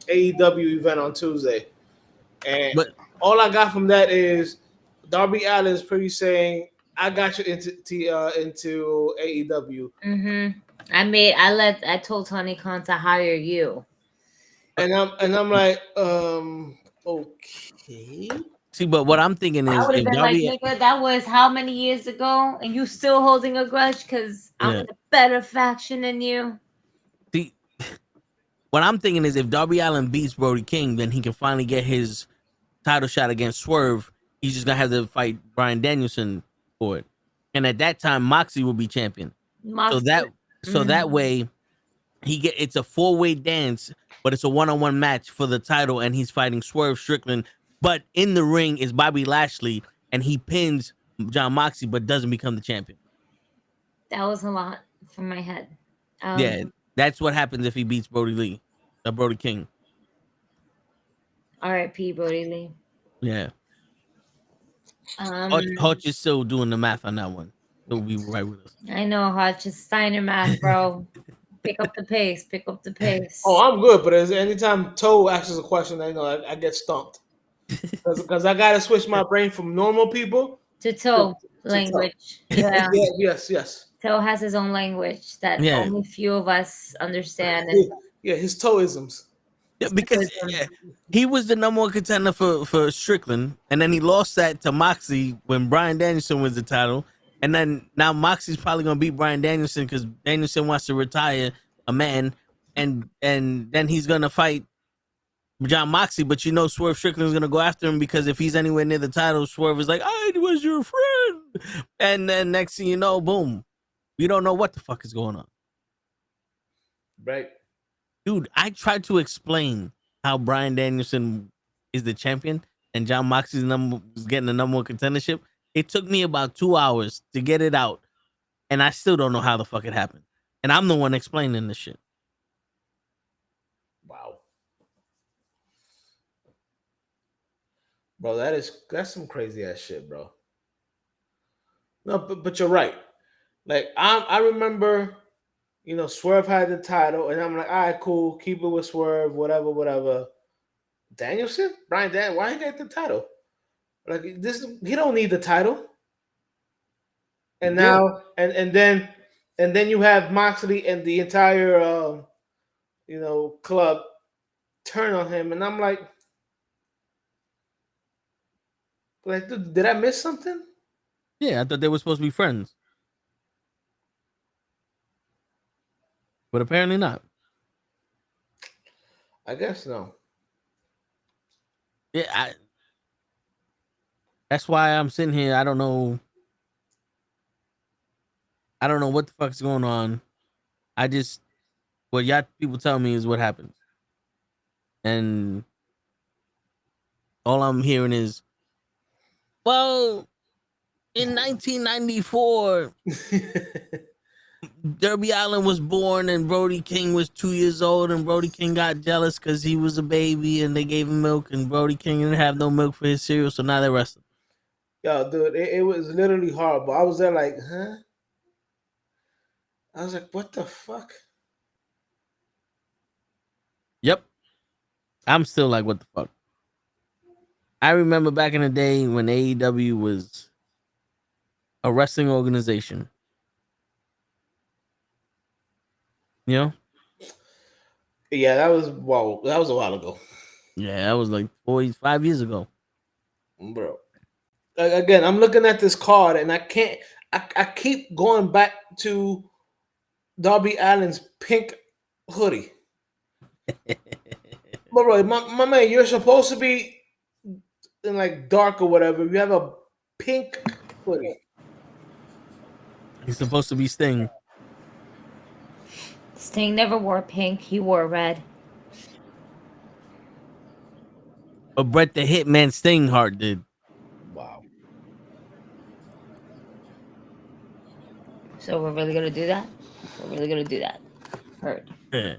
AEW event on Tuesday, and but all I got from that is Darby Allin's pretty saying, "I got you into AEW," Mm-hmm. I told Tony Khan to hire you. and I'm like, okay. see, but what I'm thinking I is would have if been like, Darby, nigga, that was how many years ago, and you still holding a grudge because I'm yeah, in a better faction than you. see, what I'm thinking is if Darby Allin beats Brody King, then he can finally get his title shot against Swerve. He's just gonna have to fight Bryan Danielson for it, and at that time, Moxley will be champion. So Moxley. that way it's a 4-way dance, but it's a 1-on-1 match for the title, and he's fighting Swerve Strickland. But in the ring is Bobby Lashley, and he pins John Moxley, but doesn't become the champion. That was a lot from my head. Yeah, that's what happens if he beats Brody King. R.I.P. Brody Lee. Yeah, Um, Hutch is still doing the math on that one. He'll be right with us. I know, Hutch. Just Steiner math, bro. Pick up the pace. Pick up the pace. Oh, I'm good, but anytime Toe asks a question, I get stumped because I gotta switch my brain from normal people To toe language. Yeah. yes. Toe has his own language that Yeah, only few of us understand. And Yeah, his Toeisms. yeah, because he was the number one contender for Strickland, and then he lost that to Moxley when Bryan Danielson was the title, and then now Moxley's probably gonna beat Bryan Danielson because Danielson wants to retire a man, and then he's gonna fight John Moxley, but Swerve Strickland's gonna go after him because if he's anywhere near the title, Swerve is like, I was your friend, and then next thing you know, boom, we don't know what the fuck is going on. Right. Dude, I tried to explain how Bryan Danielson is the champion and John Moxley's is getting the number one contendership. It took me about 2 hours to get it out, and I still don't know how the fuck it happened. And I'm the one explaining this shit. Wow. Bro, that's some crazy ass shit, bro. No, but you're right. Like I remember, Swerve had the title, and I'm like, all right, cool, keep it with Swerve, whatever. Danielson, why he get the title? Like he don't need the title. And now, and then you have Moxley and the entire, club turn on him, and I'm like, dude, did I miss something? Yeah, I thought they were supposed to be friends, but apparently not. I guess no. Yeah, that's why I'm sitting here. I don't know what the fuck's going on. What y'all people tell me is what happens, and all I'm hearing is, well, in 1994, Darby Allin was born and Brody King was 2 years old, and Brody King got jealous because he was a baby and they gave him milk, and Brody King didn't have no milk for his cereal, so now they're wrestling. Yo, dude, it was literally horrible. I was there like, huh? I was like, what the fuck? Yep. I'm still like, what the fuck? I remember back in the day when AEW was a wrestling organization. You know? Yeah, that was a while ago. Yeah, that was like 5 years ago. Bro. Again, I'm looking at this card and I can't. I keep going back to Darby Allin's pink hoodie. But bro, my man, you're supposed to be in like dark or whatever. You have a pink hoodie. He's supposed to be Sting. Sting never wore pink. He wore red. But Bret the Hitman Stingheart did. Wow. So we're really gonna do that? We're really gonna do that? Heard. Yeah.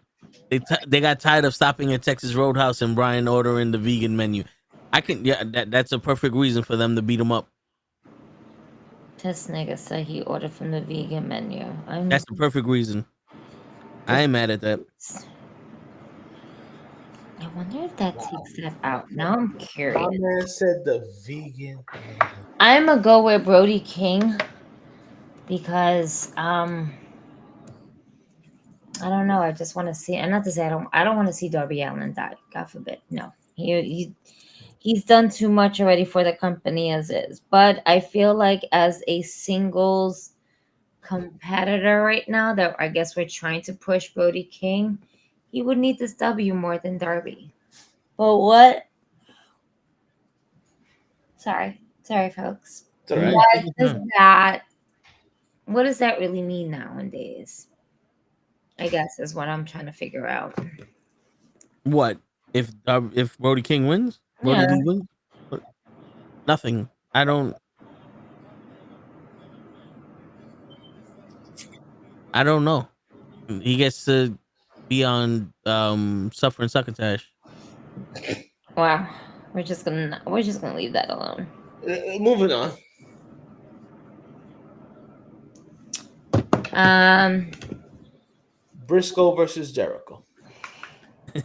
They got tired of stopping at Texas Roadhouse and Brian ordering the vegan menu. That's a perfect reason for them to beat him up. This nigga said he ordered from the vegan menu. That's the perfect reason. I ain't mad at that. I wonder if that takes that out. Now I'm curious. My man said the vegan. I'm gonna go with Brody King because I don't know. I just want to see. And not to say I don't want to see Darby Allin die. God forbid. No, he's done too much already for the company as is. But I feel like as a singles competitor right now, that I guess we're trying to push Brody King, he would need this W more than Darby. But what? Sorry, folks. All right. What does that really mean nowadays? I guess is what I'm trying to figure out. What if Brody King wins? Yeah. Brody wins? Nothing. I don't know. He gets to be on Suffer and Succotash. Wow. We're just gonna leave that alone. Moving on. Briscoe versus Jericho. I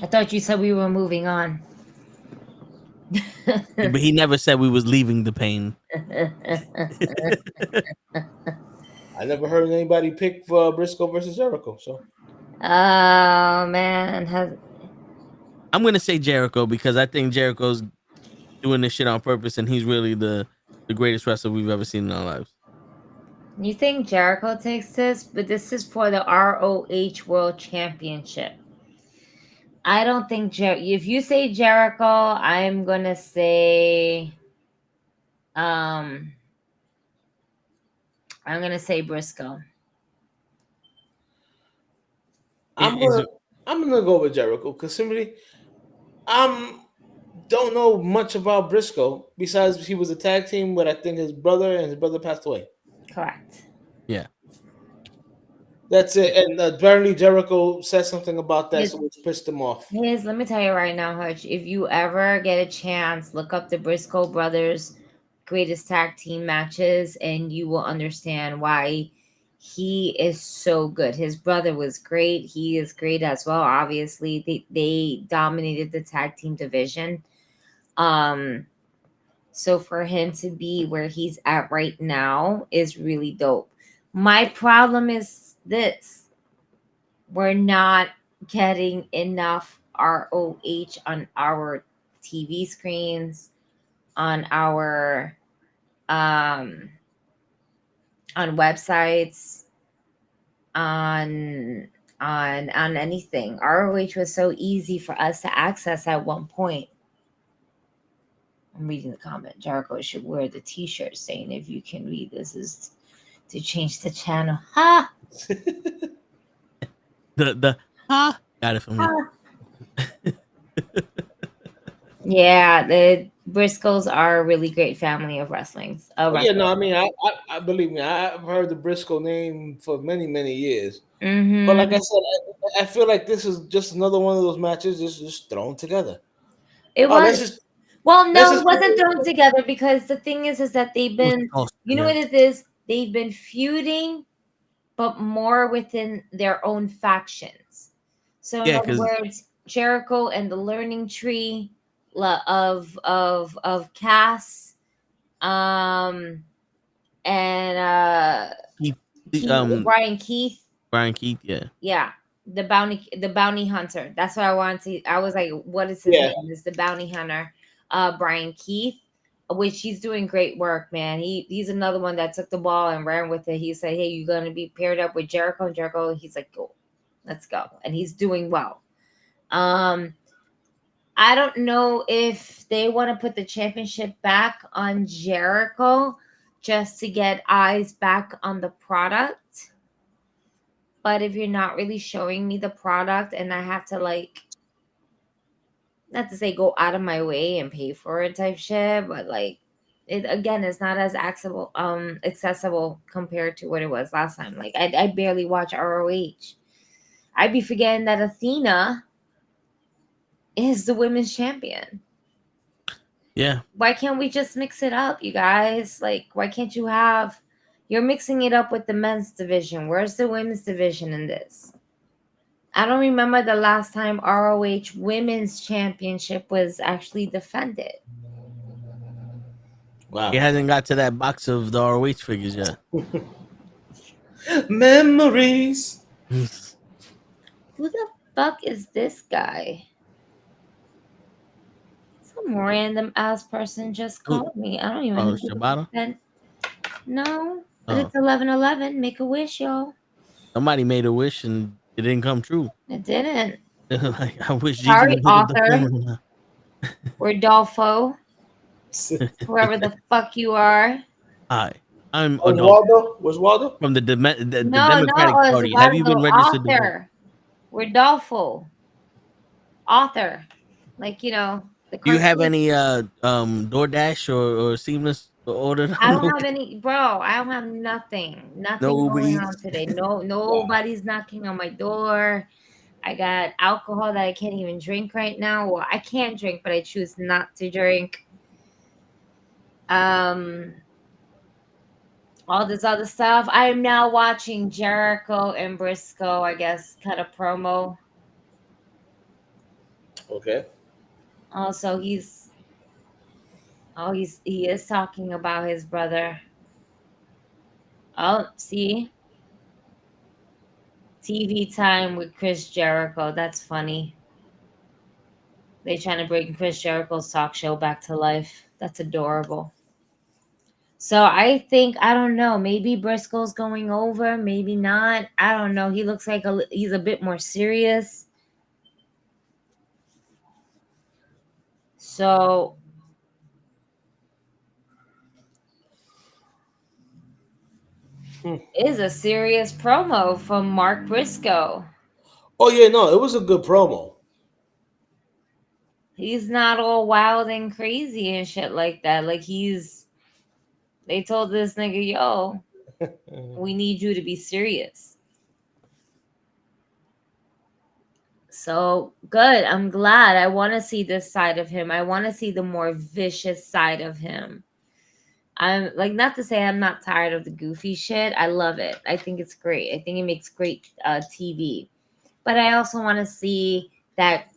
thought you said we were moving on. But he never said we was leaving the pain. I never heard anybody pick for Briscoe versus Jericho. So. Oh man, I'm gonna say Jericho because I think Jericho's doing this shit on purpose, and he's really the greatest wrestler we've ever seen in our lives. You think Jericho takes this? But this is for the ROH World Championship. I don't think if you say Jericho, I'm gonna say I'm gonna say Briscoe. I'm gonna go with Jericho because simply don't know much about Briscoe besides he was a tag team with I think his brother, and his brother passed away. Correct. Yeah. That's it. And apparently Jericho said something about that, so which pissed him off. Let me tell you right now, Hutch, if you ever get a chance, look up the Briscoe brothers' greatest tag team matches, and you will understand why he is so good. His brother was great. He is great as well. Obviously, they dominated the tag team division. So for him to be where he's at right now is really dope. My problem is this: we're not getting enough ROH on our TV screens, on our on websites, on anything. ROH was so easy for us to access at one point. I'm reading the comment. Jericho should wear the t-shirt saying, if you can read this, is to change the channel. Ha! The ha got it from me. Yeah, the Briscoes are a really great family of wrestling. Yeah, no, I mean, I believe me, I've heard the Briscoe name for many, many years. Mm-hmm. But like I said, I feel like this is just another one of those matches just thrown together. It was. Well, no, it wasn't thrown together because the thing is that they've been, you know what it is? They've been feuding, but more within their own factions. So in other words, Jericho and the Learning Tree of Cass, and Keith, Brian Keith. Brian Keith, yeah. Yeah. the bounty hunter. That's what I wanted to. I was like, what is his Yeah. name? It's the bounty hunter, Brian Keith, which he's doing great work, man. He's another one that took the ball and ran with it. He said, hey, you're gonna be paired up with Jericho, and Jericho, he's like, go, let's go. And he's doing well. I don't know if they want to put the championship back on Jericho just to get eyes back on the product. But if you're not really showing me the product and I have to, like, not to say go out of my way and pay for it type shit, but like it again, it's not as accessible compared to what it was last time. Like I barely watch ROH. I'd be forgetting that Athena is the women's champion. Yeah. Why can't we just mix it up, you guys? Like, why can't you have... You're mixing it up with the men's division. Where's the women's division in this? I don't remember the last time ROH Women's Championship was actually defended. Wow. He hasn't got to that box of the ROH figures yet. Memories. Who the fuck is this guy? Some random ass person just called me. I don't even know. Shibata? No, but it's 11/11. Make a wish, y'all. Somebody made a wish and it didn't come true. It didn't. Like, I wish Sorry, Gigi would pick up the author. phone. Rodolfo. Whoever the fuck you are. Hi, I'm Waldo. Was Waldo from the Democratic Party. Party. Have you been registered? Author. Rodolfo. Author. Like, you know. Do you have any DoorDash or Seamless order? I don't have any, bro. I don't have nothing. Nothing going on today. No, nobody's knocking on my door. I got alcohol that I can't even drink right now. Well, I can't drink, but I choose not to drink. All this other stuff. I am now watching Jericho and Briscoe, I guess, cut a promo. Okay. Also, he is talking about his brother. Oh, see? TV time with Chris Jericho. That's funny. They're trying to bring Chris Jericho's talk show back to life. That's adorable. So I think, I don't know, maybe Briscoe's going over, maybe not. I don't know. He looks like he's a bit more serious. So is a serious promo from Mark Briscoe. Oh yeah, no, it was a good promo. He's not all wild and crazy and shit like that. Like they told this nigga, yo, we need you to be serious. So good. I'm glad. I want to see this side of him. I want to see the more vicious side of him. I'm like, not to say I'm not tired of the goofy shit. I love it. I think it's great. I think it makes great TV. But I also want to see that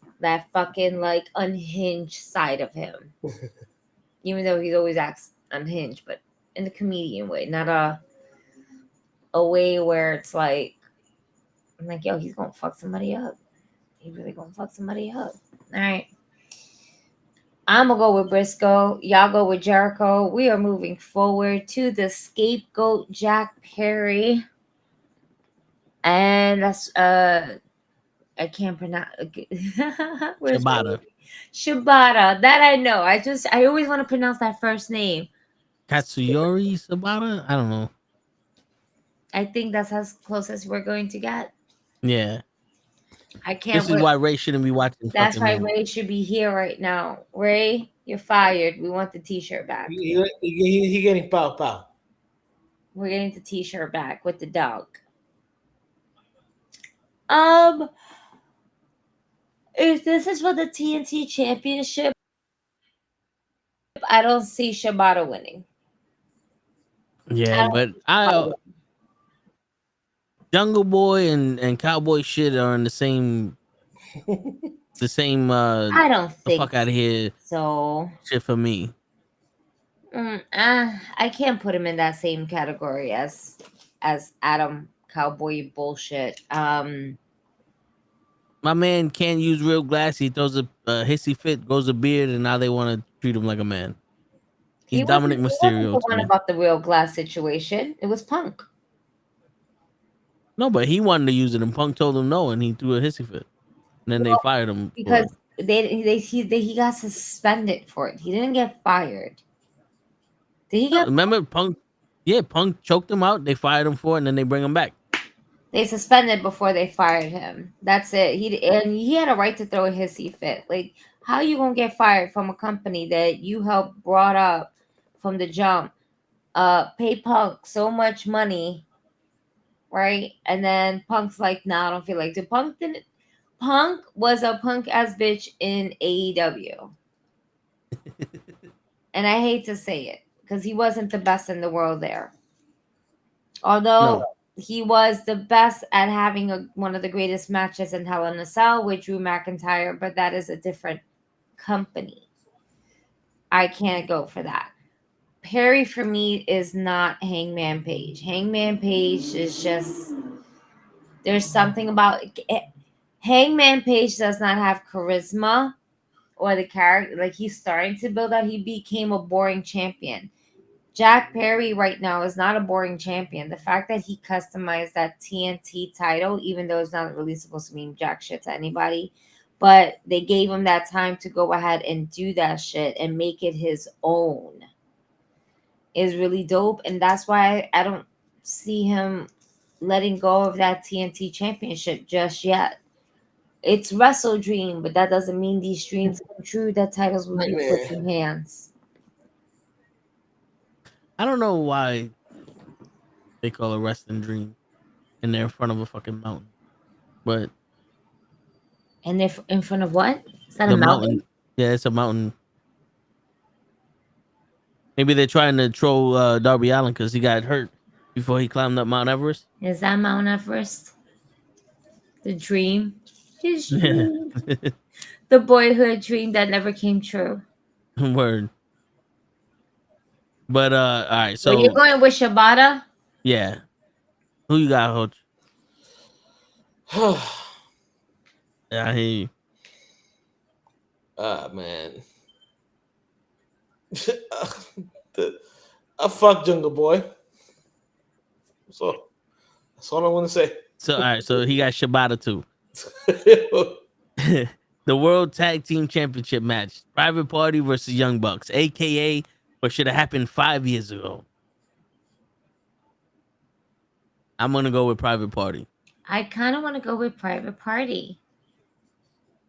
fucking like unhinged side of him. Even though he always acts unhinged, but in the comedian way, not a way where it's like, I'm like, yo, he's gonna fuck somebody up. He really gonna fuck somebody up. All right. I'm gonna go with Briscoe. Y'all go with Jericho. We are moving forward to the scapegoat, Jack Perry. And that's I can't pronounce Shibata. Shibata. That I know. I always want to pronounce that first name. Katsuyori Shibata? I don't know. I think that's as close as we're going to get. Yeah. I can't. This is why Ray shouldn't be watching. That's why Ray should be here right now. Ray, you're fired. We want the T-shirt back. He getting pow. We're getting the T-shirt back with the dog. If this is for the TNT Championship, I don't see Shibata winning. Yeah, but Jungle Boy and Cowboy shit are in the same I don't think the fuck out of here so. Shit for me. I can't put him in that same category as Adam Cowboy bullshit. My man can't use real glass. He throws a hissy fit, grows a beard, and now they want to treat him like a man. He's Dominic He wasn't Mysterio the to one me. about the real glass situation. It was Punk. No, but he wanted to use it, and Punk told him no, and he threw a hissy fit. And then they fired him because for he got suspended for it. He didn't get fired. Did he get? Remember Punk? Yeah, Punk choked him out. They fired him for it, and then they bring him back. They suspended before they fired him. That's it. He had a right to throw a hissy fit. Like, how you gonna get fired from a company that you helped brought up from the jump? Pay Punk so much money, right? And then Punk's like, nah, I don't feel like it. Punk was a punk ass bitch in AEW. And I hate to say it because he wasn't the best in the world there. Although he was the best at having one of the greatest matches in Hell in a Cell with Drew McIntyre, but that is a different company. I can't go for that. Perry for me is not Hangman Page. Hangman Page is just, there's something about it. Hangman Page does not have charisma or the character. Like, he's starting to build out. He became a boring champion. Jack Perry right now is not a boring champion. The fact that he customized that TNT title, even though it's not really supposed to mean jack shit to anybody, but they gave him that time to go ahead and do that shit and make it his own, is really dope. And that's why I don't see him letting go of that TNT championship just yet. It's Wrestle Dream, but that doesn't mean these dreams come true. That titles will be put in hands. I don't know why they call it Wrestling Dream, and they're in front of a fucking mountain. But and they're in front of what? Is that a mountain? Yeah, it's a mountain. Maybe they're trying to troll Darby Allin because he got hurt before he climbed up Mount Everest. Is that Mount Everest? The dream? His dream. The boyhood dream that never came true. Word. But all right, so you're going with Shibata? Yeah. Who you got, Hoach? Yeah, I hear you. Man. I fuck Jungle Boy. So that's all I want to say. So all right, so he got Shibata too. The World Tag Team Championship match. Private Party versus Young Bucks, aka what should have happened 5 years ago. I'm gonna go with Private Party. I kind of want to go with Private Party.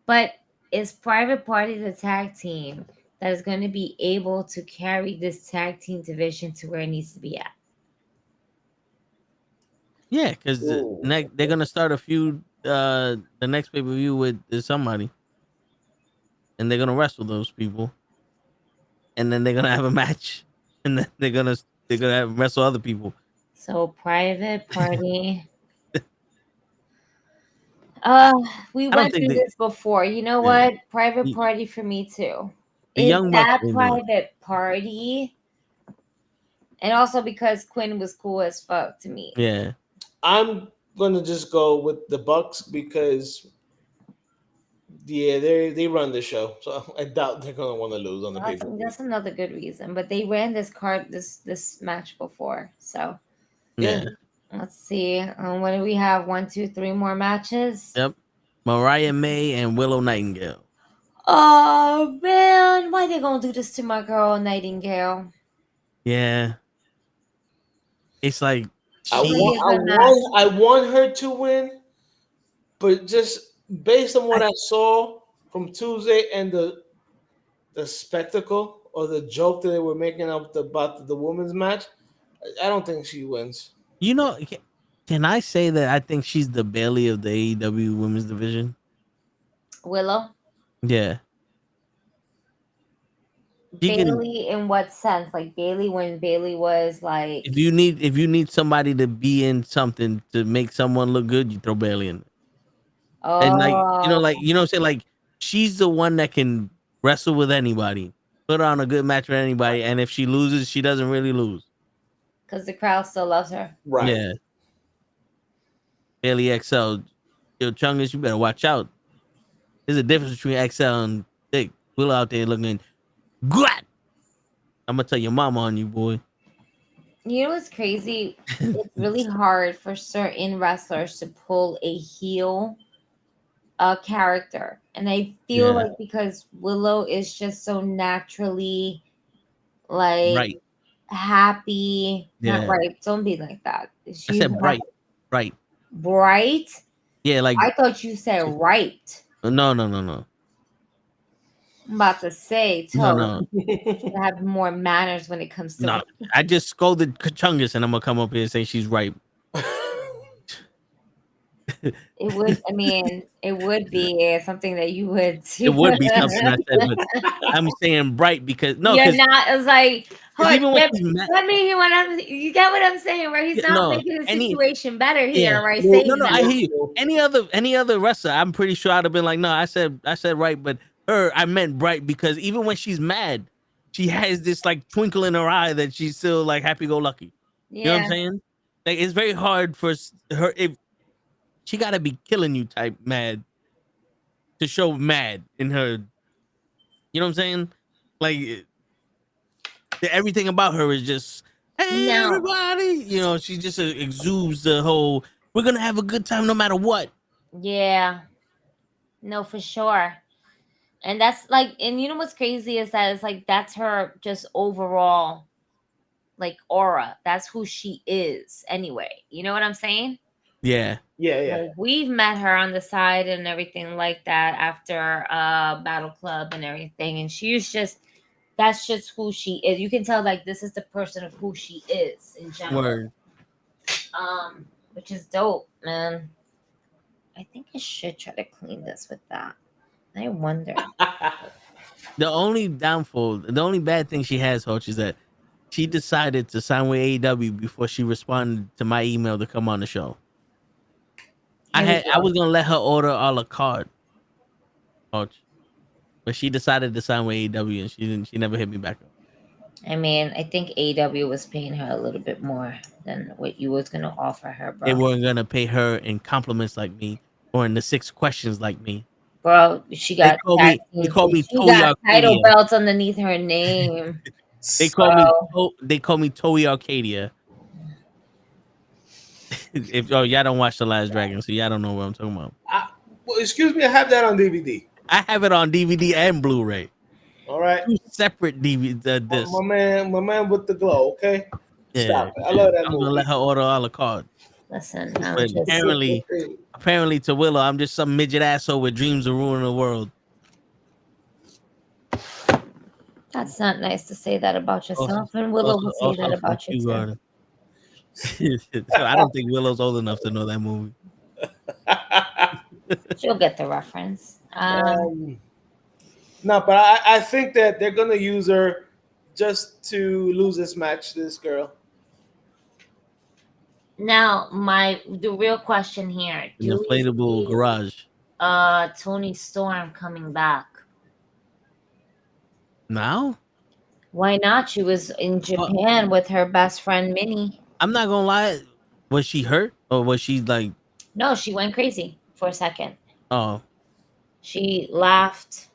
But is Private Party the tag team that is going to be able to carry this tag team division to where it needs to be at? Yeah, because they're gonna start a feud the next pay-per-view with somebody. And they're gonna wrestle those people. And then they're gonna have a match. And then they're gonna wrestle other people. So Private Party. We went through this before. You know what? Private Party for me too. Is that Private Party? And also because Quinn was cool as fuck to me. Yeah. I'm gonna just go with the Bucks because they run the show. So I doubt they're gonna want to lose on the pay-per-view. That's another good reason. But they ran this match before. So yeah. Let's see. What do we have? 1, 2, 3 more matches. Yep. Mariah May and Willow Nightingale. Oh man, why they gonna do this to my girl Nightingale? Yeah. It's like I want her to win, but just based on what I saw from Tuesday and the spectacle or the joke that they were making up about the women's match, I don't think she wins. You know, can I say that I think she's the Bailey of the AEW women's division? Willow? Yeah. Bailey in what sense? Like Bailey when Bailey was like, if you need somebody to be in something to make someone look good, you throw Bailey in. Oh. And like what I'm saying, like she's the one that can wrestle with anybody, put on a good match with anybody, and if she loses, she doesn't really lose. Because the crowd still loves her. Right. Yeah. Bailey XL. Yo, Chungus, you better watch out. There's a difference between XL and thick. Willow out there looking good. I'm gonna tell your mama on you, boy. You know what's crazy? It's really hard for certain wrestlers to pull a heel character. And I feel like because Willow is just so naturally like Right. happy. Not Yeah. right. Don't be like that. I She's said bright. Right. bright. Yeah, like I thought you said right. no. I'm about to say, No. to have more manners when it comes to No. I just scolded Kachungus and I'm gonna come up here and say she's right. it would. I mean, it would be something that you would. It would be something I said, but I'm saying bright because no, you're not. It's like even when he's mad, let me hear what I'm. You get what I'm saying? Right? He's not making the situation better here, right? No, I hear you. Any other wrestler, I'm pretty sure I'd have been like, no, I said right, but I meant bright because even when she's mad, she has this like twinkle in her eye that she's still like happy go lucky. Yeah. You know what I'm saying? Like it's very hard for her if she gotta be killing you type mad to show mad in her. You know what I'm saying? Like everything about her is just hey everybody. You know, she just exudes the whole we're gonna have a good time no matter what. Yeah. No, for sure. And that's like, and you know what's crazy is that it's like that's her just overall like aura. That's who she is anyway. You know what I'm saying? Yeah. Like, we've met her on the side and everything like that after Battle Club and everything. And that's just who she is. You can tell like this is the person of who she is in general. Word. Which is dope, man. I think I should try to clean this with that. I wonder. The only bad thing she has, Hoach, is that she decided to sign with AEW before she responded to my email to come on the show. I was gonna let her order a la carte, Hoach, but she decided to sign with AEW and she never hit me back up. I mean, I think AEW was paying her a little bit more than what you was gonna offer her, bro. They weren't gonna pay her in compliments like me or in the 6 questions like me. Bro, she got they called me she got title belts underneath her name. They call me Toei Arcadia. Y'all don't watch The Last Dragon, so y'all don't know what I'm talking about. Well, excuse me, I have that on DVD. I have it on DVD and Blu-ray. All right, 2 separate DVD discs. My man with the glow. Okay, yeah, stop it. I love that I'm movie. gonna let her order a la carte. Listen, but apparently to Willow, I'm just some midget asshole with dreams of ruining the world. That's not nice to say that about yourself, and Willow will say that about you too. So I don't think Willow's old enough to know that movie. She'll get the reference. No, but I think that they're gonna use her just to lose this match. This girl. Now, the real question here: An inflatable garage. Tony Storm coming back now? Why not? She was in Japan with her best friend Minnie. I'm not gonna lie. Was she hurt or was she like? No, she went crazy for a second. Oh. She laughed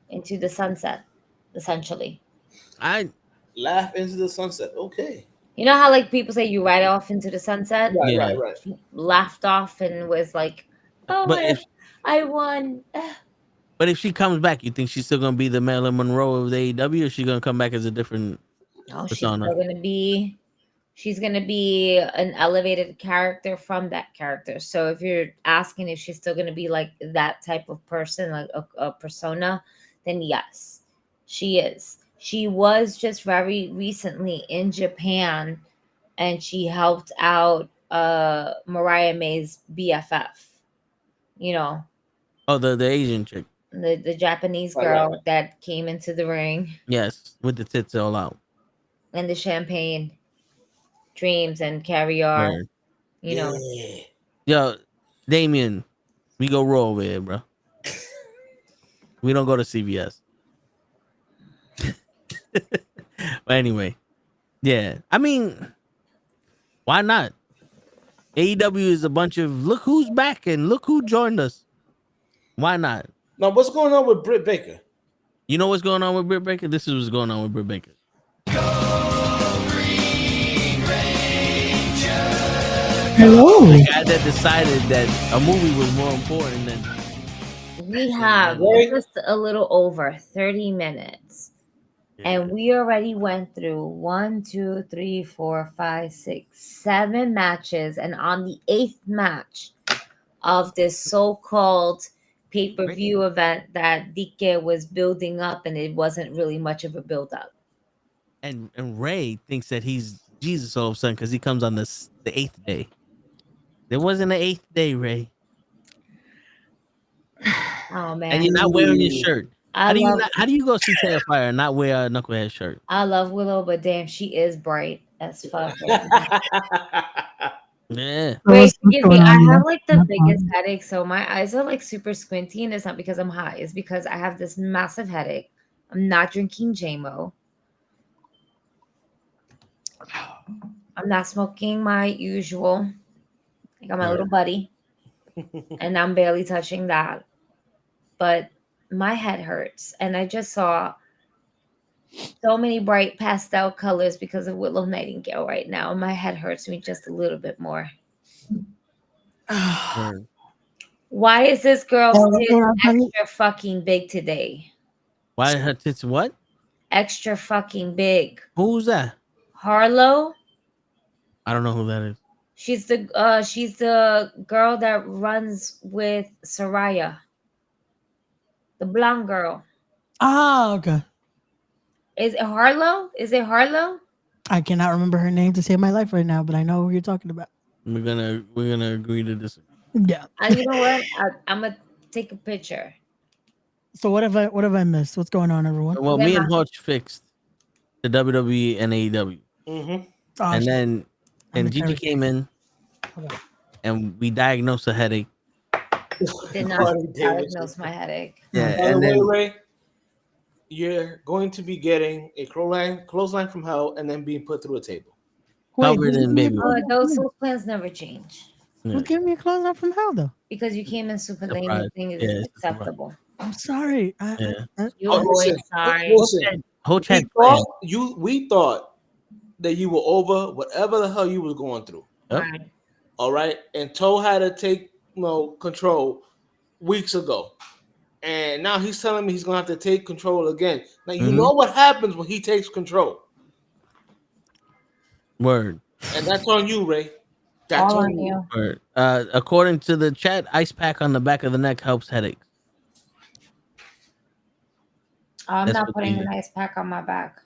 into the sunset, essentially. I laugh into the sunset. Okay. You know how like people say you ride off into the sunset? Right. She laughed off and was like, "Oh, but I won." But if she comes back, you think she's still gonna be the Marilyn Monroe of the AEW, or is she gonna come back as a different persona? She's gonna be an elevated character from that character. So if you're asking if she's still gonna be like that type of person, like a persona, then yes, she is. She was just very recently in Japan, and she helped out Mariah May's BFF. You know. Oh, the Asian chick. The Japanese girl that came into the ring. Yes, with the tits all out. And the champagne dreams and caviar. Right. You know. Yo, Damien, we go raw over here, bro. We don't go to CVS. But anyway, yeah. I mean, why not? AEW is a bunch of look who's back and look who joined us. Why not? Now, what's going on with Britt Baker? You know what's going on with Britt Baker? This is what's going on with Britt Baker. Hello. The guy that decided that a movie was more important than. We have just a little over 30 minutes. And we already went through 1, 2, 3, 4, 5, 6, 7 matches. And on the 8th match of this so-called pay-per-view event that Dike was building up, and it wasn't really much of a build-up. And Ray thinks that he's Jesus all of a sudden because he comes on the 8th day. There wasn't an 8th day, Ray. Oh man! And you're not wearing your shirt. How do you go see Terrifier and not wear a Knucklehead shirt? I love Willow, but damn, she is bright as fuck. Yeah. Wait, forgive me. I have like the biggest headache, so my eyes are like super squinty, and it's not because I'm high. It's because I have this massive headache. I'm not drinking JMO. I'm not smoking my usual. I got my little buddy, and I'm barely touching that. But my head hurts, and I just saw so many bright pastel colors because of Willow Nightingale right now. My head hurts me just a little bit more. Why is this girl's tits extra fucking big today? Why her tits what? Extra fucking big. Who's that? Harlow? I don't know who that is. She's the girl that runs with Soraya. The blonde girl. Ah, okay. Is it Harlow? Is it Harlow? I cannot remember her name to save my life right now, but I know who you're talking about. We're gonna agree to disagree. Yeah. You know what? I'm gonna take a picture. So what have I missed? What's going on, everyone? Well, me and Hodge fixed the WWE and AEW. And then Gigi came in and we diagnosed a headache. Did not diagnose my headache. Yeah, By and the then way, Ray, you're going to be getting a clothesline from hell and then being put through a table. covered in baby. Those plans never change. Who gave me a close up from hell though? Because you came in super late. Surprise. The thing is Yeah, it's acceptable. I'm sorry. You're always sorry. Listen, Hodge had we thought that you were over whatever the hell you was going through. Right. All right, and Toe had to take control weeks ago, and now he's telling me he's gonna have to take control again. Now you know what happens when he takes control. Word. And that's on you, Ray. That's on you. Word. According to the chat, ice pack on the back of the neck helps headaches. I'm That's not what putting they- an ice pack on my back.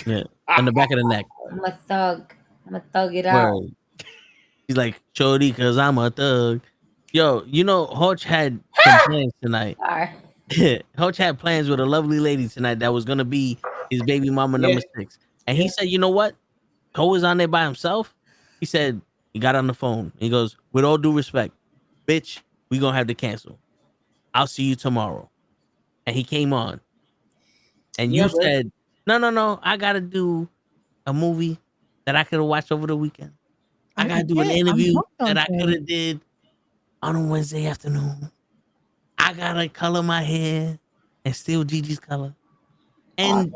Yeah, on the back of the neck. I'm a thug. I'm gonna thug it out. Word. He's like, Chody, cause I'm a thug. Yo, you know, Hodge had some plans tonight. Sorry. Hodge had plans with a lovely lady tonight that was gonna be his baby mama number 6. And he said, you know what? Toe is on there by himself. He said, he got on the phone. He goes, with all due respect, bitch, we gonna have to cancel. I'll see you tomorrow. And he came on. And you said, no, I gotta do a movie that I could have watched over the weekend. I gotta do an interview that I could have did on a Wednesday afternoon. I gotta color my hair and steal Gigi's color. And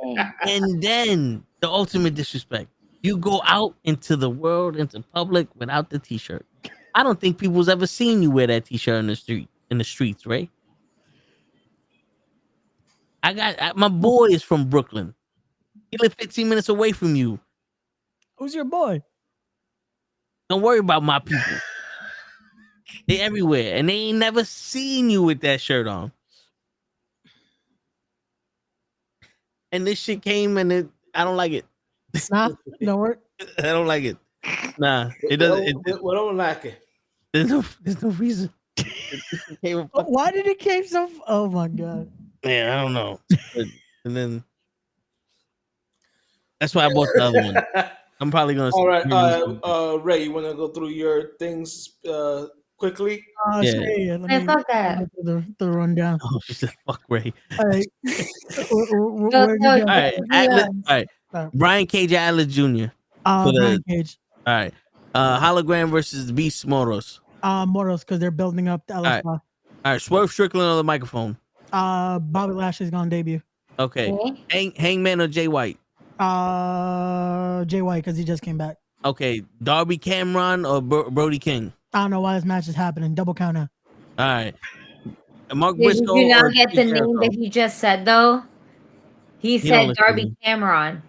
then the ultimate disrespect. You go out into the world, into public without the t-shirt. I don't think people's ever seen you wear that t-shirt in the streets, right? My boy is from Brooklyn. He lives 15 minutes away from you. Who's your boy? Don't worry about my people. They everywhere, and they ain't never seen you with that shirt on. And this shit came, and I don't like it. Nah, don't work. I don't like it. Nah, it doesn't. We don't like it. There's no reason. Why did it came so? Oh my god. Man, I don't know. And then that's why I bought the other one. I'm probably gonna. All right, Ray, you want to go through your things quickly? Yeah. Man, fuck that. The rundown. Oh, she said, "Fuck Ray." All right. All right. Brian Cage, Atlas Jr. Brian Cage. All right. Hologram versus Beast Moros. Moros, because they're building up the LFR. All right. Swerve Strickland on the microphone. Bobby Lashley's gonna debut. Okay. Okay. Hangman or Jay White? Jay White, because he just came back. Okay. Darby Cameron or Brody King? I don't know why this match is happening. Double count out. All right. Mark Did Briscoe you or not get the name that he just said though? He don't said listen to Darby me. Cameron.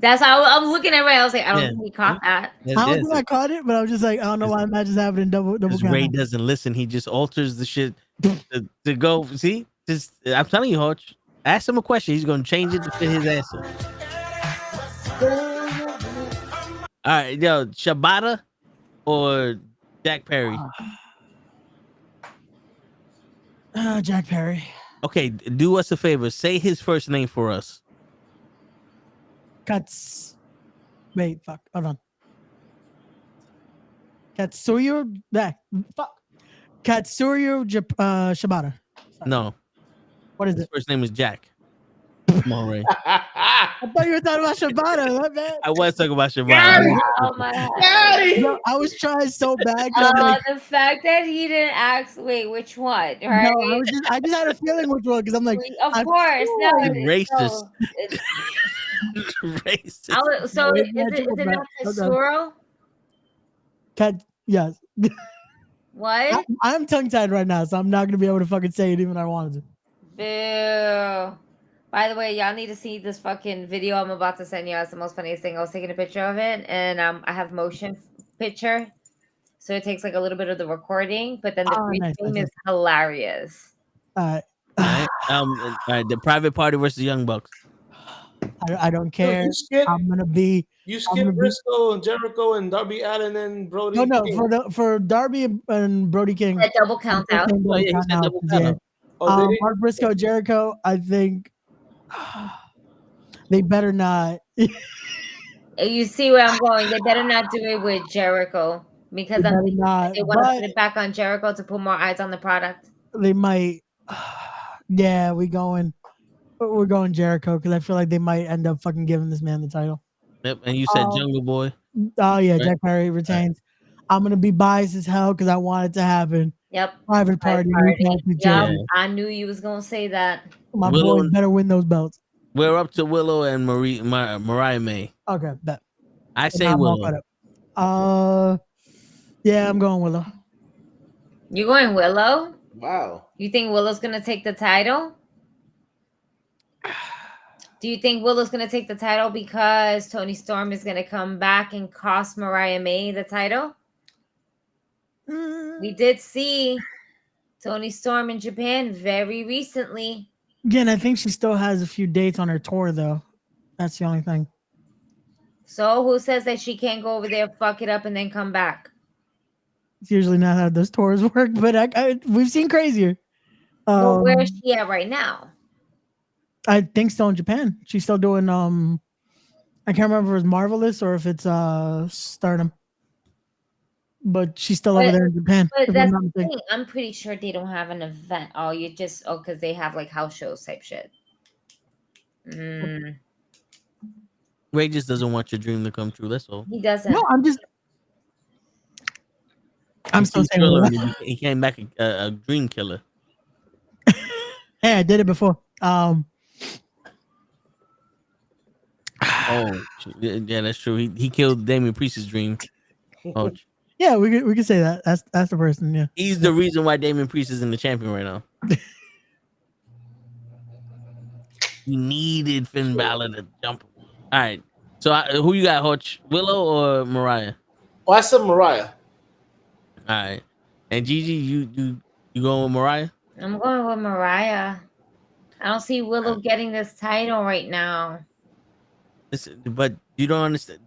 That's how I'm looking at Ray. I was like, I don't Yeah. think he caught that. I don't think I caught it, but I was just like, I don't know why the match is happening. Double Because count Ray out. doesn't listen. He just alters the shit to go. See? Just I'm telling you, Hodge. Ask him a question. He's gonna change it to fit his answer. All right, yo, Shibata or Jack Perry? Jack Perry. Okay, do us a favor. Say his first name for us. Cuts. Wait, fuck. Hold on. Katsuyo. Fuck. Katsuyo Shibata. Sorry. No. What is His it? first name is Jack. Come on, Ray. I thought you were talking about Shibata. My bad. I was talking about Shibata. Oh my God. No, I was trying so bad. 'Cause I'm like, The fact that he didn't ask, wait, which one? Right? no, I just had a feeling which one because I'm like, Of course, no, Racist. it's- Racist. so Wait, is magic it not okay. Tesoro? Yes. What? I'm tongue tied right now, so I'm not gonna be able to fucking say it even if I wanted to. Boo. By the way, y'all need to see this fucking video I'm about to send you. It's the most funniest thing. I was taking a picture of it, and I have motion picture, so it takes like a little bit of the recording, but then the green screen is hilarious. All right. All right. The Private Party versus Young Bucks. I don't care. I'm gonna be. You skip Briscoe and Jericho and Darby Allin and Brody. No, King. for Darby and Brody King. That double count out. Double Oh, yeah, he count said out, double yeah. count out. Mark Briscoe, Jericho. I think they better not. You see where I'm going? They better not do it with Jericho because They I'm better thinking not, they want to but- put it back on Jericho to put more eyes on the product. They might. Yeah, we're going Jericho because I feel like they might end up fucking giving this man the title. Yep. And you said Jungle Boy. Oh yeah, Right. Jack Perry retains. I'm gonna be biased as hell because I want it to happen. Yep. Private party. Yep. I knew you was gonna say that. My Willow boys better win those belts. We're up to Willow and Mariah May. Okay, bet. I say I'm all Willow. caught up. Yeah, I'm going Willow. You going Willow? Wow. You think Willow's gonna take the title? Do you think Willow's gonna take the title because Tony Storm is gonna come back and cost Mariah May the title? We did see Tony Storm in Japan very recently. Again, I think she still has a few dates on her tour though. That's the only thing. So who says that she can't go over there, fuck it up, and then come back? It's usually not how those tours work, but we've seen crazier. Well, where is she at right now? I think still in Japan. She's still doing I can't remember if it's Marvelous or if it's Stardom. But she's still over there in Japan. But if that's I'm not the mistaken. thing. I'm pretty sure they don't have an event. Oh, you just because they have like house shows type shit. Ray just doesn't want your dream to come true. That's all. He doesn't. No, I'm still saying Thriller, Willow. he came back a dream killer. Hey, I did it before. Oh, yeah, that's true. He killed Damian Priest's dream. Oh, Yeah, we could say that. That's the person. Yeah, he's the reason why Damian Priest isn't the champion right now. He needed Finn Balor to jump. All right, so who you got, Hutch? Willow or Mariah? Oh, I said Mariah. All right, and Gigi, you going with Mariah? I'm going with Mariah. I don't see Willow getting this title right now. But you don't understand.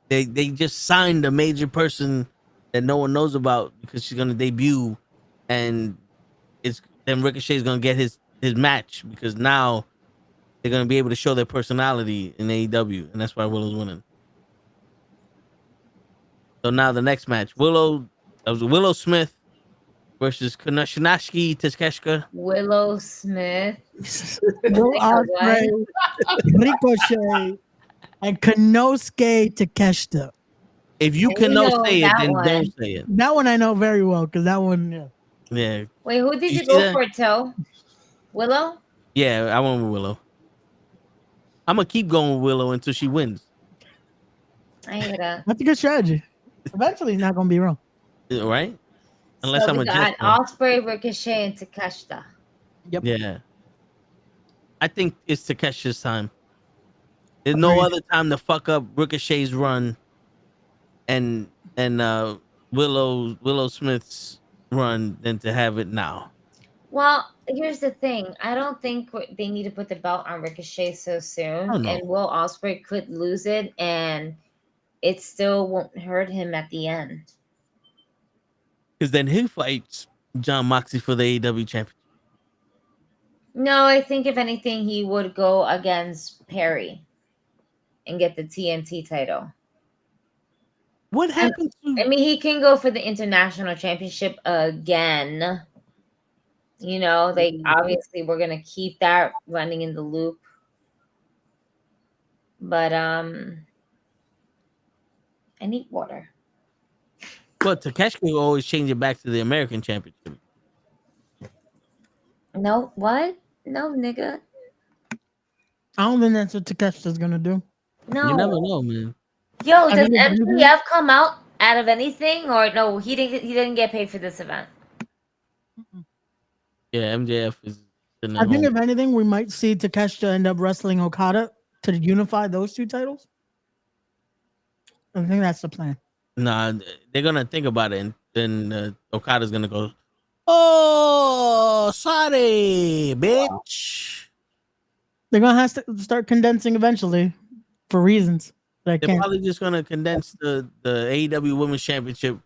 They just signed a major person that no one knows about because she's gonna debut, and then Ricochet's gonna get his match because now they're gonna be able to show their personality in AEW, and that's why Willow's winning. So now the next match, Willow Smith versus Shinashiki Takeshita. Willow Smith. Will Ospreay, Ricochet, and Konosuke Takeshita. If you We cannot know say it, that then one. don't say it. That one I know very well because that one. Yeah. Yeah. Wait, who did You you see go that? for, Toe? Willow? Yeah, I went with Willow. I'm gonna keep going with Willow until she wins. I hear that. That's a good strategy. Eventually, he's not gonna be wrong. Right? Unless So I'm we a got Jester. Osprey, Ricochet, and Takeshita. Yep. Yeah. I think it's Takesha's time. There's no Agreed. other time to fuck up Ricochet's run and Willow Smith's run than to have it now. Well, here's the thing. I don't think they need to put the belt on Ricochet so soon. Oh, no. And Will Ospreay could lose it, and it still won't hurt him at the end. Because then he fights John Moxley for the AEW championship. No, I think if anything, he would go against Perry and get the TNT title. What happened to? I mean, he can go for the international championship again. You know, like obviously we're gonna keep that running in the loop. But I need water. But Takeshita will always change it back to the American championship. No, what? No, nigga. I don't think that's what Takeshita's gonna do. No. You never know, man. Yo, I does think it's MJF come out of anything, or no? He didn't get paid for this event. Yeah, MJF is. I think if anything, we might see Takeshita end up wrestling Okada to unify those two titles. I think that's the plan. Nah, they're gonna think about it, and then Okada's gonna go, "Oh, sorry, bitch." They're gonna have to start condensing eventually, for reasons that I They're can't. probably just gonna condense the AEW Women's Championship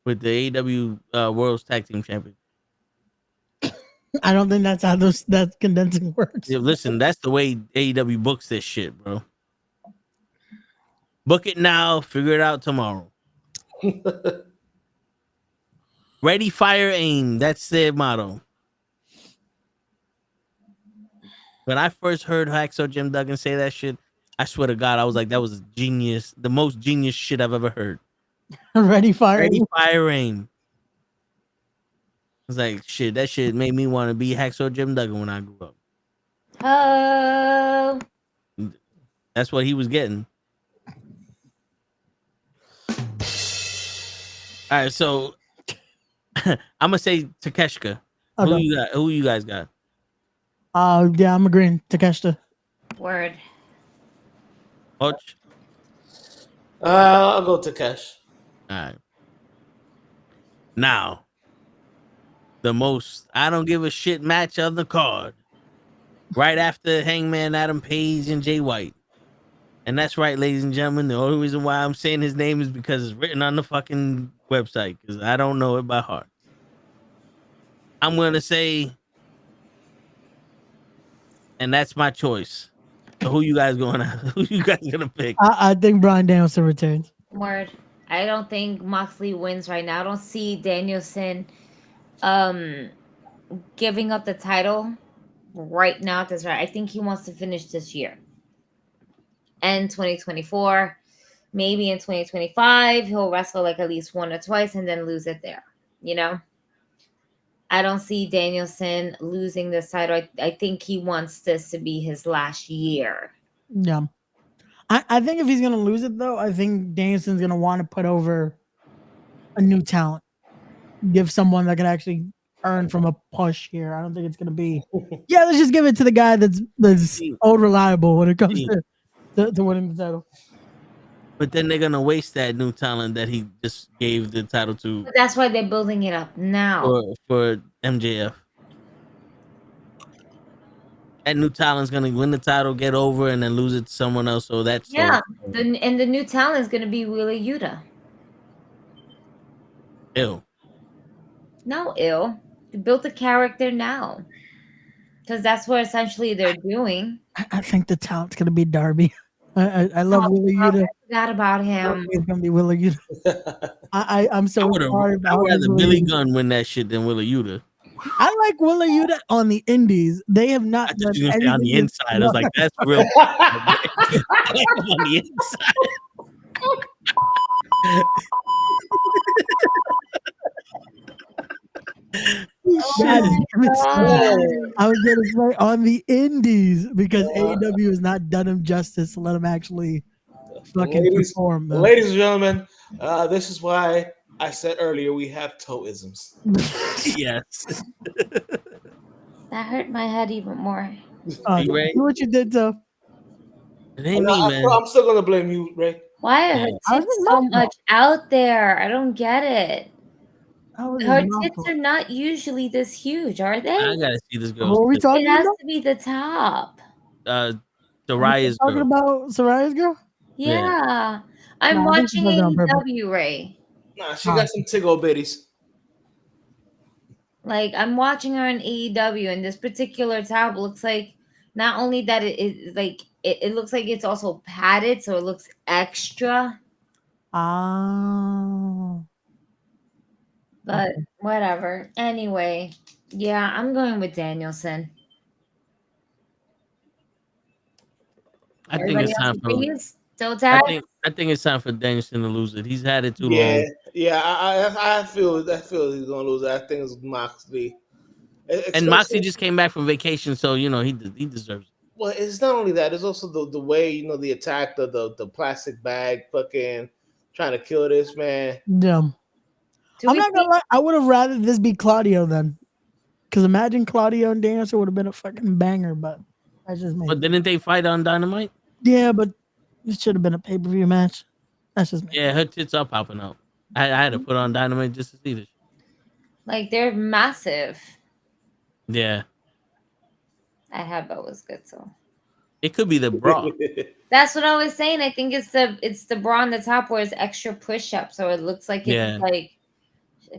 with the AEW World's Tag Team Championship. I don't think that's how that condensing works. Yeah, listen, that's the way AEW books this shit, bro. Book it now, figure it out tomorrow. Ready, fire, aim. That's their motto. When I first heard Hacksaw Jim Duggan say that shit, I swear to God, I was like, that was genius. The most genius shit I've ever heard. Ready, fire, aim. I was like, shit, that shit made me want to be Hacksaw Jim Duggan when I grew up. Oh. That's what he was getting. All right, so I'm gonna say Takeshita. Okay. Who you guys got? Yeah, I'm agreeing. Takeshita. Word. Coach? I'll go Takesh. All right. Now, the most I don't give a shit match on the card. Right after Hangman Adam Page and Jay White. And that's right, ladies and gentlemen. The only reason why I'm saying his name is because it's written on the fucking website, because I don't know it by heart. I'm gonna say, and that's my choice. So who you guys gonna pick? I think Bryan Danielson returns. Word. I don't think Moxley wins right now. I don't see Danielson giving up the title right now. That's right. I think he wants to finish this year. And 2024, maybe in 2025, he'll wrestle like at least one or twice and then lose it there. You know? I don't see Danielson losing this title. I think he wants this to be his last year. Yeah. I think if he's going to lose it, though, I think Danielson's going to want to put over a new talent. Give someone that can actually earn from a push here. I don't think it's going to be, yeah, let's just give it to the guy that's old reliable when it comes to winning the title. But then they're going to waste that new talent that he just gave the title to. But that's why they're building it up now. For MJF. That new talent's going to win the title, get over, and then lose it to someone else. So that's And the new talent is going to be Wheeler Yuta. Ew. No, ill. They built the character now. Because that's what essentially they're doing. I think the talent's going to be Darby. I love Wheeler Yuta. I forgot about him. It's going to be Wheeler Yuta. I'm so sorry I would rather Billy Gunn win that shit than Wheeler Yuta. I like Wheeler Yuta on the indies. They have not done anything on the inside. I was like, that's real. On the inside. Yes, God. I was gonna say on the indies because AEW has not done him justice to let him actually fucking perform. Man. Ladies and gentlemen, this is why I said earlier we have toe-isms. Yes. That hurt my head even more. Hey, Ray. Do what you did, though. It ain't me, man. I'm still gonna blame you, Ray. Why are her I tits was so not- much out there? I don't get it. That was Her his tits mouth. are not usually this huge, are they? I gotta see this girl. What were we talking It has about? to be the top. Soraya's Talking girl. about Soraya's girl? Yeah. I'm No, I think she watching does it on purpose. AEW, Ray. Nah, she got some tickle bitties. Like, I'm watching her in AEW, and this particular tab looks like not only that it looks like it's also padded, so it looks extra. Oh. But whatever. Anyway, yeah, I'm going with Danielson. I think Everybody it's else time for. agrees? Still tag? I think it's time for Danielson to lose it. He's had it too Yeah, long. yeah. I feel he's gonna lose. I think it's Moxley. And Moxley just came back from vacation, so you know he deserves it. Well, it's not only that; it's also the way the attack, the plastic bag, fucking trying to kill this man. Yeah. I'm not gonna lie. I would have rather this be Claudio then, because imagine Claudio and Danielson would have been a fucking banger. But that's just me. But didn't they fight on Dynamite? Yeah, but it should have been a pay-per-view match. That's just me. Yeah, her tits are popping out. I had to put on Dynamite just to see this. Like, they're massive. Yeah, That headbutt was good, so. it could be the bra. That's what I was saying. I think it's the bra on the top where it's extra push-up, so it looks like it's like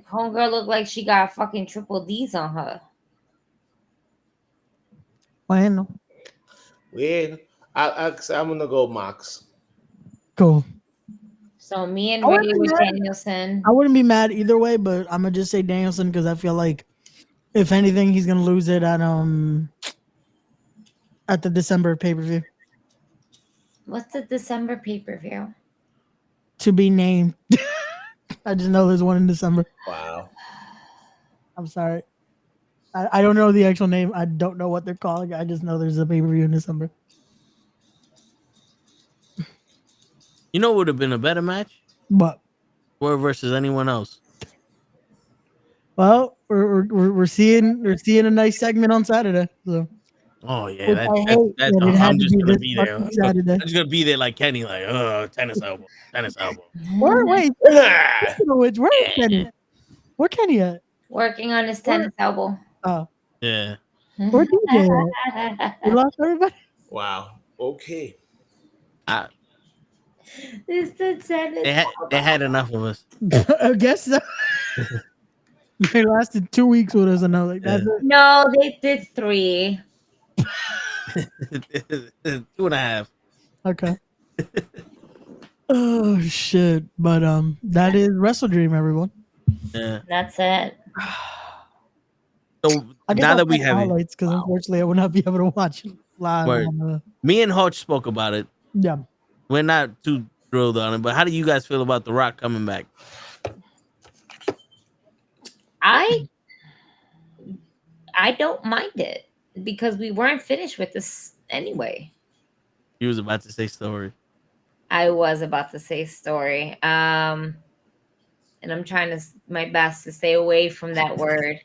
homegirl looked like she got fucking triple D's on her. Bueno. Yeah, I'm gonna go Mox. Cool. So me and I wouldn't Ray be with mad. Danielson. I wouldn't be mad either way, but I'm gonna just say Danielson because I feel like if anything, he's gonna lose it at the December pay-per-view. What's the December pay-per-view? To be named. I just know there's one in December. Wow. I'm sorry. I don't know the actual name. I don't know what they're calling it. I just know there's a pay-per-view in December. You know what would have been a better match? What? War versus anyone else. Well, we're seeing a nice segment on Saturday. So. Oh yeah, I'm just gonna be there. there. I'm just gonna be there like Kenny, like tennis elbow. Wait, which where is Kenny? Where Kenny at? Working on his tennis elbow. Oh, yeah. where DJ at? You lost everybody. Wow. Okay. It's the tennis. They had enough of us. I guess so. They lasted 2 weeks with us, and I was like, "That's it." No, they did 3. 2.5. Okay. Oh shit! But that is Wrestle Dream, everyone. Yeah. That's it. So I guess now I'll that we watch have it, highlights because unfortunately I will not be able to watch it live. Word. Me and Hodge spoke about it. Yeah. We're not too thrilled on it, but how do you guys feel about The Rock coming back? I don't mind it because we weren't finished with this anyway. You was about to say story. I was about to say story. And I'm trying my best to stay away from that word.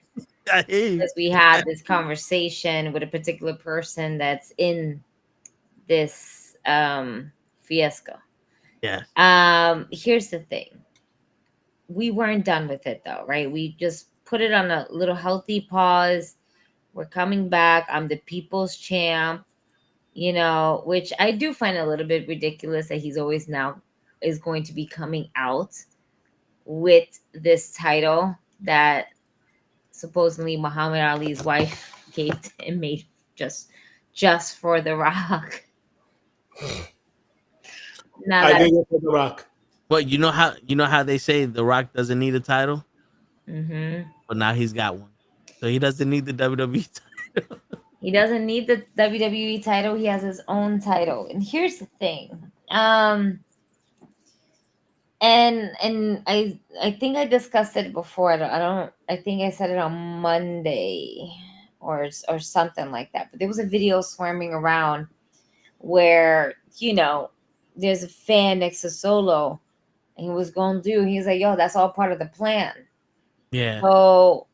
Because we had this conversation with a particular person that's in this fiasco. Yeah. Here's the thing. We weren't done with it though, right? We just put it on a little healthy pause. We're coming back. I'm the people's champ, which I do find a little bit ridiculous that he's always now is going to be coming out with this title that supposedly Muhammad Ali's wife gave to him, made just for The Rock. I did it for The Rock. But you know how they say The Rock doesn't need a title? Mm-hmm. But now he's got one. So he doesn't need the WWE title. He doesn't need the WWE title. He has his own title. And here's the thing. And I think I discussed it before. I think I said it on Monday or something like that. But there was a video swarming around where, there's a fan next to Solo and he was going to do, he's like, yo, that's all part of the plan. Yeah. So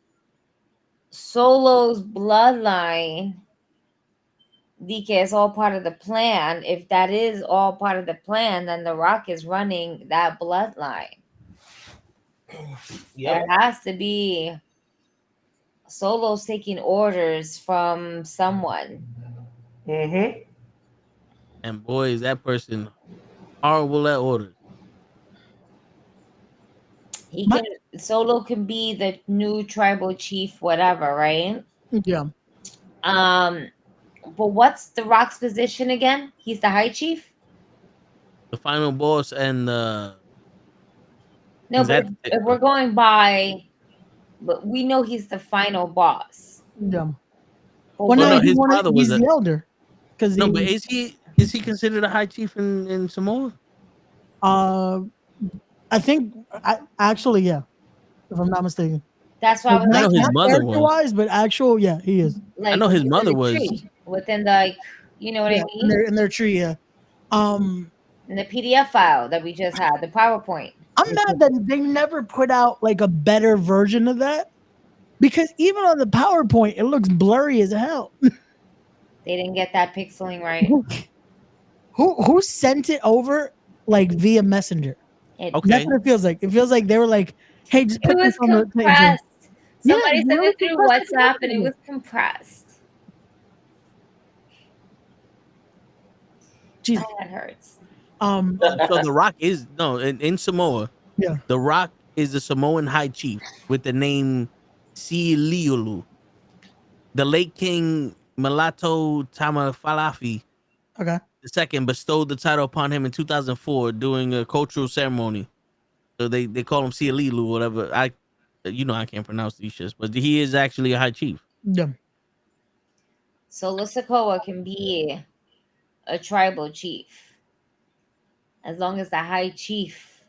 Solo's bloodline, DK, is all part of the plan. If that is all part of the plan, then The Rock is running that bloodline. Yep. There has to be Solo's taking orders from someone. Mm-hmm. And boy, is that person horrible at orders. Solo can be the new tribal chief, whatever, right? Yeah. But what's The Rock's position again? He's the high chief? The final boss and No, but if we're going by, but we know he's the final boss. Yeah. Well, no, his brother was the elder. Because but is he considered a high chief in Samoa? I think actually, yeah, if I'm not mistaken. That's why I was know his mother was. Wise, but actual, yeah, he is. I know his mother was within the, you know what I mean? In their tree, yeah. In the PDF file that we just had, the PowerPoint. I'm mad that they never put out like a better version of that, because even on the PowerPoint, it looks blurry as hell. They didn't get that pixeling right. Who sent it over like via Messenger? That's what it feels like. It feels like they were like, "Hey, just put this on the page." Somebody sent it through WhatsApp and it was compressed. Jesus, that hurts. So The Rock is in Samoa. Yeah, The Rock is the Samoan high chief with the name Siiliulu. The late king Malato Tamafalafi II bestowed the title upon him in 2004 during a cultural ceremony. So they call him Siiliulu, whatever. I can't pronounce these shits, but he is actually a high chief. Yeah. So Lusakoa can be a tribal chief as long as the high chief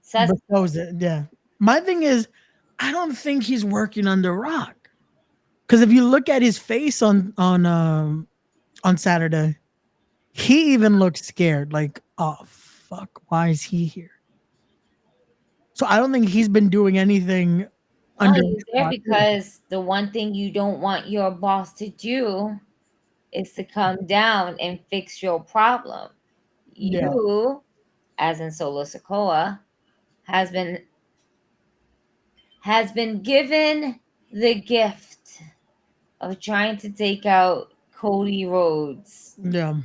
says it. Yeah. My thing is, I don't think he's working under Rock, because if you look at his face on Saturday, he even looks scared. Like, oh fuck, why is he here? So I don't think he's been doing anything. He's there because the one thing you don't want your boss to do is to come down and fix your problem. You, as in Solo Sokoa, has been given the gift of trying to take out Cody Rhodes. Yeah.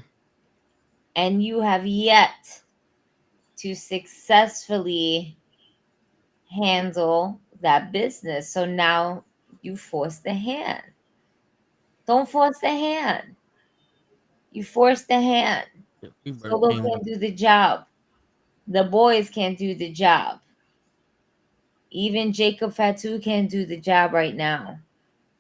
And you have yet to successfully handle that business. So now you force the hand. Don't force the hand. You force the hand. Solo can't do the job. The boys can't do the job. Even Jacob Fatu can't do the job right now.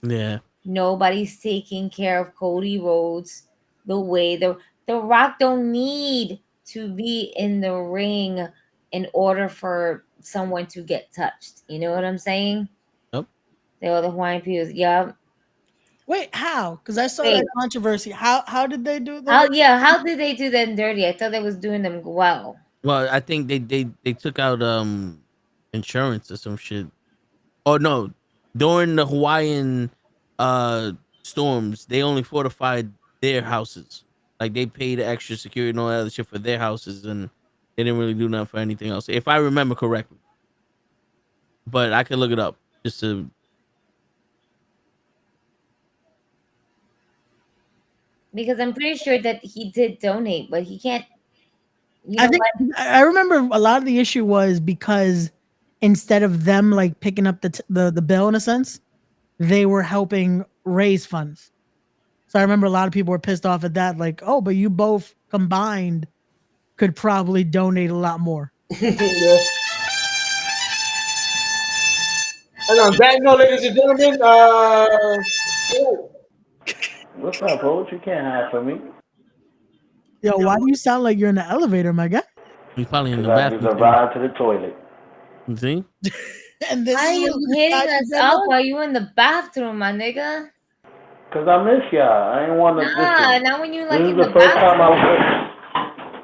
Yeah. Nobody's taking care of Cody Rhodes the way the Rock don't need to be in the ring in order for someone to get touched. You know what I'm saying? Yep. They are the Hawaiian people. Yep. Wait, how? Because I saw that controversy. How did they do that? How did they do them dirty? I thought they was doing them well. Well, I think they took out insurance or some shit. Oh no, during the Hawaiian storms, they only fortified their houses. Like they paid extra security and all that other shit for their houses, and they didn't really do nothing for anything else, if I remember correctly. But I could look it up just to. Because I'm pretty sure that he did donate, but he can't. I remember a lot of the issue was because instead of them like picking up the bill in a sense, they were helping raise funds. So I remember a lot of people were pissed off at that, like, oh, but you both combined could probably donate a lot more. And on that note, ladies and gentlemen, what's up, Ho? What you can't hide from me? Yo, why do you sound like you're in the elevator, my guy? He's probably in the Because I just bathroom. arrived to the toilet. See? And this Why are is you what you hitting decide us to up do? while you in the bathroom, my nigga? Because I miss y'all. I ain't want to listen. Not when you This like is in the the first time bathroom.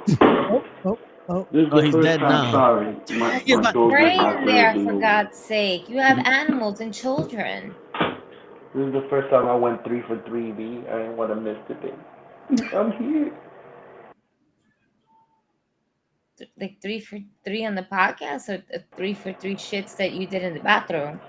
This is Oh, the he's first dead time. now. Sorry, my dog Pray is not in there, clearly for over. God's sake. You have animals and children. This is the first time I went 3 for 3, B. I didn't want to miss today. I'm here. Like 3 for 3 on the podcast, or 3 for 3 shits that you did in the bathroom?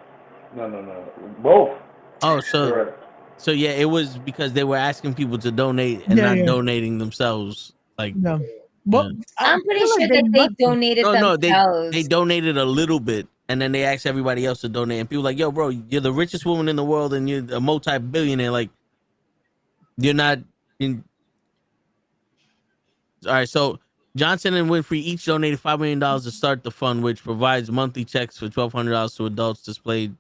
No. Both. Oh, so Correct. so yeah, it was because they were asking people to donate and not donating themselves. Like, No. yeah. Well, I'm pretty feel sure like that they must- donated No, themselves. they donated a little bit, and then they asked everybody else to donate. And people like, yo, bro, you're the richest woman in the world, and you're a multi-billionaire. Like, you're not. All right, so Johnson and Winfrey each donated $5 million to start the fund, which provides monthly checks for $1,200 to adults displayed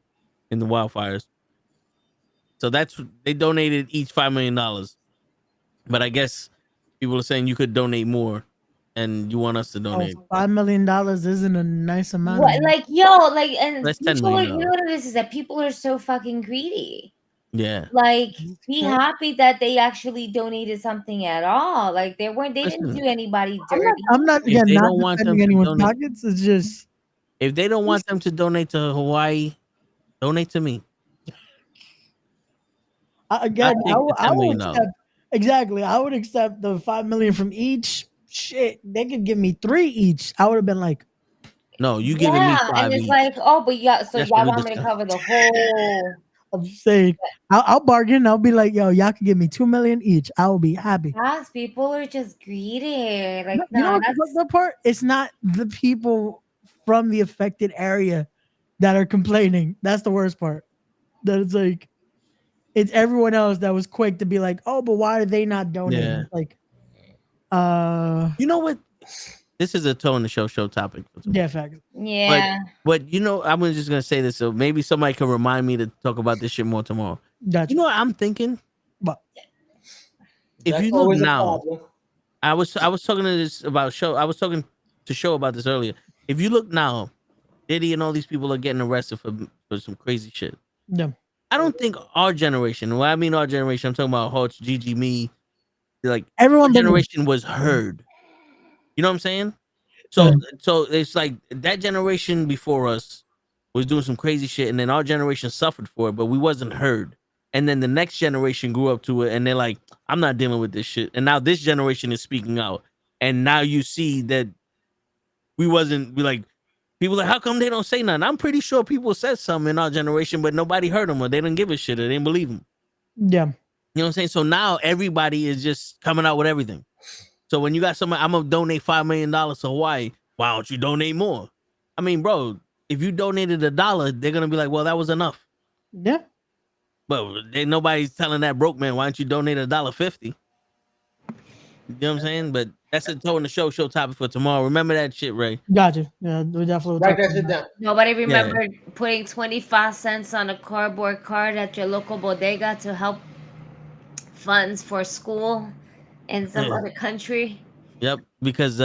in the wildfires. So they donated each $5 million. But I guess people are saying you could donate more, and you want us to donate. $5 million isn't a nice amount. What, like, yo, like, and That's $10 people, million. you know what it is that people are so fucking greedy. Yeah. Like, be happy that they actually donated something at all. Like, they didn't Listen, do anybody dirty. I'm not If they not don't want them defending to anyone's donate- pockets. It's just If they don't want them to donate to Hawaii, donate to me. again, I'll take the I $10 would million. accept exactly. I would accept the $5 million from each. Shit, they could give me 3 each. I would have been like, No, you giving me 5 and it's each. like, oh, but yeah, so That's y'all what we want me to discussed. cover the whole. I'm saying, I'll bargain. I'll be like, yo, y'all can give me $2 million each. I will be happy. Yes, people are just greedy. Like, You know no, what that's the part? It's not the people from the affected area that are complaining. That's the worst part. That it's like, it's everyone else that was quick to be like, oh, but why are they not donating? Yeah. It's like, you know what? This is a toe in the show topic. yeah, fact. yeah. But you know, I'm just gonna say this, so maybe somebody can remind me to talk about this shit more tomorrow. Gotcha. You know what I'm thinking? What? If That's you look always a now, problem. I was talking to this about show. I was talking to show about this earlier. If you look now, Diddy and all these people are getting arrested for some crazy shit. Yeah. I don't think our generation. When I mean our generation, I'm talking about Hutch, Gigi, me. Like Everyone our but me. generation was heard. You know what I'm saying? So it's like that generation before us was doing some crazy shit, and then our generation suffered for it, but we wasn't heard. And then the next generation grew up to it, and they're like, I'm not dealing with this shit. And now this generation is speaking out. And now you see that we like, people like, how come they don't say nothing? I'm pretty sure people said something in our generation, but nobody heard them, or they didn't give a shit, or they didn't believe them. Yeah. You know what I'm saying? So now everybody is just coming out with everything. So when you got somebody, I'm gonna donate $5 million to Hawaii. Why don't you donate more? I mean, bro, if you donated $1, they're gonna be like, well, that was enough. Yeah. But nobody's telling that broke man, why don't you donate $1.50? You know what I'm saying? But that's a toe in the show topic for tomorrow. Remember that shit, Ray. Gotcha. Yeah, we definitely will Write talk that about shit down. Nobody remembered putting 25 cents on a cardboard card at your local bodega to help funds for school in some other country. Yep, because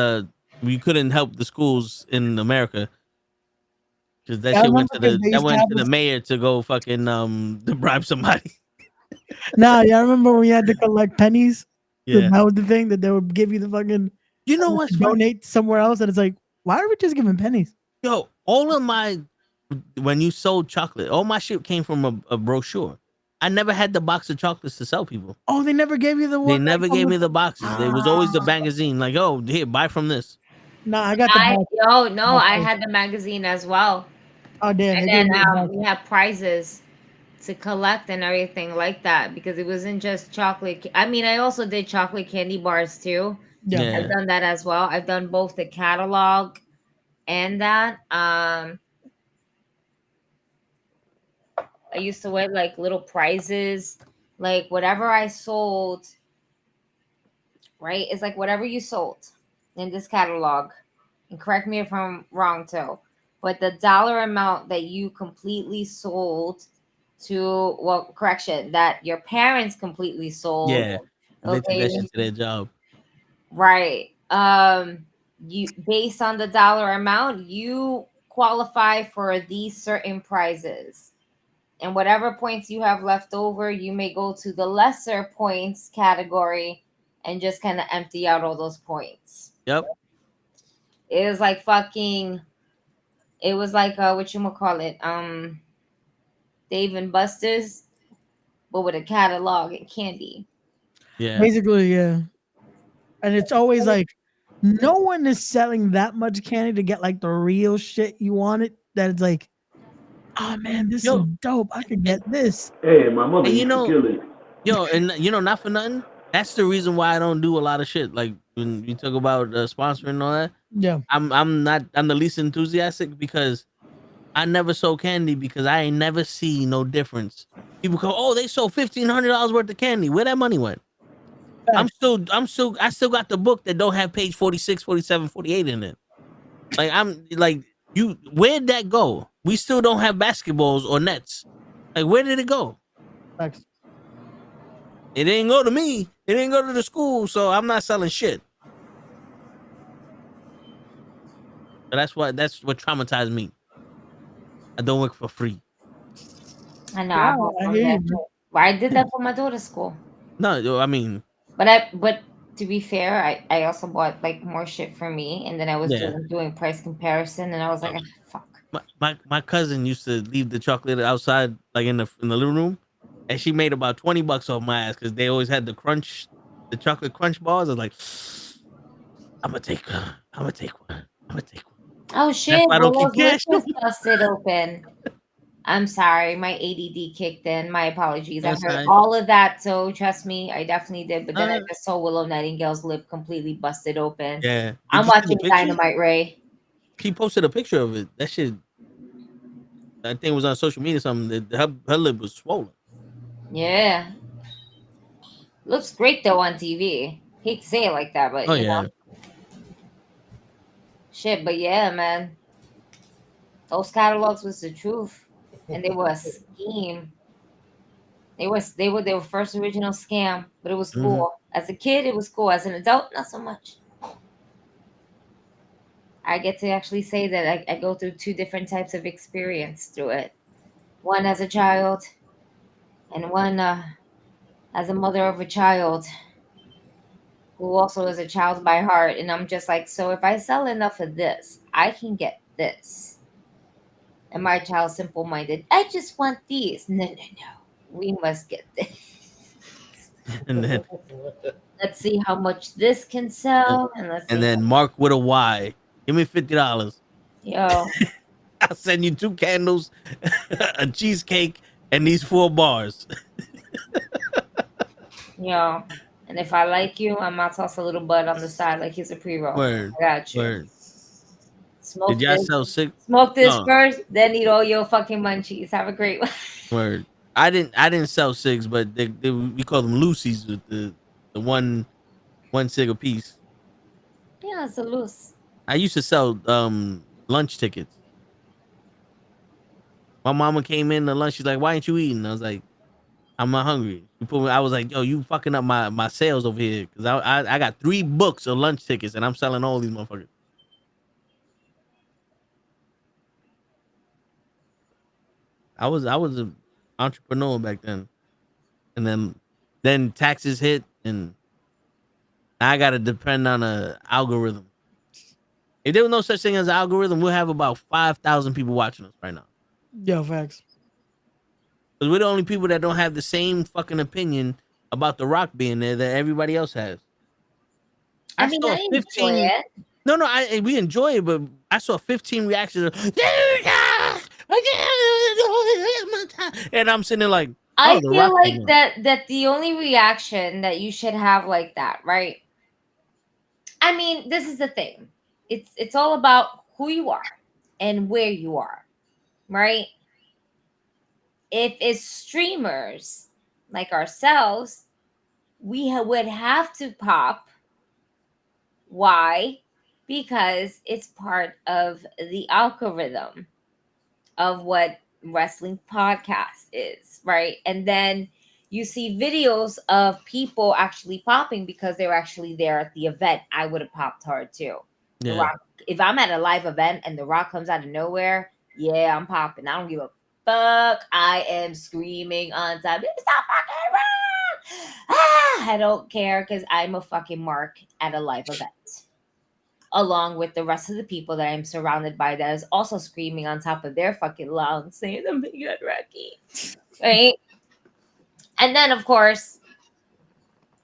we couldn't help the schools in America. Because that shit went to the mayor to go fucking to bribe somebody. Nah, y'all remember when we had to collect pennies? Yeah. That was the thing that they would give you the fucking. You know what's donate somewhere else, and it's like, why are we just giving pennies? Yo, all of my when you sold chocolate, all my shit came from a brochure. I never had the box of chocolates to sell people. Oh, they never gave you the one. They never gave me the boxes. It was always the magazine. Like, oh, here, buy from this. No, I got the box. I had the magazine as well. Oh damn! And then we had prizes to collect and everything like that, because it wasn't just chocolate. I mean, I also did chocolate candy bars too. Yeah. I've done that as well. I've done both the catalog and that. I used to win like little prizes, like whatever I sold. Right, it's like whatever you sold in this catalog, and correct me if I'm wrong too, but the dollar amount that you completely sold to, well, correction, that your parents completely sold. Yeah, they took that shit to their job. Right. you based on the dollar amount, you qualify for these certain prizes. And whatever points you have left over, you may go to the lesser points category and just kind of empty out all those points. Yep. It was like fucking. It was like what you call it, Dave and Buster's, but with a catalog and candy. Yeah. Basically, yeah. And it's always like no one is selling that much candy to get like the real shit you wanted. That it's like, oh man, this is dope. I could get this. Hey, my mother And used to kill it. Yo, and not for nothing. That's the reason why I don't do a lot of shit. Like when you talk about sponsoring and all that. Yeah. I'm the least enthusiastic because I never sold candy because I ain't never see no difference. People go, oh, they sold $1,500 worth of candy. Where that money went? I still got the book that don't have page 46, 47, 48 in it. Like where'd that go? We still don't have basketballs or nets. Like where did it go? Thanks. It didn't go to me. It didn't go to the school, so I'm not selling shit. So that's what traumatized me. I don't work for free. I know. I did that for my daughter's school. No, I mean, but to be fair, I also bought like more shit for me, and then I was doing price comparison, and I was like, fuck. My cousin used to leave the chocolate outside, like in the living room, and she made about $20 off my ass because they always had the chocolate crunch bars. I was like, I'm gonna take one. Oh shit! Well, just busted open. I'm sorry, my ADD kicked in. My apologies. I heard all of that, so trust me, I definitely did. But then I just saw Willow Nightingale's lip completely busted open. Yeah, I'm watching Dynamite Ray. She posted a picture of it. That shit, I think it was on social media or something. Her lip was swollen. Yeah, looks great though on TV. Hate to say it like that, but you know. Shit, but yeah, man. Those catalogs was the truth. And they were a scheme. They were first original scam, but it was cool. As a kid, it was cool. As an adult, not so much. I get to actually say that I go through two different types of experience through it. One as a child, and one as a mother of a child who also is a child by heart. And I'm just like, so if I sell enough of this, I can get this. And my child's simple-minded. I just want these. No. We must get this. And then let's see how much this can sell. And then Mark with a Y. Give me $50. Yo. I'll send you 2 candles, a cheesecake, and these 4 bars. Yo. And if I like you, I might toss a little bud on the side like he's a pre-roll. Word. I got you. Word. Smoke Did y'all this, sell 6? Smoke this first, then eat all your fucking munchies. Have a great one. Word. I didn't sell 6, but we call them Lucy's with the one cig a piece. Yeah, it's a loose. I used to sell lunch tickets. My mama came in to lunch. She's like, "Why ain't you eating?" I was like, "I'm not hungry." I was like, "Yo, you fucking up my sales over here because I got 3 books of lunch tickets and I'm selling all these motherfuckers." I was an entrepreneur back then, and then taxes hit, and I gotta depend on a algorithm. If there was no such thing as an algorithm, we'll have about 5,000 people watching us right now. Yo, facts. Because we're the only people that don't have the same fucking opinion about The Rock being there that everybody else has. I enjoy it. No, we enjoy it, but I saw 15 reactions. And I'm sitting there like, I feel like that the only reaction that you should have like that, right? I mean, this is the thing. It's all about who you are and where you are, right? If it's streamers like ourselves, we would have to pop. Why? Because it's part of the algorithm of what wrestling podcast is, right? And then you see videos of people actually popping because they're actually there at the event. I would have popped hard too. The Yeah. Rock. If I'm at a live event and The Rock comes out of nowhere, yeah, I'm popping. I don't give a fuck. I am screaming on time. It's not fucking Rock. I don't care because I'm a fucking mark at a live event. Along with the rest of the people that I'm surrounded by that is also screaming on top of their fucking lungs saying, "Oh my God, Rocky." Right? And then, of course,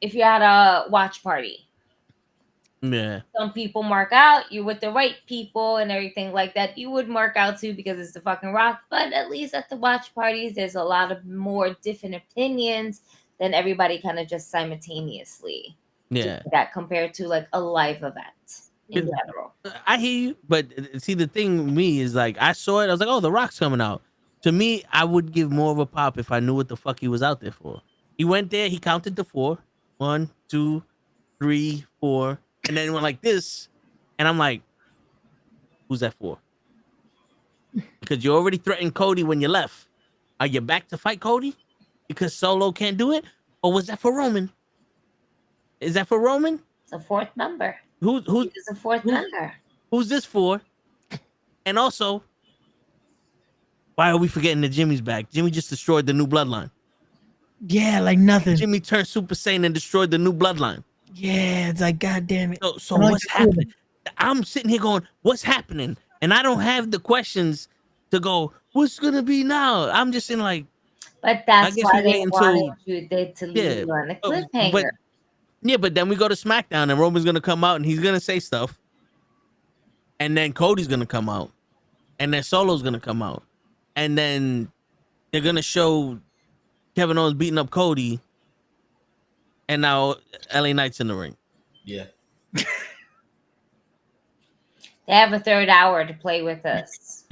if you had a watch party, Yeah. some people mark out. You're with the right people and everything like that. You would mark out too because it's the fucking Rock. But at least at the watch parties, there's a lot of more different opinions than everybody kind of just simultaneously. Yeah. That compared to like a live event in general. I hear you, but see, the thing with me is like I saw it. I was like, "Oh, The Rock's coming out." To me, I would give more of a pop if I knew what the fuck he was out there for. He went there. He counted to 4. 1, 2, 3, 4, and then went like this, and I'm like, "Who's that for?" Because you already threatened Cody when you left. Are you back to fight Cody because Solo can't do it, or was that for Roman? Is that for Roman? It's a fourth member. Who's It's a fourth member. Who's this for? And also, why are we forgetting that Jimmy's back? Jimmy just destroyed the new bloodline. Yeah, like nothing. Jimmy turned Super Saiyan and destroyed the new bloodline. Yeah, it's like, God damn it. So what's happening? I'm sitting here going, what's happening? And I don't have the questions to go, what's gonna be now? I'm just in like, but that's why they wanted you to leave you on a cliffhanger. But then we go to SmackDown and Roman's gonna come out and he's gonna say stuff. And then Cody's gonna come out. And then Solo's gonna come out. And then they're gonna show Kevin Owens beating up Cody. And now LA Knight's in the ring. Yeah. They have a third hour to play with us.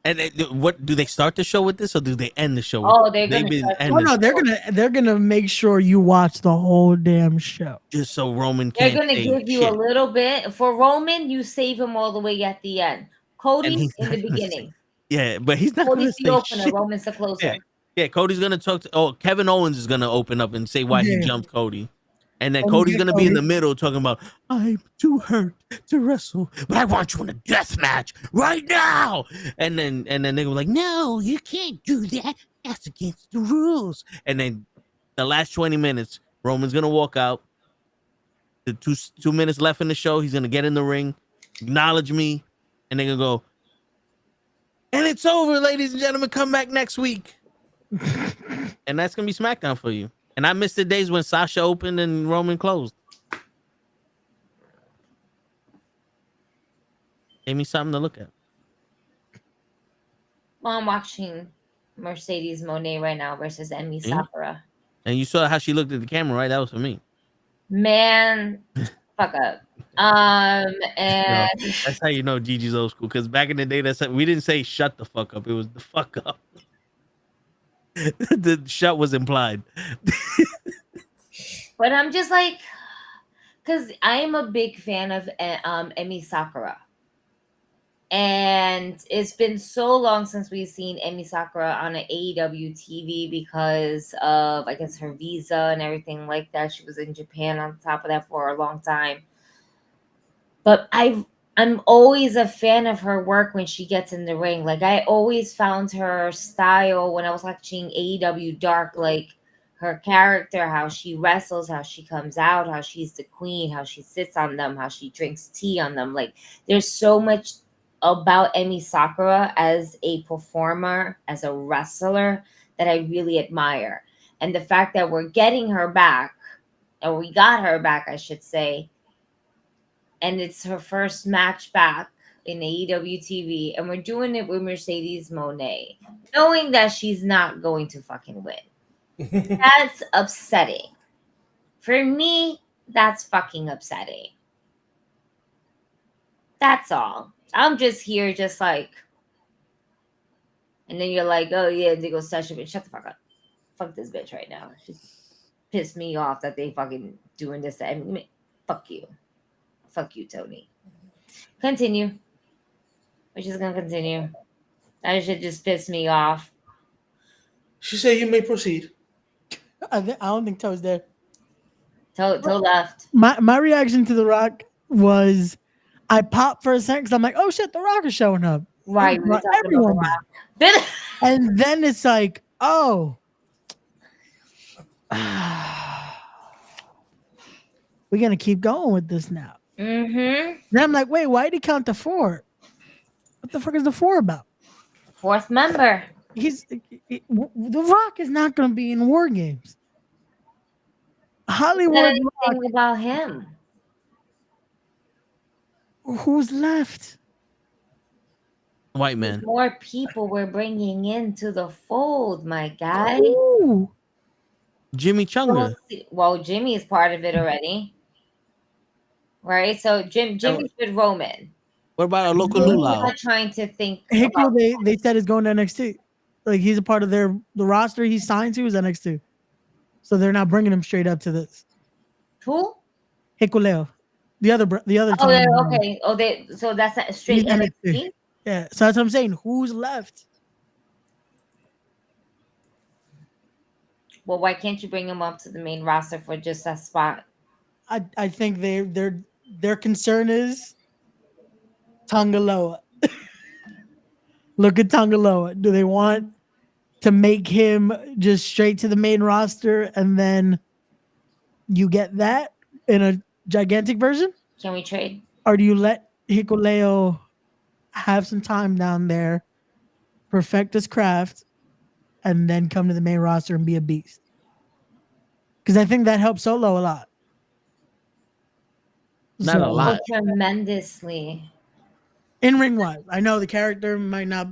And what do they start the show with this, or do they end the show? Oh, they're gonna. They're gonna make sure you watch the whole damn show, just so Roman. They're gonna give you a little bit for Roman. You save him all the way at the end. Cody in the beginning. Yeah, but he's not. Cody's the opener. Shit. Roman's the closer. Yeah, Cody's gonna talk to. Kevin Owens is gonna open up and say why he jumped Cody. And then Cody's gonna be in the middle talking about, I'm too hurt to wrestle, but I want you in a death match right now. And then they were like, no, you can't do that. That's against the rules. And then the last 20 minutes, Roman's gonna walk out. The two minutes left in the show, he's gonna get in the ring, acknowledge me, and they're gonna go, and it's over, ladies and gentlemen. Come back next week. And that's gonna be SmackDown for you. And I missed the days when Sasha opened and Roman closed. Gave me something to look at. Well, I'm watching Mercedes Moné right now versus Emi Sakura. And you saw how she looked at the camera, right? That was for me. Man, fuck up. And that's how you know Gigi's old school. Because back in the day, we didn't say shut the fuck up. It was the fuck up. The shut was implied. But I'm just like, because I am a big fan of Emi Sakura. And it's been so long since we've seen Emi Sakura on an AEW TV because of, I guess, her visa and everything like that. She was in Japan on top of that for a long time. But I'm always a fan of her work when she gets in the ring. Like, I always found her style when I was watching AEW Dark, like her character, how she wrestles, how she comes out, how she's the queen, how she sits on them, how she drinks tea on them. Like, there's so much about Emi Sakura as a performer, as a wrestler, that I really admire. And the fact that we're getting her back, or we got her back, I should say, and it's her first match back in AEW TV, and we're doing it with Mercedes Moné, knowing that she's not going to fucking win. That's upsetting. For me, that's fucking upsetting. That's all. I'm just here, just like, and then you're like, oh yeah, they go Sasha, bitch, shut the fuck up. Fuck this bitch right now. She pissed me off that they fucking doing this. I mean, fuck you. Fuck you, Tony. Continue. We're just gonna continue. That shit just pissed me off. She said you may proceed. I don't think Toe's there. Toe left. My reaction to The Rock was I popped for a second because I'm like, oh shit, The Rock is showing up. Right, we were talking about Everyone The back. Rock. Then And then it's like, oh, we're gonna keep going with this now. mm-hmm. Then I'm like, wait, why did he count to 4? What the fuck is the 4 about? 4th member. The Rock is not gonna be in War Games. Hollywood Anything Rock, about him? who's left? White man. More people we're bringing into the fold, my guy. Ooh. Jimmy Chunga. Well, Jimmy is part of it already, right? So Jimmy's with Roman. What about a local I'm luau? not trying to think. Hickle, About they said is going to NXT. Like he's a part of the roster he's signed to is NXT. So they're not bringing him straight up to this. who? Hikuleo. The other Oh, time. okay. Oh, so that's a straight He's NXT. NXT. Yeah, so that's what I'm saying. Who's left? Well, why can't you bring him up to the main roster for just that spot? I think their concern is Tongaloa. Look at Tongaloa. Do they want to make him just straight to the main roster and then you get that in a gigantic version? Can we trade? Or do you let Hikuleo have some time down there, perfect his craft, and then come to the main roster and be a beast? Because I think that helps Solo a lot. Not a lot. Tremendously. In ring wise, I know the character might not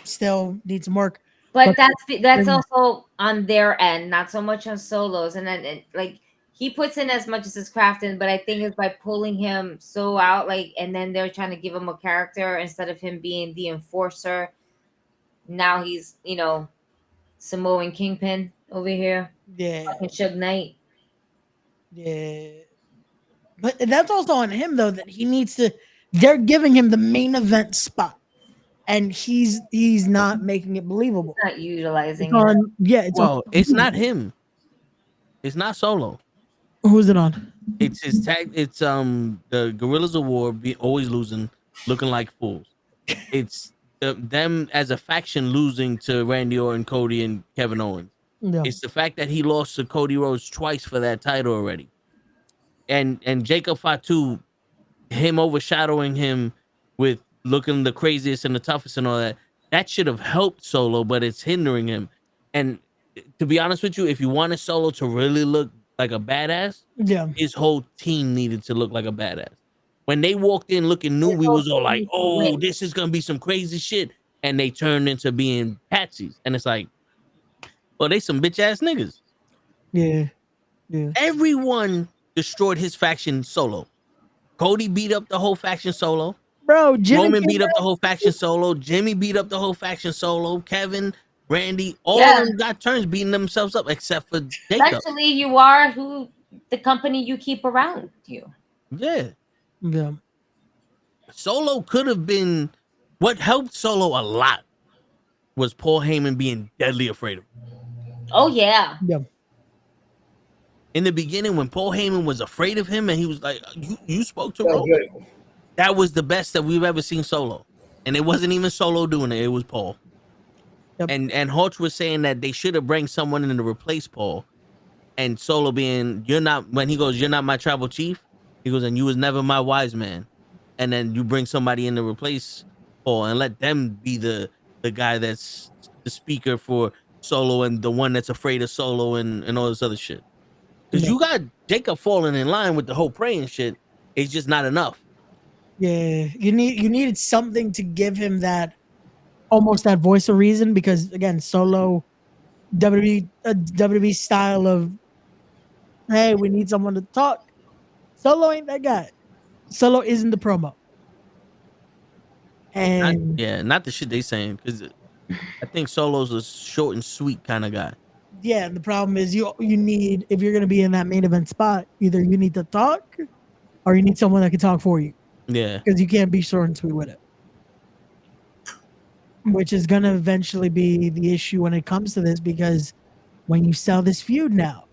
still need some work, But that's also on their end, not so much on Solos. And then like he puts in as much as his craft in, but I think it's by pulling him so out, like, and then they're trying to give him a character instead of him being the enforcer. Now he's, Samoan Kingpin over here. Yeah. And Suge Knight. Yeah. But that's also on him though, that he needs to. They're giving him the main event spot, and he's not making it believable. He's not utilizing it. It's not him. It's not Solo. Who's it on? It's his tag. It's the Gorillas of War always losing, looking like fools. It's them as a faction losing to Randy Orton, Cody, and Kevin Owens. Yeah. It's the fact that he lost to Cody Rhodes twice for that title already, and Jacob Fatu, him overshadowing him with looking the craziest and the toughest and all that. That should have helped Solo, but it's hindering him. And to be honest with you, if you wanted Solo to really look like a badass, his whole team needed to look like a badass. When they walked in looking new, we was all like, oh, this is gonna be some crazy shit. And they turned into being patsies. And it's like, well, they some bitch ass niggas. Yeah. Yeah. Everyone destroyed his faction Solo. Cody beat up the whole faction Solo. Bro, Roman beat up the whole faction Solo. Jimmy beat up the whole faction Solo. Kevin, Randy, all of them got turns beating themselves up except for Jacob. Eventually, you are the company you keep around you. Yeah. Yeah. Solo could have been what helped Solo a lot was Paul Heyman being deadly afraid of him. Oh yeah. Yeah. In the beginning, when Paul Heyman was afraid of him and he was like, you spoke to Roman. That was the best that we've ever seen Solo. And it wasn't even Solo doing it, it was Paul. Yep. And Hodge was saying that they should have bring someone in to replace Paul. And Solo being, when he goes, you're not my tribal chief. He goes, and you was never my wise man. And then you bring somebody in to replace Paul and let them be the guy that's the speaker for Solo and the one that's afraid of Solo and all this other shit. Because you got Jacob falling in line with the whole praying shit. It's just not enough. Yeah, you needed something to give him that, almost that voice of reason. Because again, Solo, WWE style of, hey, we need someone to talk. Solo ain't that guy. Solo isn't the promo. And not the shit they saying, because I think Solo's a short and sweet kind of guy. Yeah, and the problem is you need, if you're gonna be in that main event spot, either you need to talk or you need someone that can talk for you. Yeah. Because you can't be short and sweet with it. Which is gonna eventually be the issue when it comes to this, because when you sell this feud now,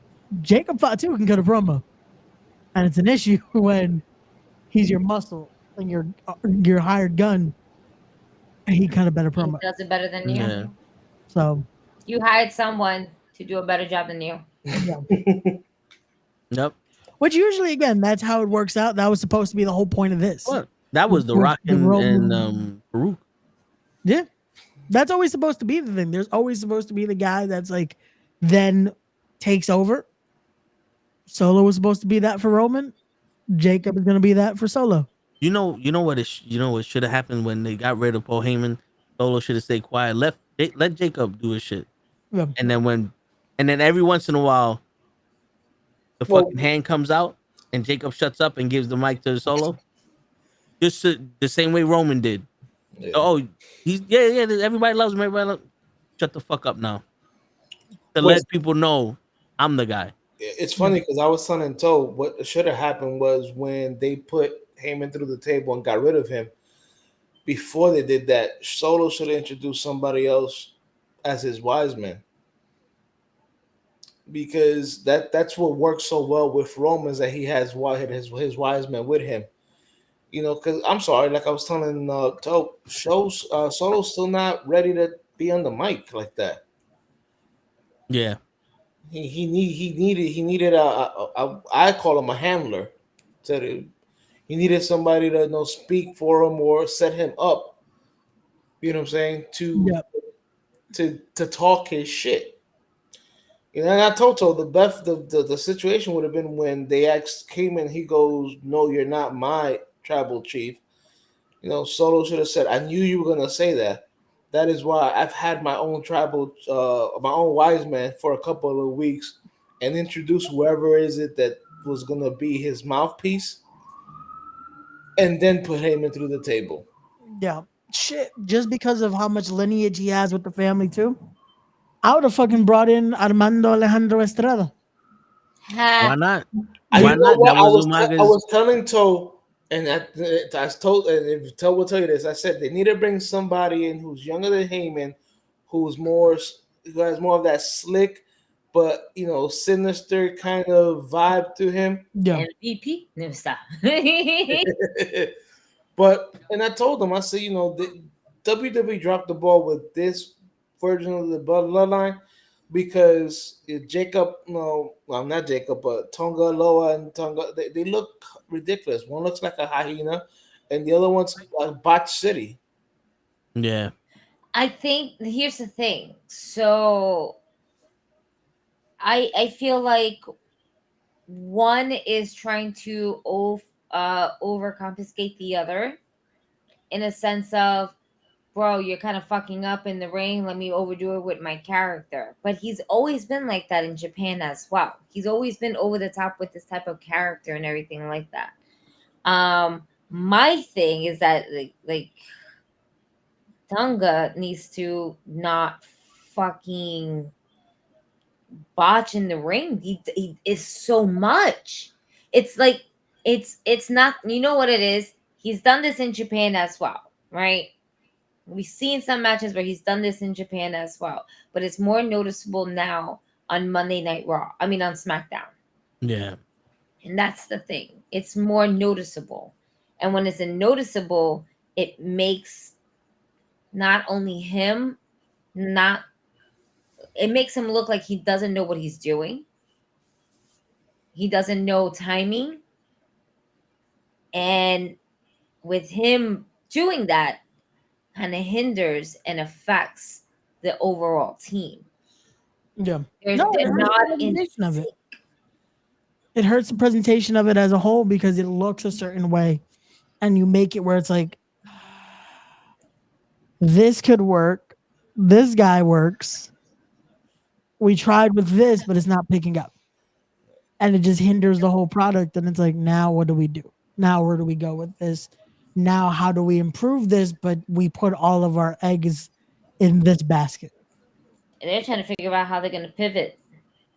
Jacob Fatu can cut a promo. And it's an issue when he's your muscle and your hired gun, and he cut a better He promo. does it better than you. Yeah. So You hired someone to do a better job than you. yeah. Yep. Which usually, again, that's how it works out. That was supposed to be the whole point of this. What? That was the With Rock the and Roman- Farouk. Yeah, that's always supposed to be the thing. There's always supposed to be the guy that's like, then takes over. Solo was supposed to be that for Roman. Jacob is going to be that for Solo. You know what should have happened when they got rid of Paul Heyman. Solo should have stayed quiet. Let Jacob do his shit. Yeah. And then every once in a while, the fucking hand comes out and Jacob shuts up and gives the mic to Solo. Just the same way Roman did. Yeah. Oh, everybody loves him. Shut the fuck up now. To let people know I'm the guy. It's funny because I was telling Toe what should have happened was when they put Heyman through the table and got rid of him. Before they did that, Solo should have introduced somebody else as his wise man. Because that's what works so well with Roman is that he has his wise man with him. You know, because I'm sorry, like I was telling Toe, Solo's still not ready to be on the mic like that. Yeah. He needed I call him a handler. He needed somebody to speak for him or set him up. You know what I'm saying? To talk his shit. You know, and I told the situation would have been when they came in. He goes, "No, you're not my tribal chief." You know, Solo should have said, "I knew you were gonna say that. That is why I've had my own tribal, my own wise man for a couple of weeks, and introduce whoever is it that was gonna be his mouthpiece, and then put Heyman through the table." Yeah. Shit. Just because of how much lineage he has with the family, too. I would have fucking brought in Armando Alejandro Estrada. Why not? I was Umaga's. I was telling Toe, and I told, and if Toe will tell you this, I said they need to bring somebody in who's younger than Heyman, who has more of that slick, but sinister kind of vibe to him. Yeah. MVP? No, stop. And I told them, I said, the WWE dropped the ball with this version of the bloodline because Jacob, not Jacob, but Tonga Loa and Tonga, they look ridiculous. One looks like a hyena, and the other one's like Botch City. Yeah. I think here's the thing. So I feel like one is trying to overcompensate the other in a sense of, bro, you're kind of fucking up in the ring. Let me overdo it with my character. But he's always been like that in Japan as well. He's always been over the top with this type of character and everything like that. My thing is that like Tonga needs to not fucking botch in the ring. He is so much. It's like it's not. You know what it is? He's done this in Japan as well, right? We've seen some matches where he's done this in Japan as well, but it's more noticeable now on Monday Night Raw. I mean, on SmackDown. Yeah. And that's the thing. It's more noticeable. And when it's noticeable, it makes not only him, it makes him look like he doesn't know what he's doing. He doesn't know timing. And with him doing that, kind of hinders and affects the overall team. Yeah. They're not in of it. It hurts the presentation of it as a whole because it looks a certain way, and you make it where it's like, this could work. This guy works. We tried with this, but it's not picking up. And it just hinders the whole product. And it's like, now what do we do? Now where do we go with this? Now how do we improve this? But we put all of our eggs in this basket. And they're trying to figure out how they're going to pivot.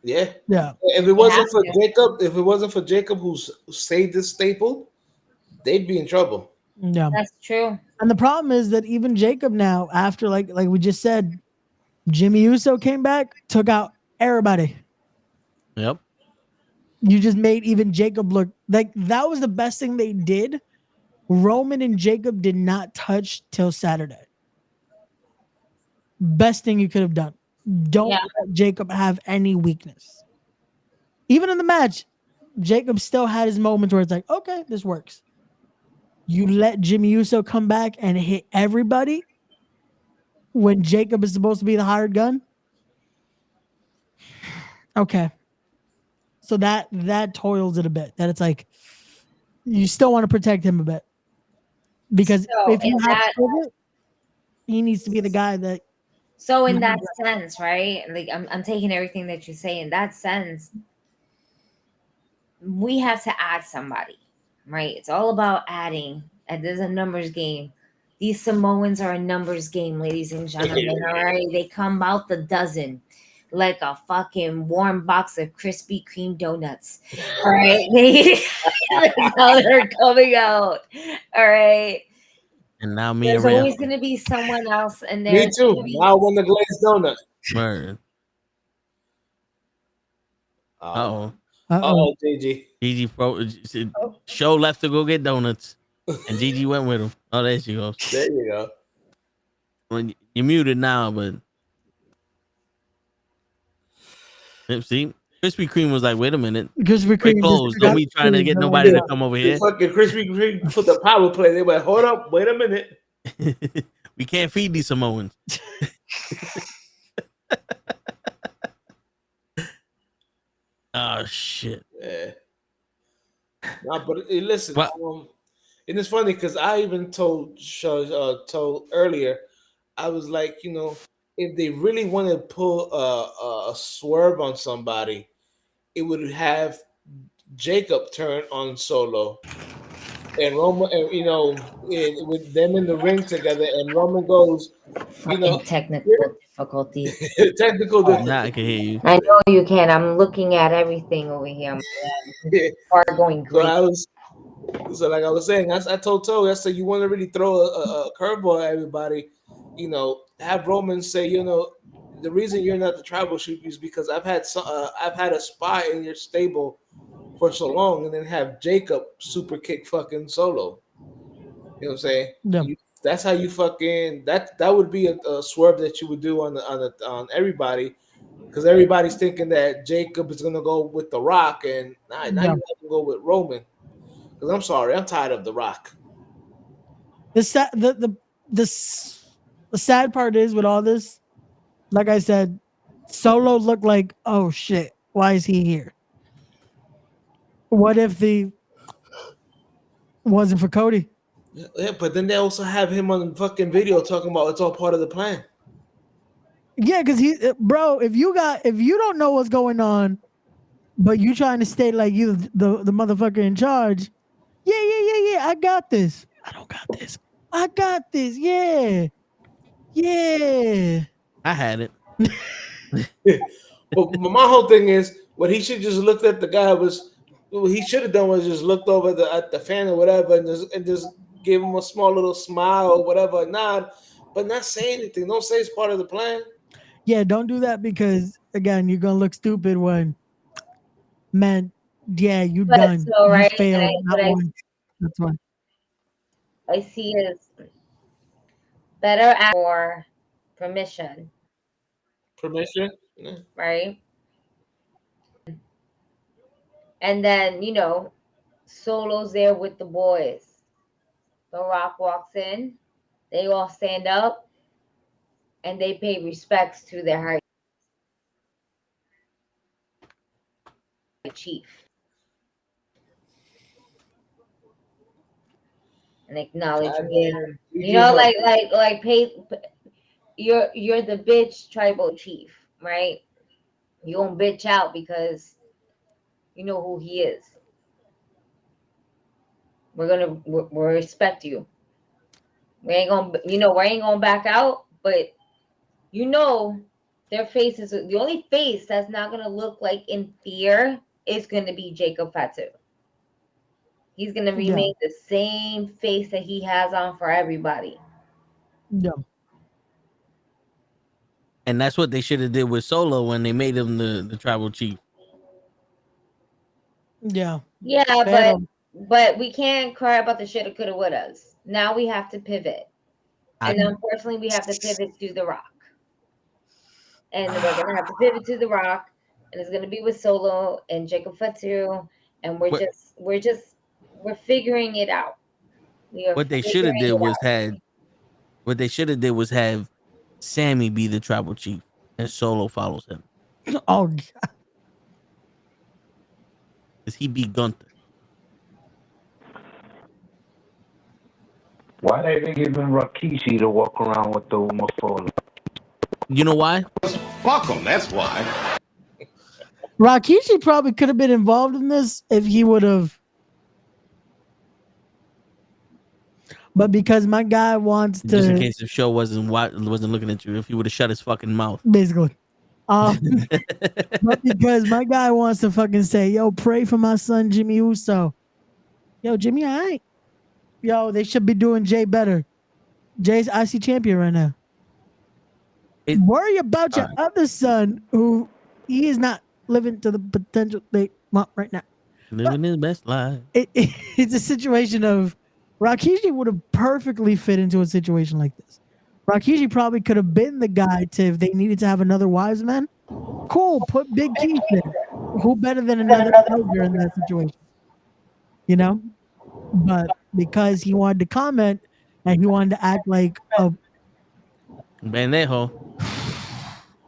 Yeah. Yeah. If it wasn't for Jacob, who saved this staple, they'd be in trouble. Yeah. That's true. And the problem is that even Jacob now, after like we just said, Jimmy Uso came back, took out everybody. Yep. You just made even Jacob look like that was the best thing they did Roman and Jacob did not touch till Saturday. Best thing you could have done. Don't let Jacob have any weakness. Even in the match, Jacob still had his moments where it's like, okay, this works. You let Jimmy Uso come back and hit everybody when Jacob is supposed to be the hired gun. Okay. So that toils it a bit. That it's like you still want to protect him a bit. Because if you have pivot, he needs to be the guy that. So in that sense, right? Like I'm taking everything that you say in that sense. We have to add somebody, right? It's all about adding. And there's a numbers game. These Samoans are a numbers game, ladies and gentlemen. All right, they come out the dozen like a fucking warm box of Krispy Kreme donuts. All right, that's how they're coming out. All right. And now me There's and always going to be someone else, and Me there's too. I want the glazed donut. Word. Uh-oh. Oh, Gigi. Gigi Show left to go get donuts, and Gigi went with him. Oh, there she goes. There you go. Well, you're muted now, but see, Krispy Kreme was like, wait a minute. Krispy Kreme closed. Don't be trying to get nobody to come over here. Fucking Krispy Kreme put the power play. They went, hold up, wait a minute. We can't feed these Samoans. Oh shit! Yeah. Nah, but listen, and it's funny because I even told earlier, I was like, you know, if they really want to pull a swerve on somebody, it would have Jacob turn on Solo, and Roman, and, you know, with them in the ring together, and Roman goes, you know, technical difficulties. Technical difficulties. Now I can hear you. I know you can. I'm looking at everything over here. Are going great. So like I was saying, I told Toe, I said, you want to really throw a curveball at everybody, you know, have Roman say, you know, the reason you're not the troubleshooter is because I've had a spot in your stable for so long, and then have Jacob super kick fucking Solo. You know what I'm saying? Yeah. That's how you fucking that would be a swerve that you would do on everybody, because everybody's thinking that Jacob is gonna go with The Rock, and now you have to go with Roman. Because I'm sorry, I'm tired of The Rock. The sad part is with all this, like I said, Solo looked like, oh shit, why is he here? What if the wasn't for Cody? Yeah, but then they also have him on fucking video talking about it's all part of the plan. Yeah, because bro, if you don't know what's going on, but you trying to stay like you the motherfucker in charge, yeah, I got this. I don't got this. I got this. Yeah. I had it. But my whole thing is, what he should just looked at the guy was, what he should have done was just looked over at the fan or whatever, and just give him a small little smile or whatever, a nod, but not say anything. Don't say it's part of the plan. Yeah, don't do that, because again, you're gonna look stupid when, man. Yeah, you done. So, right, you failed. That's why. I see is better ask for permission. Permission, yeah. Right? And then, you know, Solo's there with the boys. The Rock walks in, they all stand up, and they pay respects to their high chief. And acknowledge him. You know, like pay. You're the bitch tribal chief, right? You don't bitch out because you know who he is. We'll respect you. We ain't gonna back out, but you know their faces. The only face that's not gonna look like in fear is gonna be Jacob Fatu. He's gonna remain the same face that he has on for everybody. Yeah. And that's what they should have did with Solo when they made him the tribal chief. Yeah. Yeah, but But we can't cry about the shoulda, coulda, wouldas. Now we have to pivot, and unfortunately, we have to pivot to The Rock. And we're gonna have to pivot to The Rock, and it's gonna be with Solo and Jacob Fatu, and we're figuring it out. What they should have did was have Sammy be the tribal chief and Solo follows him. Oh, God. Because he beat Gunther. Why they been giving Rikishi to walk around with the Umafola? You know why? Fuck him, that's why. Rikishi probably could have been involved in this if he would have. But because my guy wants to, just in case the show wasn't looking at you, if he would have shut his fucking mouth, basically. But because my guy wants to fucking say, "Yo, pray for my son Jimmy Uso." Yo, Jimmy, all right. Yo, they should be doing Jay better. Jay's IC champion right now. Worry about your other son, who he is not living to the potential they want right now. Living his best life. It's a situation of Rikishi would have perfectly fit into a situation like this. Rikishi probably could have been the guy to, if they needed to have another wise man. Cool, put Big Keith in. Who better than another elder in that situation? You know? But because he wanted to comment and he wanted to act like a Bendejo.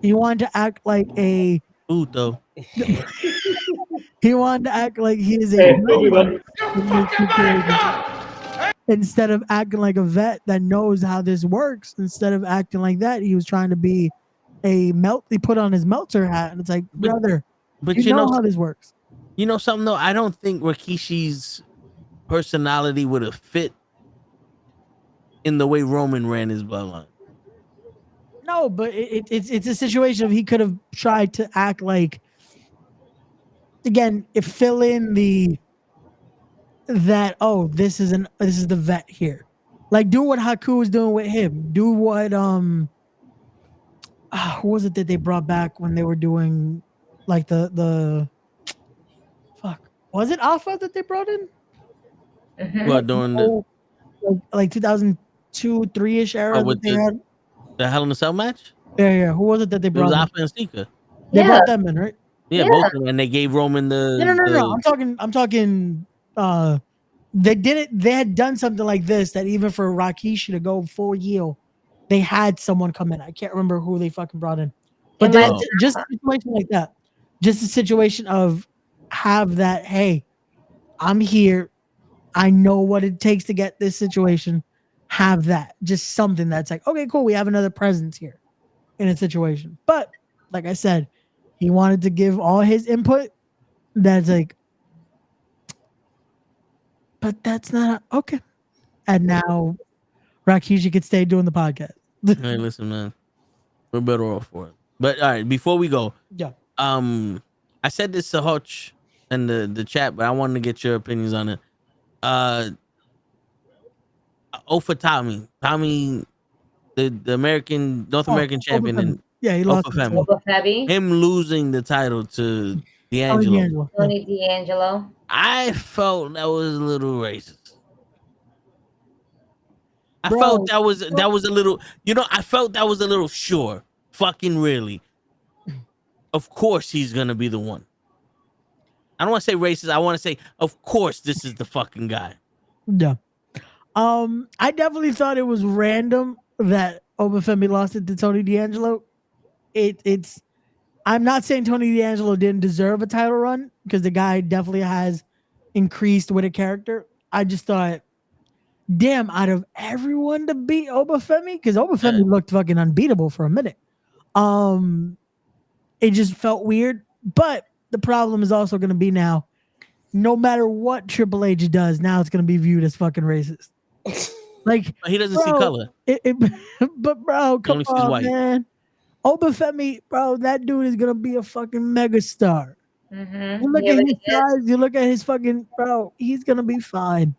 He wanted to act like a Puto. He wanted to act like he is a instead of acting like a vet that knows how this works. Instead of acting like that, he was trying to be he put on his Meltzer hat, and it's like, brother, but you know how this works. You know something though? I don't think Rikishi's personality would have fit in the way Roman ran his bloodline. No, but it's a situation of he could have tried to act like, again, fill in that this is the vet here, like do what Haku was doing with him, do what who was it that they brought back when they were doing like the fuck, was it Alpha that they brought in? Well, doing like 2002, 3-ish era that they had. The Hell in a Cell match? Yeah. Who was it that they brought? It was Alpha and Stika. They brought them in, right? Yeah, both of them, and they gave Roman the. No. I'm talking. They did it. They had done something like this that even for Rikishi to go full heel, they had someone come in. I can't remember who they fucking brought in, but just a situation like that, just a situation of have that. Hey, I'm here. I know what it takes to get this situation. Have that, just something that's like, okay, cool, we have another presence here in a situation. But like I said, he wanted to give all his input. That's like, but that's not okay. And now Rikishi could stay doing the podcast. Hey, listen, man, we're better off for it. But all right, before we go, I said this to Hutch in the chat, but I wanted to get your opinions on it. For Tommy, the North American champion, and he lost him losing the title to D'Angelo. Tony D'Angelo. I felt that was a little racist. I felt that was a little, I felt that was a little sure. Fucking really. Of course he's gonna be the one. I don't want to say racist. I want to say, of course, this is the fucking guy. Yeah. I definitely thought it was random that Obafemi lost it to Tony D'Angelo. I'm not saying Tony D'Angelo didn't deserve a title run because the guy definitely has increased with a character. I just thought, damn, out of everyone to beat Obafemi, because Obafemi looked fucking unbeatable for a minute. It just felt weird. But the problem is also going to be now, no matter what Triple H does, now it's going to be viewed as fucking racist. Like, he doesn't see color. But bro, come on, man. Obafemi, bro, that dude is gonna be a fucking megastar. Mm-hmm. You look at his size, you look at his fucking bro, he's gonna be fine.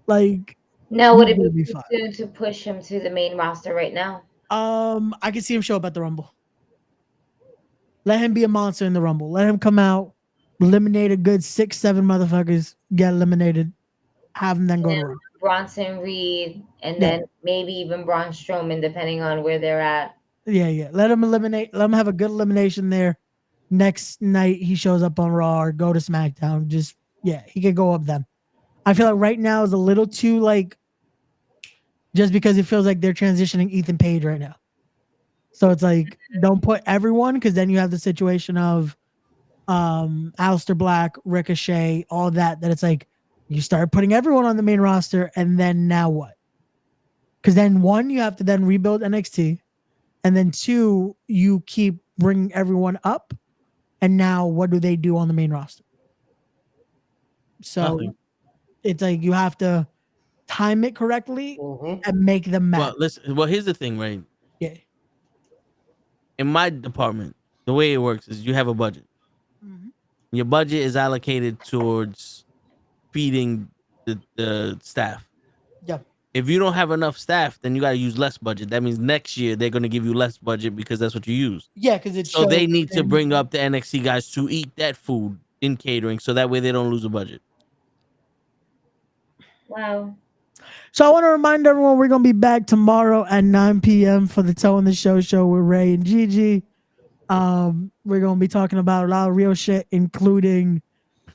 Like, now would it be too soon to push him to the main roster right now? I can see him show up at the Rumble. Let him be a monster in the Rumble. Let him come out. eliminate a good 6-7 motherfuckers, get eliminated, have them then go to Raw. Bronson Reed, and Yeah. then maybe even Braun Strowman, depending on where they're at. Yeah. Let him have a good elimination there. Next night he shows up on Raw or go to SmackDown. Just he could go up then. I feel like right now is a little too just because it feels like they're transitioning Ethan Page right now. So it's like don't put everyone, because then you have the situation of Aleister Black, Ricochet, all that it's like you start putting everyone on the main roster, and then now what? Because then one, you have to then rebuild NXT, and then two, you keep bringing everyone up, and now what do they do on the main roster? So Nothing. It's like you have to time it correctly and make them match. Well, listen. Well, here's the thing, right? Yeah. In my department, the way it works is you have a budget. Your budget is allocated towards feeding the staff. Yep. If you don't have enough staff, then you got to use less budget. That means next year they're going to give you less budget because that's what you use. Yeah, because it's so they need to bring up the NXT guys to eat that food in catering, so that way they don't lose a budget. Wow. So I want to remind everyone we're going to be back tomorrow at 9 p.m. for the Toe in the Show with Ray and Gigi. We're going to be talking about a lot of real shit, including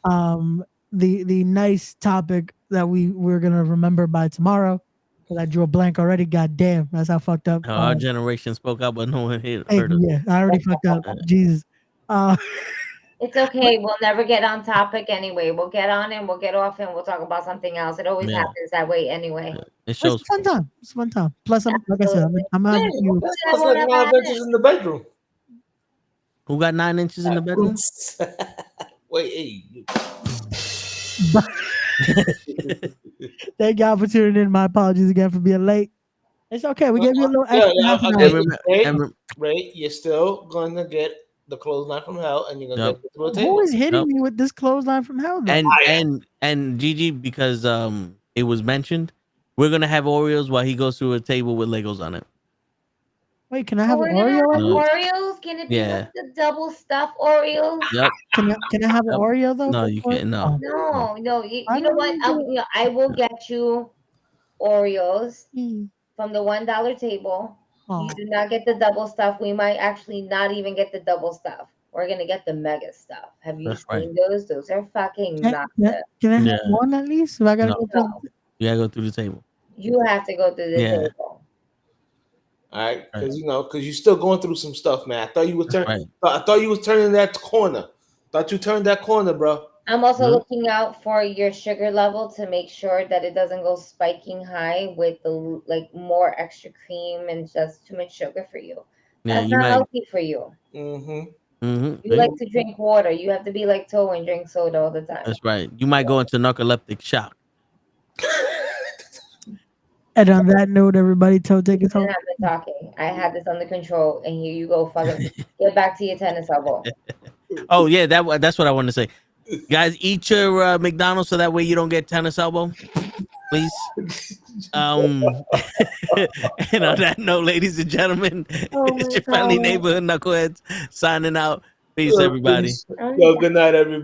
the nice topic that we're going to remember by tomorrow. Because I drew a blank already. God damn, that's how fucked up. Our generation spoke out, but no one heard us. Yeah, I already fucked up. Jesus. It's okay. We'll never get on topic anyway. We'll get on and we'll get off and we'll talk about something else. It always happens that way anyway. It shows. It's a fun time. It's a fun time. Plus, like I said, I'm having you. That's like 9 inches in the bedroom. Who got 9 inches in the bedroom? Wait, hey. Thank y'all for tuning in. My apologies again for being late. It's okay. We gave you a little extra. Ray, you're still going to get the clothesline from hell, and you're going to get through a table. Who is hitting me with this clothesline from hell? Though? And Gigi, because it was mentioned, we're gonna have Oreos while he goes through a table with Legos on it. Wait, can I have an Oreo? Oreo? Oreos? Can it be like the double stuffed Oreos? Yep. Can I have an Oreo though? No, you can't. No. No. You know what? I will get you Oreos from the $1 table. You do not get the double stuff. We might actually not even get the double stuff. We're gonna get the mega stuff. Have you seen those? Those are fucking massive. Can I have one at least? If I gotta go through. You gotta go through the table. You have to go through the table. All right, because you're still going through some stuff, man. I thought you was turning. I thought you was turning that corner. Thought you turned that corner, bro. I'm also looking out for your sugar level to make sure that it doesn't go spiking high with the more extra cream and just too much sugar for you. That's not healthy for you. You like to drink water. You have to be like Toe and drink soda all the time. That's right. You might go into narcoleptic shock. And on that note, everybody, Toe, take us home. I've been talking. I had this under control, and here you go. Fucking get back to your tennis elbow. Oh yeah, that's what I wanted to say. Guys, eat your McDonald's so that way you don't get tennis elbow, please. And on that note, ladies and gentlemen, it's your friendly neighborhood knuckleheads signing out. Peace, everybody. Yo, good night, everybody.